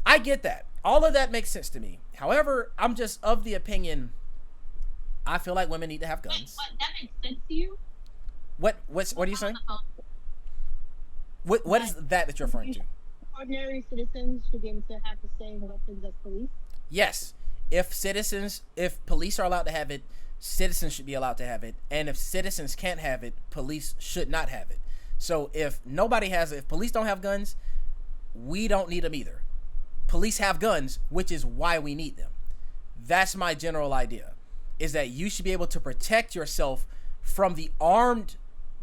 I get that. All of that makes sense to me. However, I'm just of the opinion, I feel like women need to have guns. What, that makes sense to you? What are you saying? What is that you're referring to? Ordinary citizens should be able to have the same weapons as police? Yes. If police are allowed to have it, citizens should be allowed to have it. And if citizens can't have it, police should not have it. So if nobody has it, if police don't have guns, we don't need them either. Police have guns, which is why we need them. That's my general idea, is that you should be able to protect yourself from the armed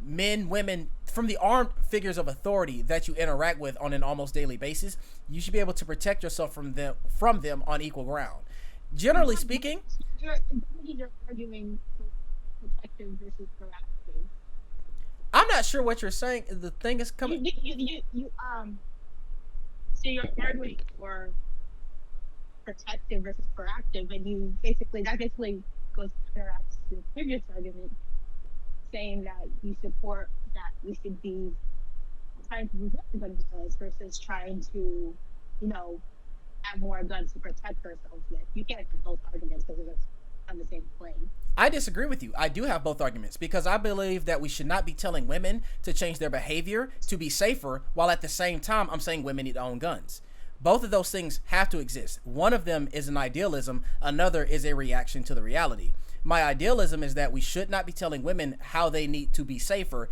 men, women, from the armed figures of authority that you interact with on an almost daily basis. You should be able to protect yourself from them on equal ground. Generally speaking, you're arguing for protective versus proactive. I'm not sure what you're saying. The thing is coming. So you're arguing for protective versus proactive, and that basically goes counteracts to the previous argument, saying that you support that we should be trying to prevent the gun violence versus trying to, have more guns to protect ourselves with. You can't have both arguments because it's on the same plane. I disagree with you. I do have both arguments, because I believe that we should not be telling women to change their behavior to be safer, while at the same time I'm saying women need to own guns. Both of those things have to exist. One of them is an idealism, another is a reaction to the reality. My idealism is that we should not be telling women how they need to be safer.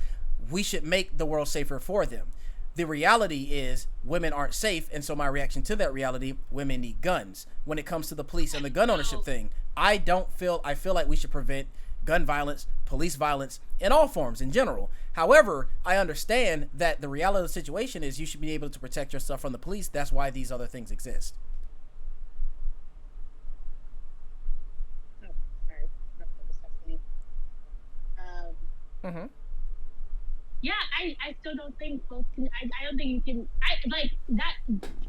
We should make the world safer for them. The reality is women aren't safe, and so my reaction to that reality, women need guns. When it comes to the police and the gun ownership thing, I feel like we should prevent gun violence, police violence, in all forms in general. However, I understand that the reality of the situation is you should be able to protect yourself from the police. That's why these other things exist. Mm-hmm. Yeah, I still don't think both can. I don't think you can. I like that.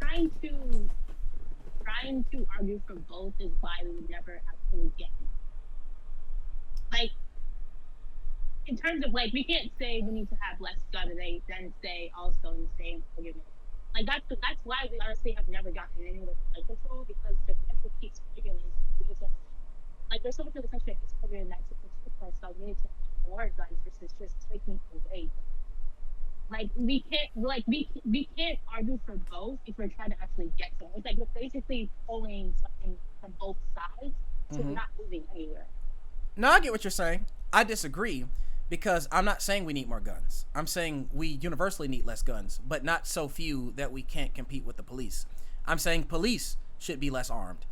Trying to argue for both is why we would never actually get it. Like, in terms of like, we can't say we need to have less gun and then say also in the same argument. Like that's why we honestly have never gotten anywhere with gun control, because the country keeps figuring like there's so much of the country that keeps figuring that to protect ourselves, we need to have more guns versus just taking away. Like we can't argue for both if we're trying to actually get somewhere. It's like we're basically pulling something from both sides, so we're not moving anywhere. No, I get what you're saying. I disagree, because I'm not saying we need more guns. I'm saying we universally need less guns, but not so few that we can't compete with the police. I'm saying police should be less armed.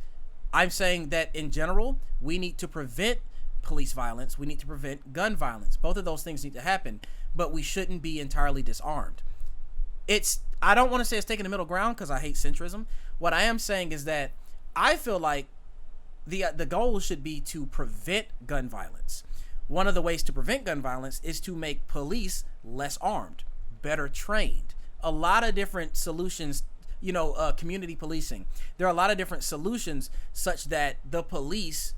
I'm saying that in general, we need to prevent police violence. We need to prevent gun violence. Both of those things need to happen, but we shouldn't be entirely disarmed. I don't want to say it's taking the middle ground, because I hate centrism. What I am saying is that I feel like the goal should be to prevent gun violence. One of the ways to prevent gun violence is to make police less armed, better trained. A lot of different solutions, community policing. There are a lot of different solutions such that the police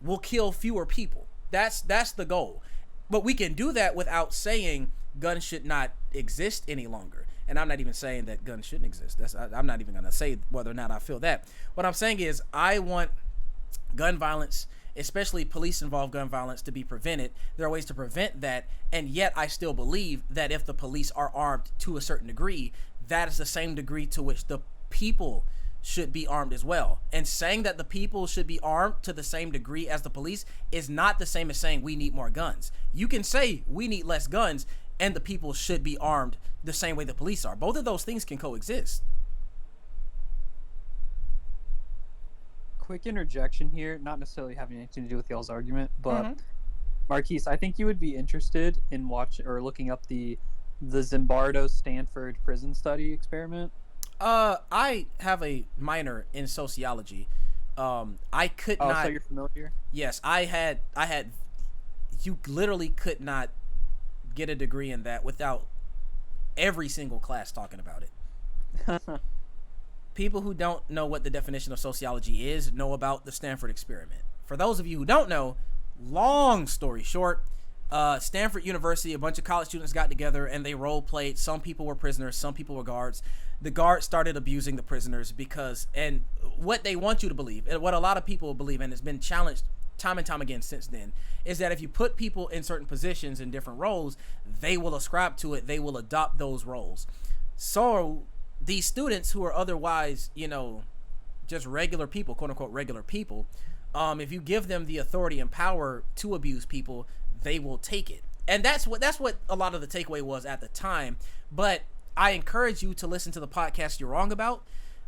will kill fewer people. That's the goal. But we can do that without saying guns should not exist any longer. And I'm not even saying that guns shouldn't exist. I'm not even going to say whether or not I feel that. What I'm saying is I want gun violence, especially police-involved gun violence, to be prevented. There are ways to prevent that, and yet I still believe that if the police are armed to a certain degree, that is the same degree to which the people should be armed as well. And saying that the people should be armed to the same degree as the police is not the same as saying we need more guns. You can say we need less guns and the people should be armed the same way the police are. Both of those things can coexist. Quick interjection here, not necessarily having anything to do with y'all's argument, but Marquise, I think you would be interested in watching or looking up the Zimbardo Stanford prison study experiment. I have a minor in sociology. I could not. So you're familiar? Yes, I had. You literally could not get a degree in that without every single class talking about it. People who don't know what the definition of sociology is know about the Stanford experiment. For those of you who don't know, long story short, Stanford University, a bunch of college students got together and they role played. Some people were prisoners, some people were guards. The guards started abusing the prisoners and what they want you to believe, and what a lot of people believe, and it's been challenged time and time again since then, is that if you put people in certain positions in different roles, they will ascribe to it, they will adopt those roles. So these students who are otherwise, just regular people, quote unquote regular people, if you give them the authority and power to abuse people, they will take it. And that's what a lot of the takeaway was at the time. But I encourage you to listen to the podcast You're Wrong About.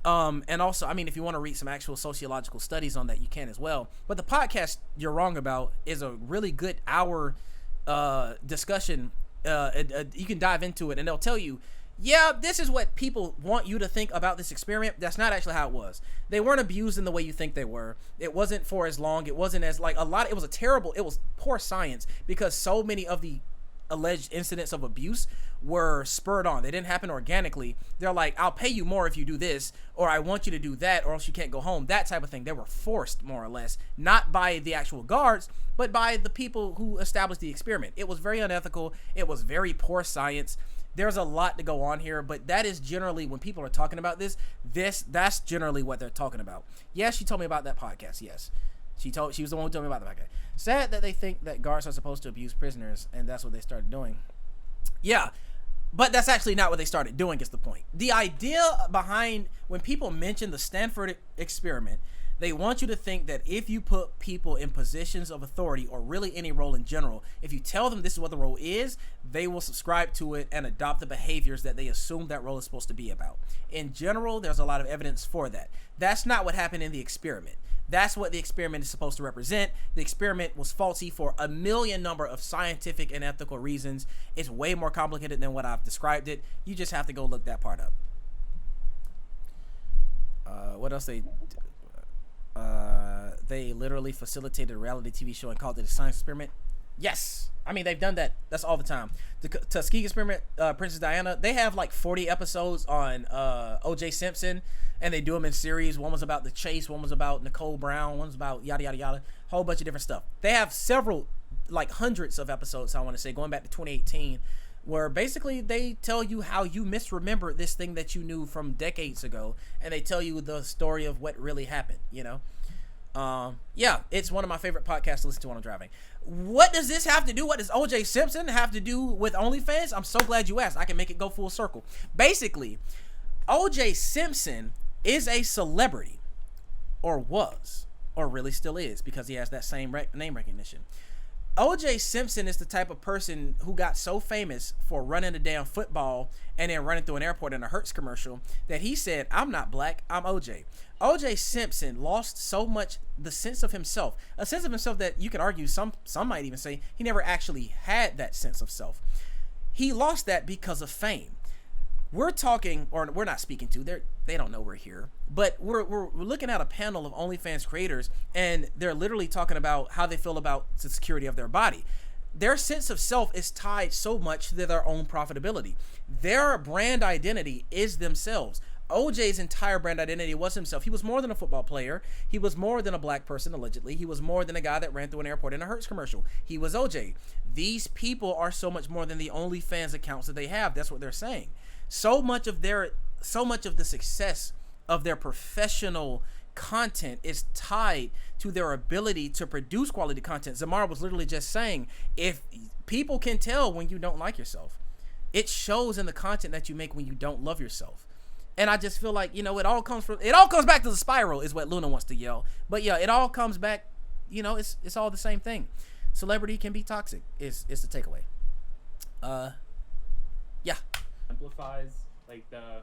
And also, if you want to read some actual sociological studies on that, you can as well. But the podcast You're Wrong About is a really good hour discussion. You can dive into it and they'll tell you, yeah, this is what people want you to think about this experiment. That's not actually how it was. They weren't abused in the way you think they were. It wasn't for as long. It wasn't as it was poor science, because so many of the alleged incidents of abuse were spurred on. They didn't happen organically. They're like, I'll pay you more if you do this, or I want you to do that, or else you can't go home. That type of thing. They were forced, more or less, not by the actual guards, but by the people who established the experiment. It was very unethical. It was very poor science. There's a lot to go on here, but that is generally, when people are talking about that's generally what they're talking about. Yes, she told me about that podcast. Yes. She was the one who told me about the podcast. Sad that they think that guards are supposed to abuse prisoners, and that's what they started doing. Yeah, but that's actually not what they started doing, is the point. The idea behind when people mention the Stanford experiment, They want you to think that if you put people in positions of authority, or really any role in general, if you tell them this is what the role is, they will subscribe to it and adopt the behaviors that they assume that role is supposed to be about. In general, there's a lot of evidence for that. That's not what happened in the experiment. That's what the experiment is supposed to represent. The experiment was faulty for a million number of scientific and ethical reasons. It's way more complicated than what I've described it. You just have to go look that part up. What else they literally facilitated a reality TV show and called it a science experiment. Yes, I mean they've done that. That's all the time. The Tuskegee experiment, Princess Diana, they have like 40 episodes on O.J. Simpson, and they do them in series. One was about the chase, one was about Nicole Brown, one was about yada yada yada, whole bunch of different stuff. They have several, like hundreds of episodes, I want to say, going back to 2018, where basically they tell you how you misremembered this thing that you knew from decades ago, and they tell you the story of what really happened, you know? Yeah, it's one of my favorite podcasts to listen to when I'm driving. What does this have to do? What does OJ Simpson have to do with OnlyFans? I'm so glad you asked. I can make it go full circle. Basically, OJ Simpson is a celebrity, or was, or really still is, because he has that same name recognition. OJ Simpson is the type of person who got so famous for running a damn football and then running through an airport in a Hertz commercial that he said, I'm not black, I'm OJ. OJ Simpson lost so much the sense of himself, a sense of himself that you could argue, some might even say he never actually had that sense of self. He lost that because of fame. We're talking, or we're not speaking to, they don't know we're here, but we're looking at a panel of OnlyFans creators, and they're literally talking about how they feel about the security of their body. Their sense of self is tied so much to their own profitability. Their brand identity is themselves. OJ's entire brand identity was himself. He was more than a football player. He was more than a black person, allegedly. He was more than a guy that ran through an airport in a Hertz commercial. He was OJ. These people are so much more than the OnlyFans accounts that they have. That's what they're saying. So much of the success of their professional content is tied to their ability to produce quality content. Zamar was literally just saying, if people can tell when you don't like yourself, it shows in the content that you make when you don't love yourself. And I just feel like, you know, it all comes back to the spiral, is what Luna wants to yell. But yeah, it all comes back, you know, it's all the same thing. Celebrity can be toxic is the takeaway. Yeah. Amplifies like the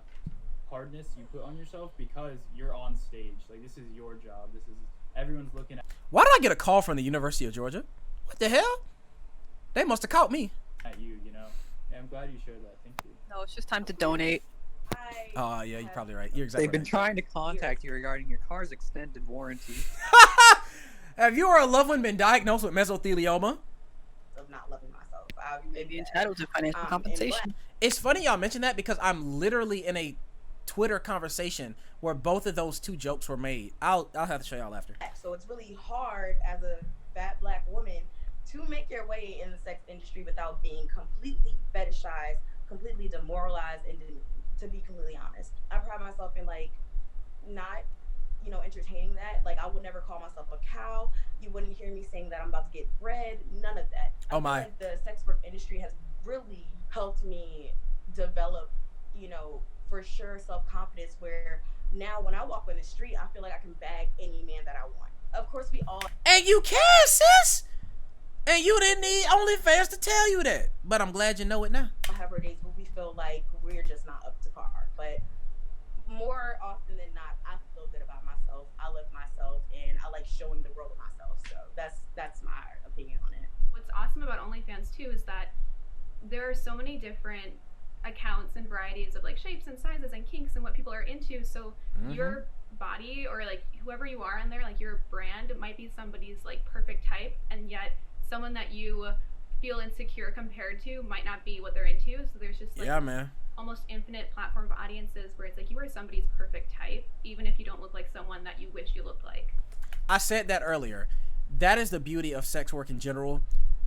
hardness you put on yourself because you're on stage. Like, this is your job. This is, everyone's looking at. Why did I get a call from the University of Georgia? What the hell? They must have caught me. At you, you know. Yeah, I'm glad you shared that. Thank you. No, it's just time to donate. Oh yeah, you're probably right. You're exactly They've been right. trying to contact you regarding your car's extended warranty. Have you or a loved one been diagnosed with mesothelioma? Of not loving myself. Maybe entitled to financial compensation. It's funny y'all mention that because I'm literally in a Twitter conversation where both of those two jokes were made. I'll have to show y'all after. So it's really hard as a fat black woman to make your way in the sex industry without being completely fetishized, completely demoralized, and to be completely honest, I pride myself in like not, you know, entertaining that. Like, I would never call myself a cow. You wouldn't hear me saying that I'm about to get bread. None of that. Oh I my! feel like the sex work industry has really helped me develop, you know, for sure, self-confidence, where now when I walk on the street, I feel like I can bag any man that I want. Of course, we all. And you can, sis. And you didn't need OnlyFans to tell you that. But I'm glad you know it now. I have our days where we feel like we're just not up to par. But more often than not, I feel good about myself. I love myself, and I like showing the world of myself. So that's my opinion on it. What's awesome about OnlyFans too is that there are so many different accounts and varieties of like shapes and sizes and kinks and what people are into. So your body, or like whoever you are in there, like your brand, might be somebody's like perfect type, and yet someone that you feel insecure compared to might not be what they're into. So there's just like almost infinite platform of audiences where it's like you are somebody's perfect type, even if you don't look like someone that you wish you looked like. I said that earlier. That is the beauty of sex work in general.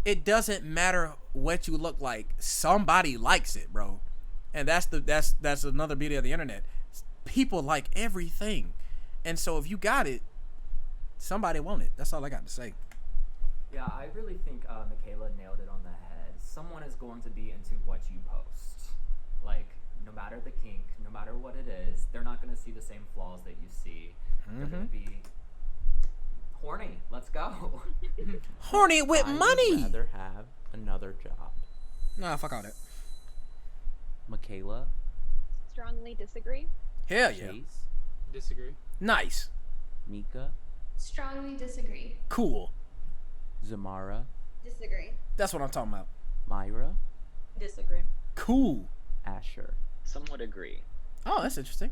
It doesn't matter what you look like. Somebody likes it, bro. And that's another beauty of the internet. People like everything. And so if you got it, somebody want it. That's all I got to say. Yeah, I really think Michaela nailed it on the head. Someone is going to be into what you post. Like, no matter the kink, no matter what it is, they're not going to see the same flaws that you see. They're going to be Horny. Let's go. Horny with I money. would rather have another job. Nah, fuck all that. Michaela. Strongly disagree. Hell yeah. Chase. Disagree. Nice. Mika. Strongly disagree. Cool. Zamara. Disagree. That's what I'm talking about. Myra. Disagree. Cool. Asher. Somewhat agree. Oh, that's interesting.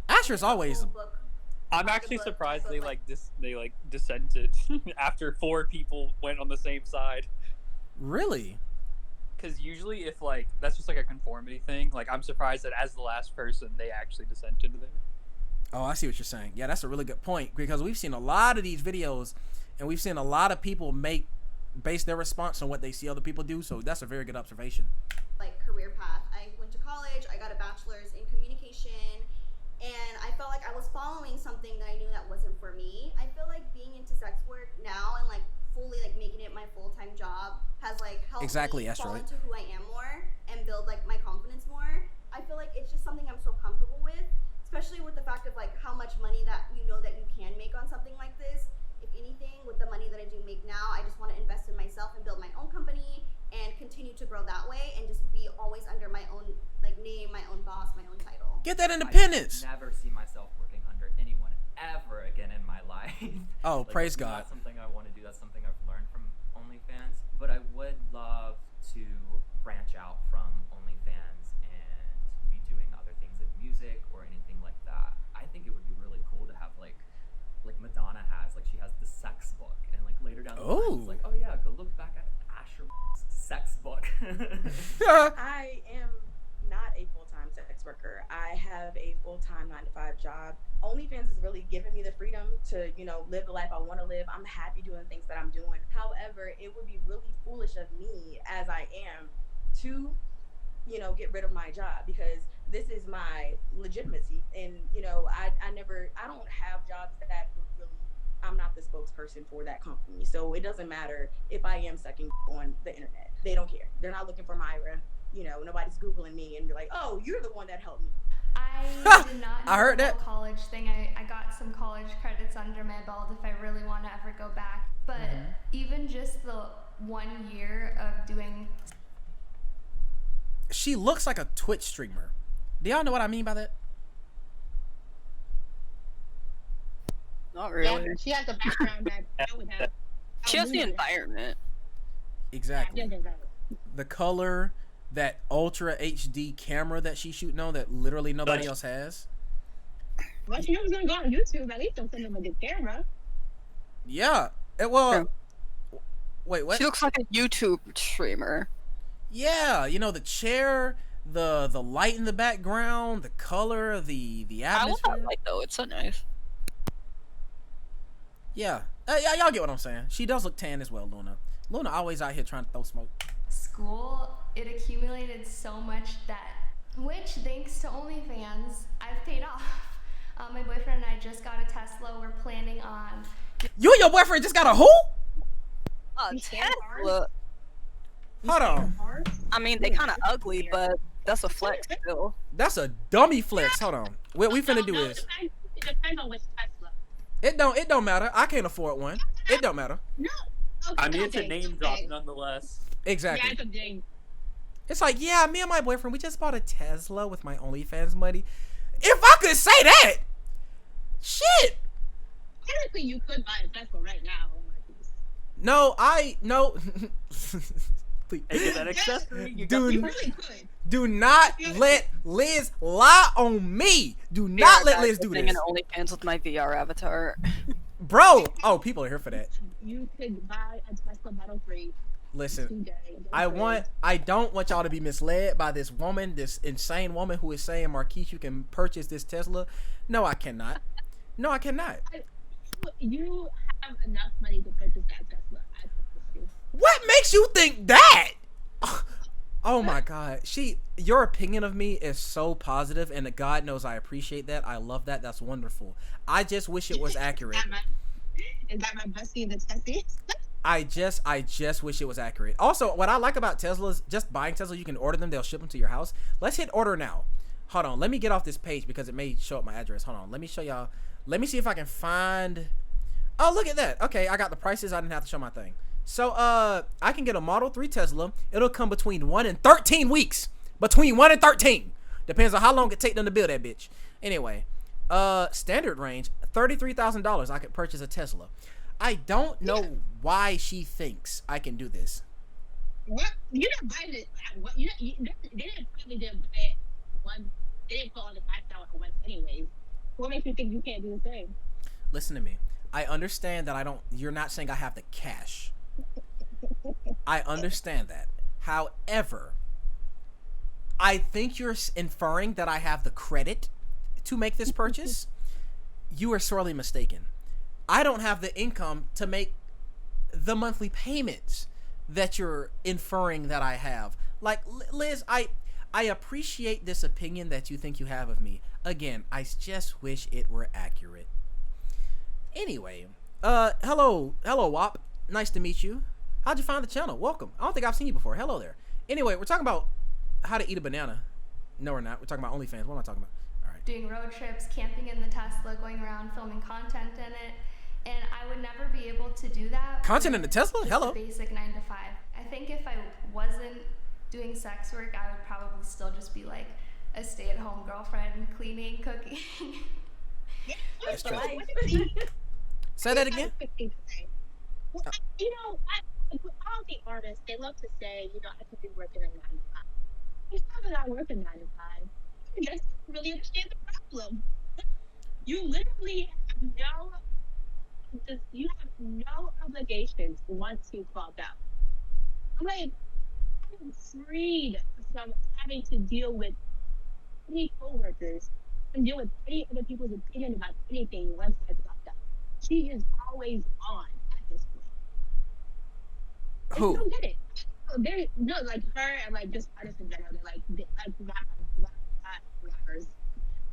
Asher's always. I'm actually surprised they dissented after 4 people went on the same side. Really? Because usually, if like that's just like a conformity thing, like I'm surprised that as the last person they actually dissented there. Oh, I see what you're saying. Yeah, that's a really good point because we've seen a lot of these videos, and we've seen a lot of people base their response on what they see other people do. So that's a very good observation. Like career path. I went to college. I got a bachelor's in communication, and I felt like I was following something that I knew that wasn't for me. I feel like being into sex work now and like fully like making it my full-time job has like helped me fall into who I am more and build like my confidence more. I feel like it's just something I'm so comfortable with, especially with the fact of like how much money that you know that you can make on something like this. If anything, with the money that I do make now, I just want to invest in myself and build my own company and continue to grow that way and just be always under my own like name, my own boss, my own title. Get that independence. I never see myself working under anyone ever again in my life. Oh, like, praise God. That's something I want to do. That's something I've learned from OnlyFans. But I would love to branch out from OnlyFans and be doing other things like music or anything like that. I think it would be really cool to have like Madonna has. Like she has the sex book, and like later down the line, it's like, oh yeah, go look back at Asher's sex book. I am not a full-time sex worker. I have a full-time 9-to-5 job. OnlyFans has really given me the freedom to, you know, live the life I want to live. I'm happy doing things that I'm doing. However, it would be really foolish of me as I am to, you know, get rid of my job because this is my legitimacy. And, you know, I don't have jobs that would really, I'm not the spokesperson for that company. So it doesn't matter if I am sucking on the internet. They don't care. They're not looking for Myra. You know, nobody's Googling me and be like, oh, you're the one that helped me. I did not know I heard the that. whole college thing. I got some college credits under my belt if I really want to ever go back. But even just the 1 year of doing... She looks like a Twitch streamer. Do y'all know what I mean by that? Not really. Yeah, she has the background that I would have. She has the environment. Exactly. Yeah, The color, that ultra HD camera that she's shooting on that literally nobody else has. well, she was gonna go on YouTube. At least don't send them a good camera. Yeah. Wait, what? She looks like a YouTube streamer. Yeah, you know, the chair, the light in the background, the color, the atmosphere. I love that light though. It's so nice. Yeah. Y'all get what I'm saying. She does look tan as well, Luna. Luna always out here trying to throw smoke. School, it accumulated so much debt, which thanks to OnlyFans, I've paid off. My boyfriend and I just got a Tesla. We're planning on... You and your boyfriend just got a who? Tesla. Hold on. I mean, they kind of ugly, but that's a flex still. That's a dummy flex. Hold on. What we finna do is... It depends on which Tesla. It don't matter. I can't afford one. It don't matter. No. Okay, I mean, it's a name drop nonetheless. Exactly. Yeah, it's a name. It's like, yeah, me and my boyfriend, we just bought a Tesla with my OnlyFans money. If I could say that, shit. Technically, you could buy a Tesla right now. No. Please. Hey, get that accessory. You really could. Do not let Liz lie on me. Do not let Liz do this. I'm OnlyFans with my VR avatar. Bro. Oh, people are here for that. You could buy a Tesla Model 3. Listen, I don't want y'all to be misled by this woman, this insane woman who is saying, Marquise, you can purchase this Tesla. No, I cannot. No, I cannot. You have enough money to purchase that Tesla. I promise you. What makes you think that? Oh my God. Your opinion of me is so positive, and God knows I appreciate that. I love that. That's wonderful. I just wish it was accurate. Is that my bestie in the Tesla? I just wish it was accurate. Also, what I like about Teslas, just buying Tesla, you can order them, they'll ship them to your house. Let's hit order now. Hold on, let me get off this page because it may show up my address. Hold on, let me show y'all. Let me see if I can find Oh, look at that. Okay, I got the prices. I didn't have to show my thing. So, I can get a Model 3 Tesla. It'll come between 1 and 13 weeks. Between 1 and 13. Depends on how long it takes them to build that bitch. Anyway, standard range, $33,000. I could purchase a Tesla. I don't know why she thinks I can do this. What? You didn't buy it. What? They probably didn't buy it. They didn't put on the $5,000 once anyways. What makes you think you can't do the same? Listen to me. I understand that you're not saying I have the cash. I understand that. However, I think you're inferring that I have the credit to make this purchase. You are sorely mistaken. I don't have the income to make the monthly payments that you're inferring that I have. Like, Liz, I appreciate this opinion that you think you have of me. Again, I just wish it were accurate. Anyway, hello, WAP. Nice to meet you. How'd you find the channel? Welcome. I don't think I've seen you before. Hello there. Anyway, we're talking about how to eat a banana. No, we're not. We're talking about OnlyFans. What am I talking about? All right. Doing road trips, camping in the Tesla, going around filming content in it, and I would never be able to do that. Content in the Tesla? Hello. Basic 9 to 5. I think if I wasn't doing sex work, I would probably still just be like a stay-at-home girlfriend, cleaning, cooking. That's true. Say that again. You know, all the artists, they love to say, you know, I could be working a 9 to 5. It's probably not working 9 to 5. You just really understand the problem. You literally have no obligations once you clock out. I'm freed from having to deal with any coworkers and deal with any other people's opinion about anything once I clocked out. She is always on at this point. Who? I don't get it. No, like her and like just artists in general.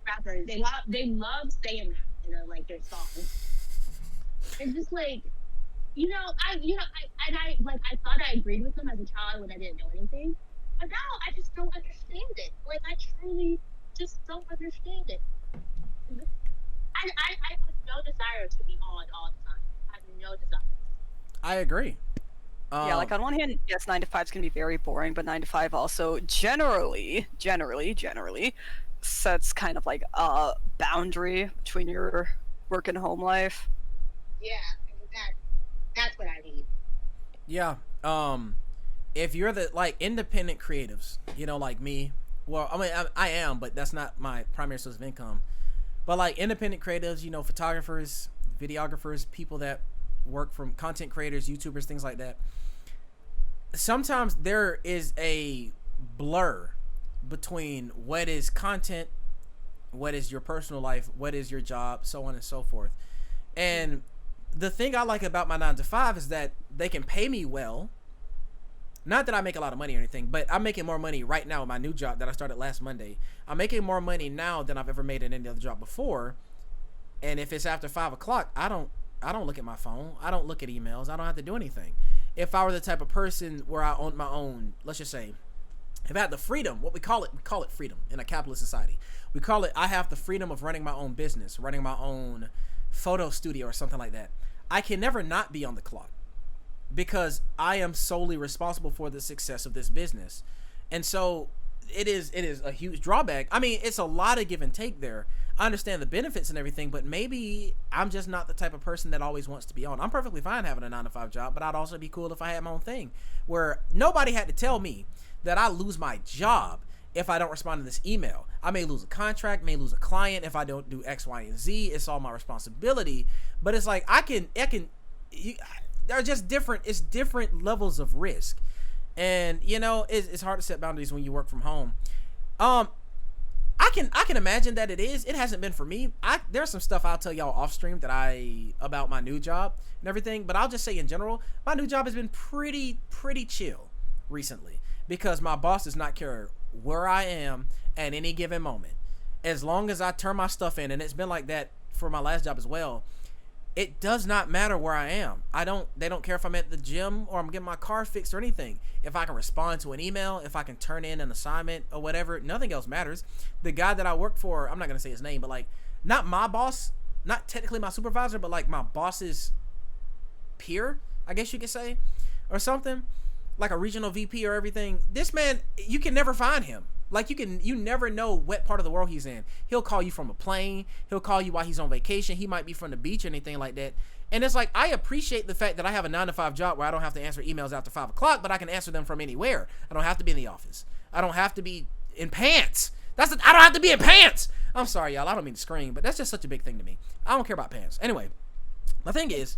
Rappers. They love saying that in like their songs. It's just like, I thought I agreed with them as a child when I didn't know anything, but now I just don't understand it. Like I truly just don't understand it. I have no desire to be on all the time. I have no desire. I agree. Yeah, like on one hand, yes, 9 to 5 is going to be very boring, but 9 to 5 also generally sets kind of like a boundary between your work and home life. Yeah, that's what I need. Yeah. If you're the like independent creatives, you know, like me, well, I mean, I am, but that's not my primary source of income. But like independent creatives, you know, photographers, videographers, people that work from content creators, YouTubers, things like that. Sometimes there is a blur between what is content, what is your personal life, what is your job, so on and so forth. And the thing I like about my 9 to 5 is that they can pay me well. Not that I make a lot of money or anything, but I'm making more money right now with my new job that I started last Monday. I'm making more money now than I've ever made in any other job before. And if it's after 5 o'clock, I don't look at my phone. I don't look at emails. I don't have to do anything. If I were the type of person where I owned my own, let's just say, if I had the freedom, we call it freedom in a capitalist society. We call it, I have the freedom of running my own business, running my own photo studio or something like that. I can never not be on the clock because I am solely responsible for the success of this business. And so it is a huge drawback. I mean, it's a lot of give and take there. I understand the benefits and everything, but maybe I'm just not the type of person that always wants to be on. I'm perfectly fine having a 9 to 5 job, but I'd also be cool if I had my own thing where nobody had to tell me that I lose my job if I don't respond to this email. I may lose a contract, may lose a client if I don't do X, Y, and Z. It's all my responsibility. But it's like they're just different. It's different levels of risk. And, you know, it's hard to set boundaries when you work from home. I can imagine that it hasn't been for me. There's some stuff I'll tell y'all off stream about my new job and everything, but I'll just say in general, my new job has been pretty chill recently because my boss does not care where I am at any given moment. As long as I turn my stuff in, and it's been like that for my last job as well, it does not matter where I am. They don't care if I'm at the gym or I'm getting my car fixed or anything. If I can respond to an email, if I can turn in an assignment or whatever, nothing else matters. The guy that I work for, I'm not going to say his name, but like, not my boss, not technically my supervisor, but like my boss's peer, I guess you could say, or something, like a regional VP or everything. This man, you can never find him. Like you never know what part of the world he's in. He'll call you from a plane. He'll call you while he's on vacation. He might be from the beach or anything like that. And it's like, I appreciate the fact that I have a 9-to-5 job where I don't have to answer emails after 5 o'clock, but I can answer them from anywhere. I don't have to be in the office. I don't have to be in pants. I don't have to be in pants. I'm sorry, y'all. I don't mean to scream, but that's just such a big thing to me. I don't care about pants. Anyway, my thing is,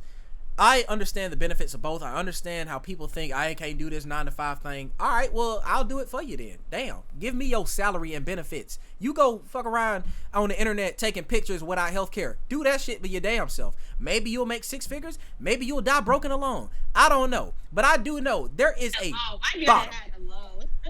I understand the benefits of both. I understand how people think I can't do this 9-to-5 thing. All right, well, I'll do it for you then. Damn. Give me your salary and benefits. You go fuck around on the internet taking pictures without health care. Do that shit by your damn self. Maybe you'll make 6 figures. Maybe you'll die broken alone. I don't know. But I do know there is a bottom.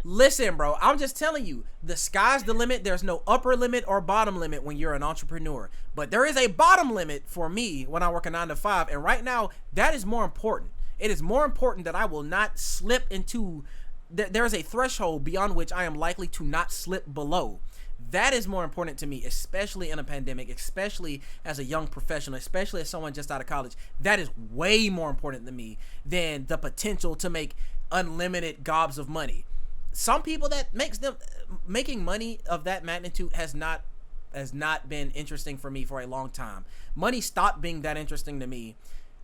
Listen, bro, I'm just telling you, the sky's the limit. There's no upper limit or bottom limit when you're an entrepreneur. But there is a bottom limit for me when I work a 9-to-5. And right now, that is more important. It is more important that I will not slip into, there's a threshold beyond which I am likely to not slip below. That is more important to me, especially in a pandemic, especially as a young professional, especially as someone just out of college. That is way more important to me than the potential to make unlimited gobs of money. Some people that making money of that magnitude has not been interesting for me for a long time. Money stopped being that interesting to me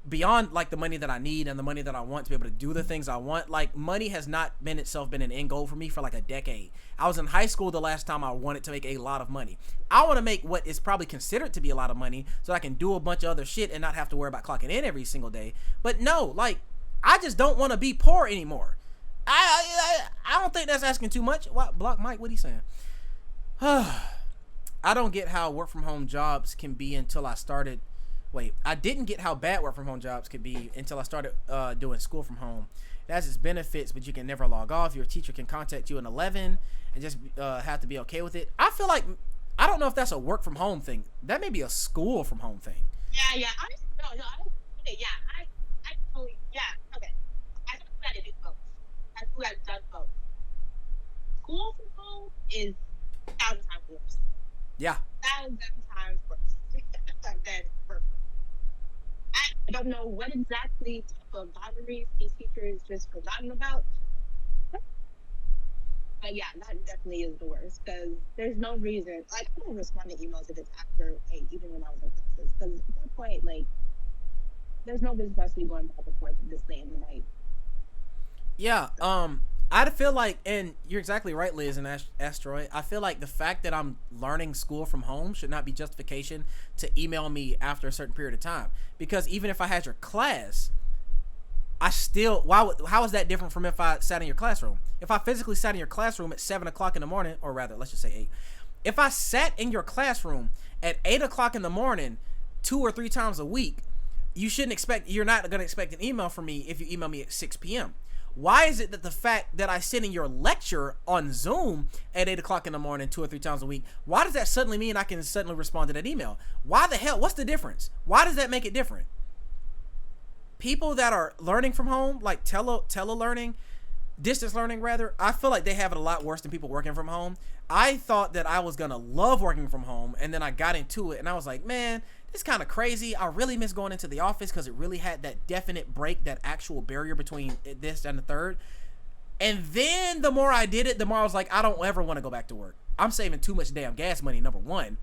beyond like the money that I need and the money that I want to be able to do the things I want. Like, money has not been an end goal for me for like a decade. I was in high school the last time I wanted to make a lot of money. I want to make what is probably considered to be a lot of money so I can do a bunch of other shit and not have to worry about clocking in every single day. But no, like, I just don't want to be poor anymore. I don't think that's asking too much. What, Block Mike, what he saying? I don't get how work from home jobs can be until I started. Wait, I didn't get how bad work from home jobs could be until I started doing school from home. It has its benefits, but you can never log off. Your teacher can contact you at 11 and just have to be okay with it. I feel like, I don't know if that's a work from home thing. That may be a school from home thing. Yeah. I totally, yeah, okay. I think we got to do both. Who has done both. School from home is 1,000 times worse. Yeah. 1,000 times worse than perfect. I don't know what exactly type of boundaries these teachers just forgotten about. But yeah, that definitely is the worst because there's no reason. Like, I don't respond to emails if it's after 8, even when I was in classes. Because at that point, like, there's no reason for us to be going back and forth this late in the night. Yeah, I feel like, and you're exactly right, Liz and Asteroid, I feel like the fact that I'm learning school from home should not be justification to email me after a certain period of time. Because even if I had your class, I still, how is that different from if I sat in your classroom? If I physically sat in your classroom at 7 o'clock in the morning, or rather, let's just say 8. If I sat in your classroom at 8 o'clock in the morning 2 or 3 times a week, you're not going to expect an email from me if you email me at 6 p.m. Why is it that the fact that I sit in your lecture on Zoom at 8 o'clock in the morning 2 or 3 times a week, why does that suddenly mean I can suddenly respond to that email? Why the hell? What's the difference? Why does that make it different? People that are learning from home, like tele-learning, distance learning rather, I feel like they have it a lot worse than people working from home. I thought that I was going to love working from home, and then I got into it, and I was like, man, it's kind of crazy. I really miss going into the office because it really had that definite break, that actual barrier between this and the third. And then the more I did it, the more I was like, I don't ever want to go back to work. I'm saving too much damn gas money, number one.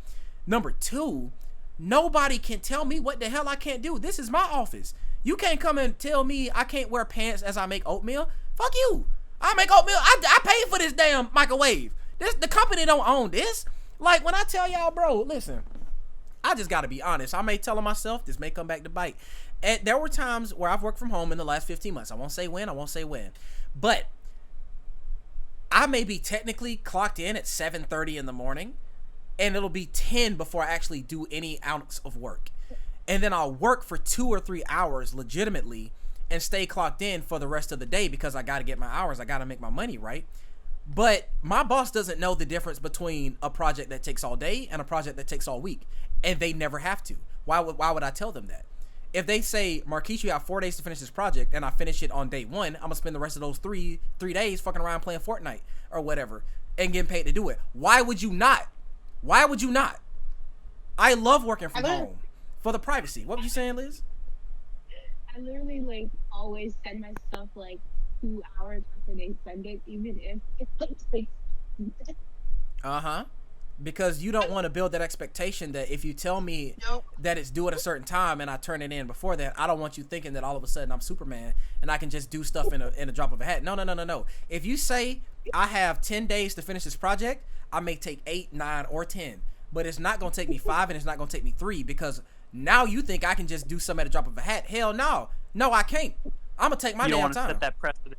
Number two, nobody can tell me what the hell I can't do. This is my office. You can't come and tell me I can't wear pants as I make oatmeal. Fuck you. I make oatmeal. I pay for this damn microwave. The company don't own this. Like, when I tell y'all, bro, listen, I just got to be honest. I may tell them myself. This may come back to bite. And there were times where I've worked from home in the last 15 months. I won't say when. But I may be technically clocked in at 7:30 in the morning, and it'll be 10 before I actually do any ounce of work. And then I'll work for 2 or 3 hours legitimately and stay clocked in for the rest of the day because I got to get my hours. I got to make my money, right? But my boss doesn't know the difference between a project that takes all day and a project that takes all week. And they never have to. Why would I tell them that? If they say, Marquise, you have 4 days to finish this project, and I finish it on day 1, I'm going to spend the rest of those three days fucking around playing Fortnite or whatever and getting paid to do it. Why would you not? I love working from home. for the privacy. What were you saying, Liz? I literally like always send my stuff like 2 hours after they send it, even if it takes. Because you don't want to build that expectation that if you tell me that it's due at a certain time and I turn it in before that, I don't want you thinking that all of a sudden I'm Superman and I can just do stuff in a drop of a hat. No. If you say I have 10 days to finish this project, I may take 8, 9, or 10, but it's not going to take me 5 and it's not going to take me 3 because now you think I can just do something at a drop of a hat. Hell no. No, I can't. I'm going to take my damn time. You don't want to set that precedent.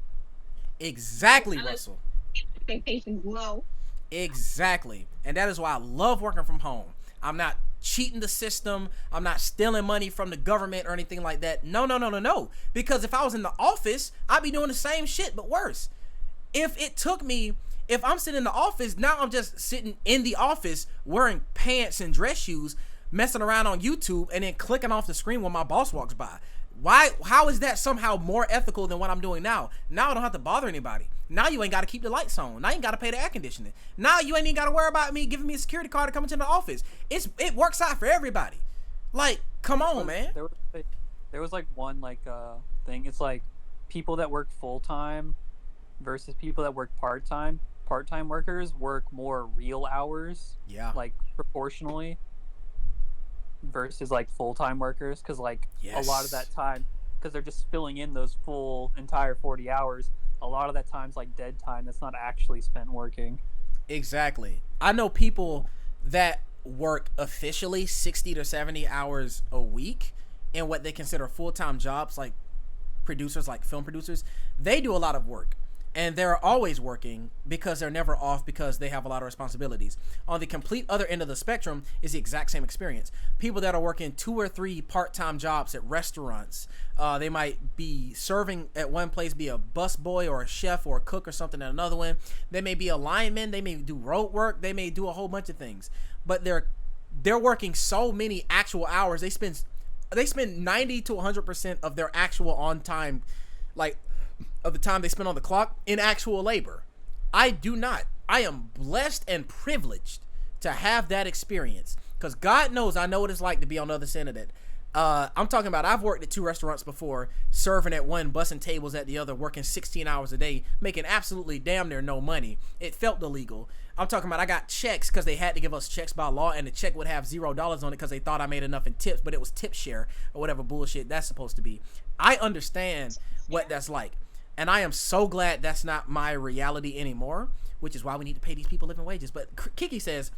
Exactly, Russell. Expectations low. Exactly. And that is why I love working from home. I'm not cheating the system. I'm not stealing money from the government or anything like that. No. Because if I was in the office, I'd be doing the same shit, but worse. If I'm sitting in the office, now I'm just sitting in the office wearing pants and dress shoes, messing around on YouTube, and then clicking off the screen when my boss walks by. How is that somehow more ethical than what I'm doing now? Now I don't have to bother anybody. Now you ain't got to keep the lights on. Now you ain't got to pay the air conditioning. Now you ain't even got to worry about me giving me a security card to come into the office. It works out for everybody. Like, come on, man. There was like one thing. It's like people that work full-time versus people that work part-time. Part-time workers work more real hours. Yeah. Like proportionally. Versus like full-time workers, because like a lot of that time, because they're just filling in those full entire 40 hours, a lot of that time's like dead time that's not actually spent working. Exactly. I know people that work officially 60 to 70 hours a week in what they consider full-time jobs, like producers, like film producers. They do a lot of work. And they're always working because they're never off because they have a lot of responsibilities. On the complete other end of the spectrum is the exact same experience. People that are working 2 or 3 part-time jobs at restaurants. They might be serving at one place, be a busboy or a chef or a cook or something at another one. They may be a lineman. They may do road work. They may do a whole bunch of things. But they're working so many actual hours. They spend 90 to 100% of their actual on time, like, of the time they spend on the clock in actual labor. I do not. I am blessed and privileged to have that experience because God knows I know what it's like to be on the other side of that. I'm talking about I've worked at 2 restaurants before, serving at one, bussing tables at the other, working 16 hours a day, making absolutely damn near no money. It felt illegal. I'm talking about I got checks because they had to give us checks by law, and the check would have $0 on it because they thought I made enough in tips, but it was tip share or whatever bullshit that's supposed to be. I understand what that's like. And I am so glad that's not my reality anymore, which is why we need to pay these people living wages. But Kiki says,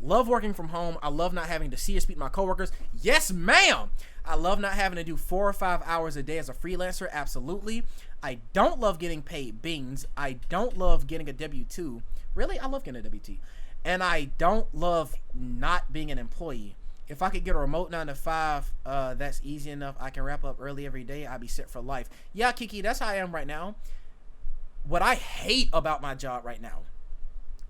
love working from home. I love not having to see or speak to my coworkers. Yes, ma'am. I love not having to do 4 or 5 hours a day as a freelancer. Absolutely. I don't love getting paid beans. I don't love getting a W-2. Really? I love getting a W-2. And I don't love not being an employee. If I could get a remote 9 to 5, that's easy enough. I can wrap up early every day. I'd be set for life. Yeah, Kiki, that's how I am right now. What I hate about my job right now,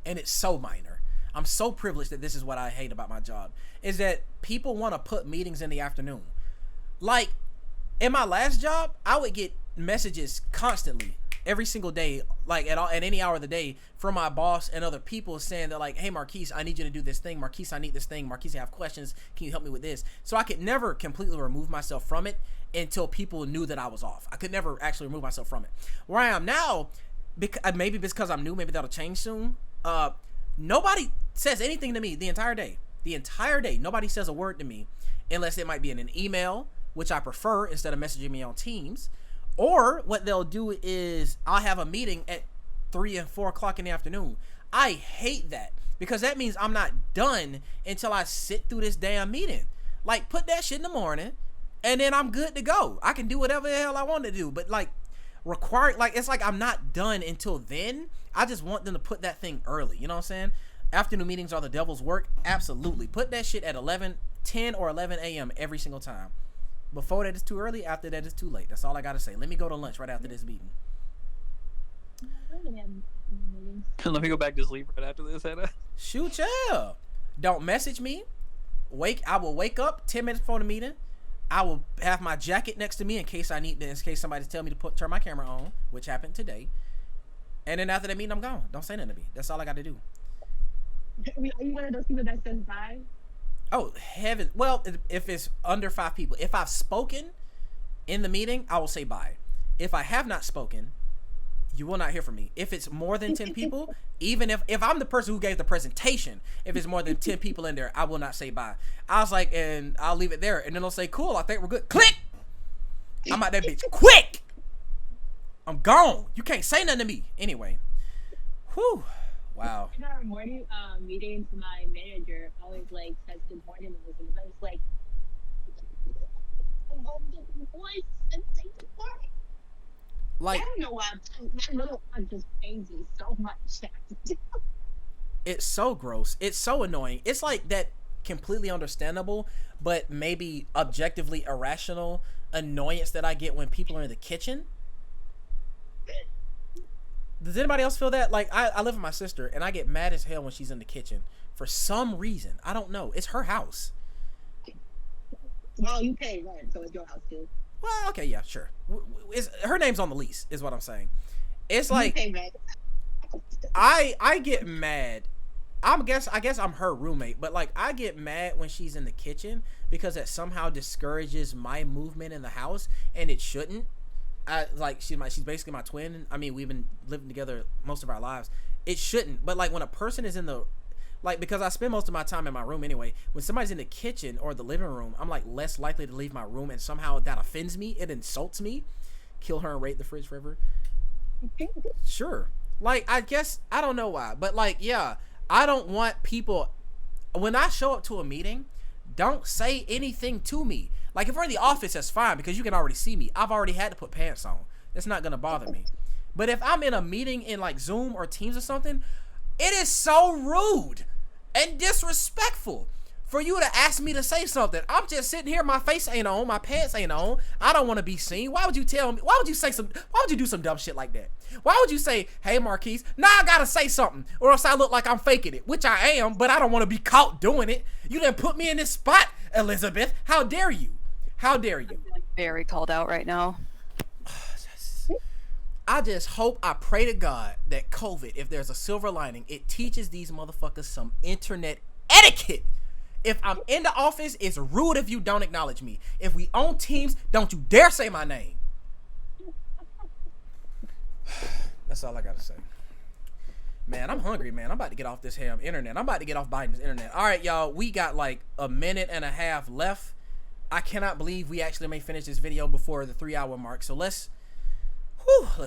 and it's so minor, I'm so privileged that this is what I hate about my job, is that people want to put meetings in the afternoon. Like, in my last job, I would get messages constantly, every single day, like at any hour of the day, from my boss and other people saying that, like, hey, Marquise, I need you to do this thing. Marquise, I need this thing. Marquise, I have questions. Can you help me with this? So I could never completely remove myself from it until people knew that I was off. I could never actually remove myself from it. Where I am now, maybe because I'm new, maybe that'll change soon. Nobody says anything to me the entire day. The entire day, nobody says a word to me unless it might be in an email, which I prefer instead of messaging me on Teams. Or what they'll do is I'll have a meeting at 3 and 4 o'clock in the afternoon. I hate that because that means I'm not done until I sit through this damn meeting. Like, put that shit in the morning and then I'm good to go. I can do whatever the hell I want to do. But like, it's like I'm not done until then. I just want them to put that thing early. You know what I'm saying? Afternoon meetings are the devil's work. Absolutely. Put that shit at 10 or 11 a.m. every single time. Before that is too early, after that is too late. That's all I gotta say. Let me go to lunch right after this meeting. Let me go back to sleep right after this, Hannah. Shoot, yeah. Don't message me. I will wake up 10 minutes before the meeting. I will have my jacket next to me in case somebody tell me to turn my camera on, which happened today. And then after that meeting, I'm gone. Don't say nothing to me. That's all I got to do. Are you one of those people that says bye? Oh, heaven. Well, if it's under 5 people, if I've spoken in the meeting, I will say bye. If I have not spoken, you will not hear from me. If it's more than 10 people, even if I'm the person who gave the presentation, if it's more than 10 people in there, I will not say bye. I was like, and I'll leave it there. And then they'll say, cool, I think we're good. Click! I'm out that bitch quick! I'm gone. You can't say nothing to me. Anyway. Whew. Wow. In our morning meetings, my manager always like says good morning, and I was like, voice and say good morning. Like, I don't know why my little one just pains me so much. It's so gross. It's so annoying. It's like that completely understandable, but maybe objectively irrational annoyance that I get when people are in the kitchen. Does anybody else feel that? Like, I live with my sister, and I get mad as hell when she's in the kitchen. For some reason. I don't know. It's her house. Well, you pay rent, so it's your house, too. Well, okay, yeah, sure. Her name's on the lease, is what I'm saying. It's like, I get mad. I guess I'm her roommate, but, like, I get mad when she's in the kitchen because that somehow discourages my movement in the house, and it shouldn't. She's basically my twin. I mean, we've been living together most of our lives. It shouldn't, but like when a person is in the, like, because I spend most of my time in my room anyway, when somebody's in the kitchen or the living room, I'm like less likely to leave my room, and somehow that offends me. It insults me. Kill her and raid the fridge forever. Sure. Like, I guess, I don't know why, but like, yeah, I don't want people, when I show up to a meeting, don't say anything to me. Like, if we're in the office, that's fine, because you can already see me. I've already had to put pants on. It's not going to bother me. But if I'm in a meeting in, like, Zoom or Teams or something, it is so rude and disrespectful for you to ask me to say something. I'm just sitting here, my face ain't on, my pants ain't on. I don't want to be seen. Why would you tell me? Why would you do some dumb shit like that? Why would you say, hey, Marquise, now I got to say something, or else I look like I'm faking it, which I am, but I don't want to be caught doing it. You didn't put me in this spot, Elizabeth. How dare you? How dare you? Very called out right now. I just hope, I pray to God that COVID, if there's a silver lining, it teaches these motherfuckers some internet etiquette. If I'm in the office, it's rude if you don't acknowledge me. If we on Teams, don't you dare say my name. That's all I gotta say. Man, I'm hungry, man. I'm about to get off this ham internet. I'm about to get off Biden's internet. All right, y'all. We got like a minute and a half left. I cannot believe we actually may finish this video before the 3-hour mark. So let's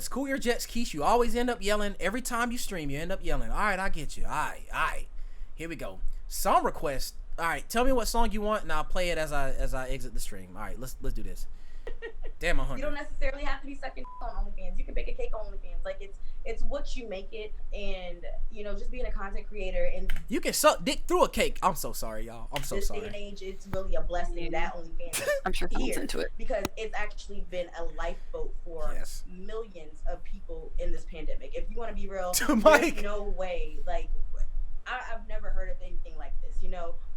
cool your jets, Keish. You always end up yelling. Every time you stream, you end up yelling. All right, I get you. All right. Here we go. Song request. All right, tell me what song you want, and I'll play it as I exit the stream. All right, let's do this. Damn, I'm hungry. You don't necessarily have to be sucking on OnlyFans. You can bake a cake on OnlyFans. Like, it's what you make it, and just being a content creator, and you can suck dick through a cake. I'm so sorry, y'all. I'm so sorry. This day and age, it's really a blessing that OnlyFans. I'm sure falls into it because it's actually been a lifeboat for millions of people in this pandemic. If you want to be real, there's no way. Like, I've never heard of anything like this.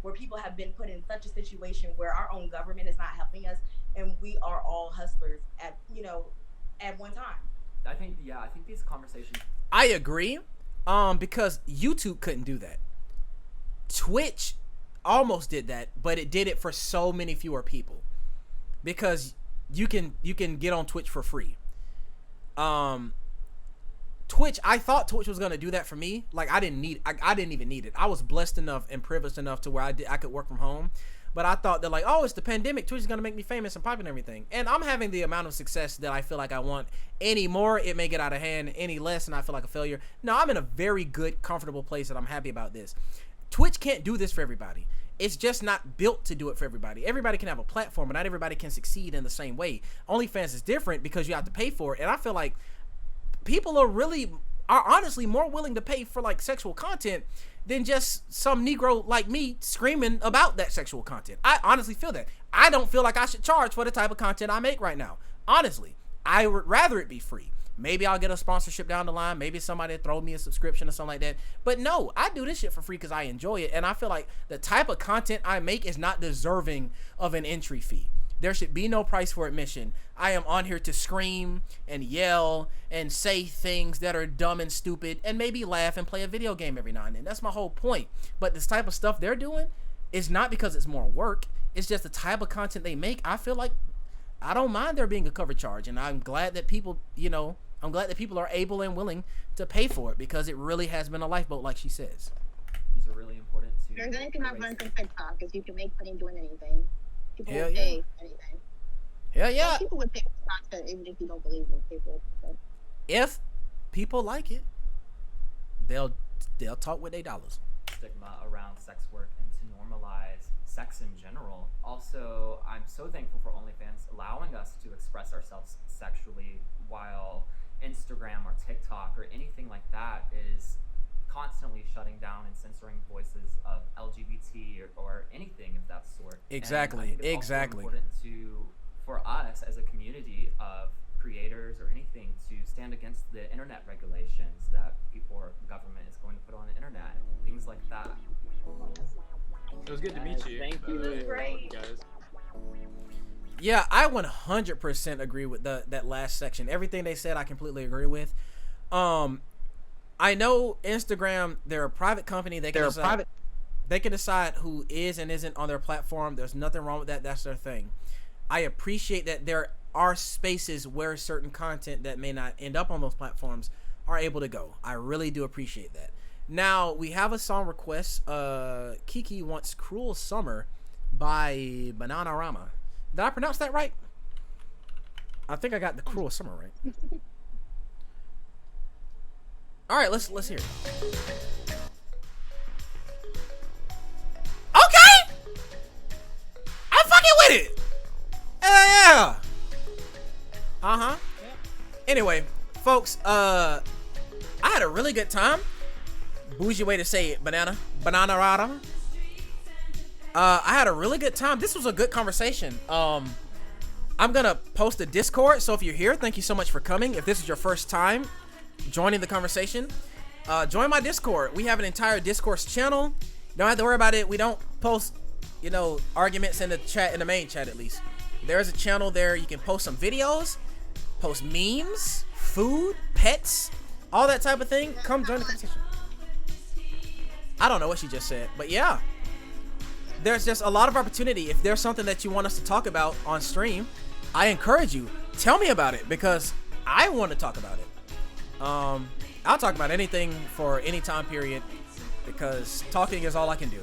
Where people have been put in such a situation where our own government is not helping us, and we are all hustlers at one time. I think these conversations. I agree, because YouTube couldn't do that. Twitch almost did that, but it did it for so many fewer people, because you can get on Twitch for free. Twitch, I thought Twitch was gonna do that for me. Like, I didn't even need it. I was blessed enough and privileged enough to where I could work from home. But I thought that, like, oh, it's the pandemic, Twitch is gonna make me famous and popular and everything. And I'm having the amount of success that I feel like I want. Any more, it may get out of hand. Any less, and I feel like a failure. No, I'm in a very good, comfortable place, and I'm happy about this. Twitch can't do this for everybody. It's just not built to do it for everybody. Everybody can have a platform, but not everybody can succeed in the same way. OnlyFans is different because you have to pay for it, and I feel like people are honestly more willing to pay for like sexual content than just some Negro like me screaming about that sexual content. I honestly feel that. I don't feel like I should charge for the type of content I make right now. Honestly, I would rather it be free. Maybe I'll get a sponsorship down the line. Maybe somebody throw me a subscription or something like that. But no, I do this shit for free because I enjoy it. And I feel like the type of content I make is not deserving of an entry fee. There should be no price for admission. I am on here to scream and yell and say things that are dumb and stupid and maybe laugh and play a video game every now and then. That's my whole point. But this type of stuff they're doing, it's not because it's more work. It's just the type of content they make. I feel like I don't mind there being a cover charge, and I'm glad that people, I'm glad that people are able and willing to pay for it, because it really has been a lifeboat, like she says. These are really important to. There's anything I've learned from TikTok is you can make money doing anything. People Hell will yeah. pay anything. Hell yeah. People would pay for content even if you don't believe what people say. If people like it, they'll talk with their dollars. Stigma around sex work and to normalize sex in general. Also, I'm so thankful for OnlyFans allowing us to express ourselves sexually, while Instagram or TikTok or anything like that is constantly shutting down and censoring voices of LGBT or anything of that sort. Exactly. And I think it's also important for us as a community of creators or anything to stand against the internet regulations that people or government is going to put on the internet, things like that. It was good to meet you. Thank you. Great. Guys. Yeah, I 100% agree with that last section. Everything they said, I completely agree with. I know Instagram, they're a private company. They can decide who is and isn't on their platform. There's nothing wrong with that. That's their thing. I appreciate that there are spaces where certain content that may not end up on those platforms are able to go. I really do appreciate that. Now, we have a song request. Kiki wants Cruel Summer by Bananarama. Did I pronounce that right? I think I got the Cruel Summer right. All right, let's hear it. Okay! I'm fucking with it! Yeah! Uh-huh. Anyway, folks, I had a really good time. Bougie way to say it, Bananarama. I had a really good time. This was a good conversation. I'm gonna post a Discord, so if you're here, thank you so much for coming. If this is your first time joining the conversation, join my Discord. We have an entire Discourse channel. Don't have to worry about it. We don't post, arguments in the chat, in the main chat at least. There's a channel there. You can post some videos, post memes, food, pets, all that type of thing. Come join the conversation. I don't know what she just said, but yeah. There's just a lot of opportunity. If there's something that you want us to talk about on stream, I encourage you. Tell me about it, because I want to talk about it. I'll talk about anything for any time period, because talking is all I can do.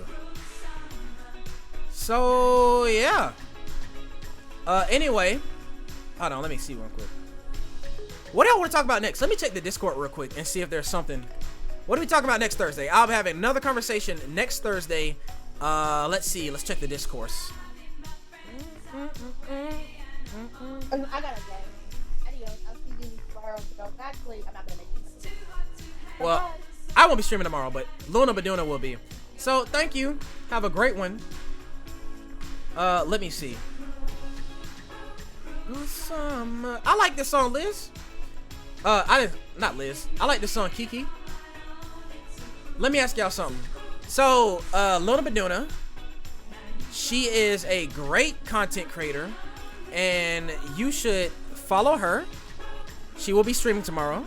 So yeah. Anyway, hold on, let me see real quick. What do y'all want to talk about next? Let me check the Discord real quick and see if there's something. What are we talking about next Thursday? I'll be having another conversation next Thursday. Let's see. Let's check the Discourse. I gotta go. Adios. I'll see you tomorrow. Actually, I'm not gonna make it. Well, I won't be streaming tomorrow, but Luna Baduna will be. So thank you. Have a great one. Let me see. I like this song, Liz. Not Liz. I like this song, Kiki. Let me ask y'all something. So, Luna Baduna, she is a great content creator, and you should follow her. She will be streaming tomorrow.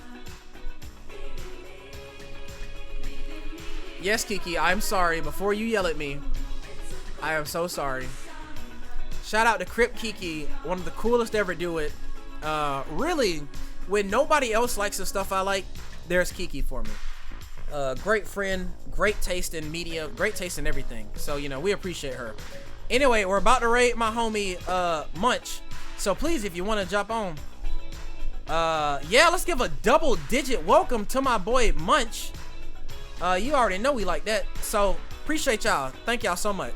Yes, Kiki, I'm sorry. Before you yell at me, I am so sorry. Shout out to Crip Kiki, one of the coolest to ever do it. Really, when nobody else likes the stuff I like, there's Kiki for me. Great friend, great taste in media, great taste in everything. So, we appreciate her. Anyway, we're about to raid my homie, Munch. So please, if you want to jump on, yeah, let's give a double-digit welcome to my boy Munch. You already know we like that. So appreciate y'all. Thank y'all so much.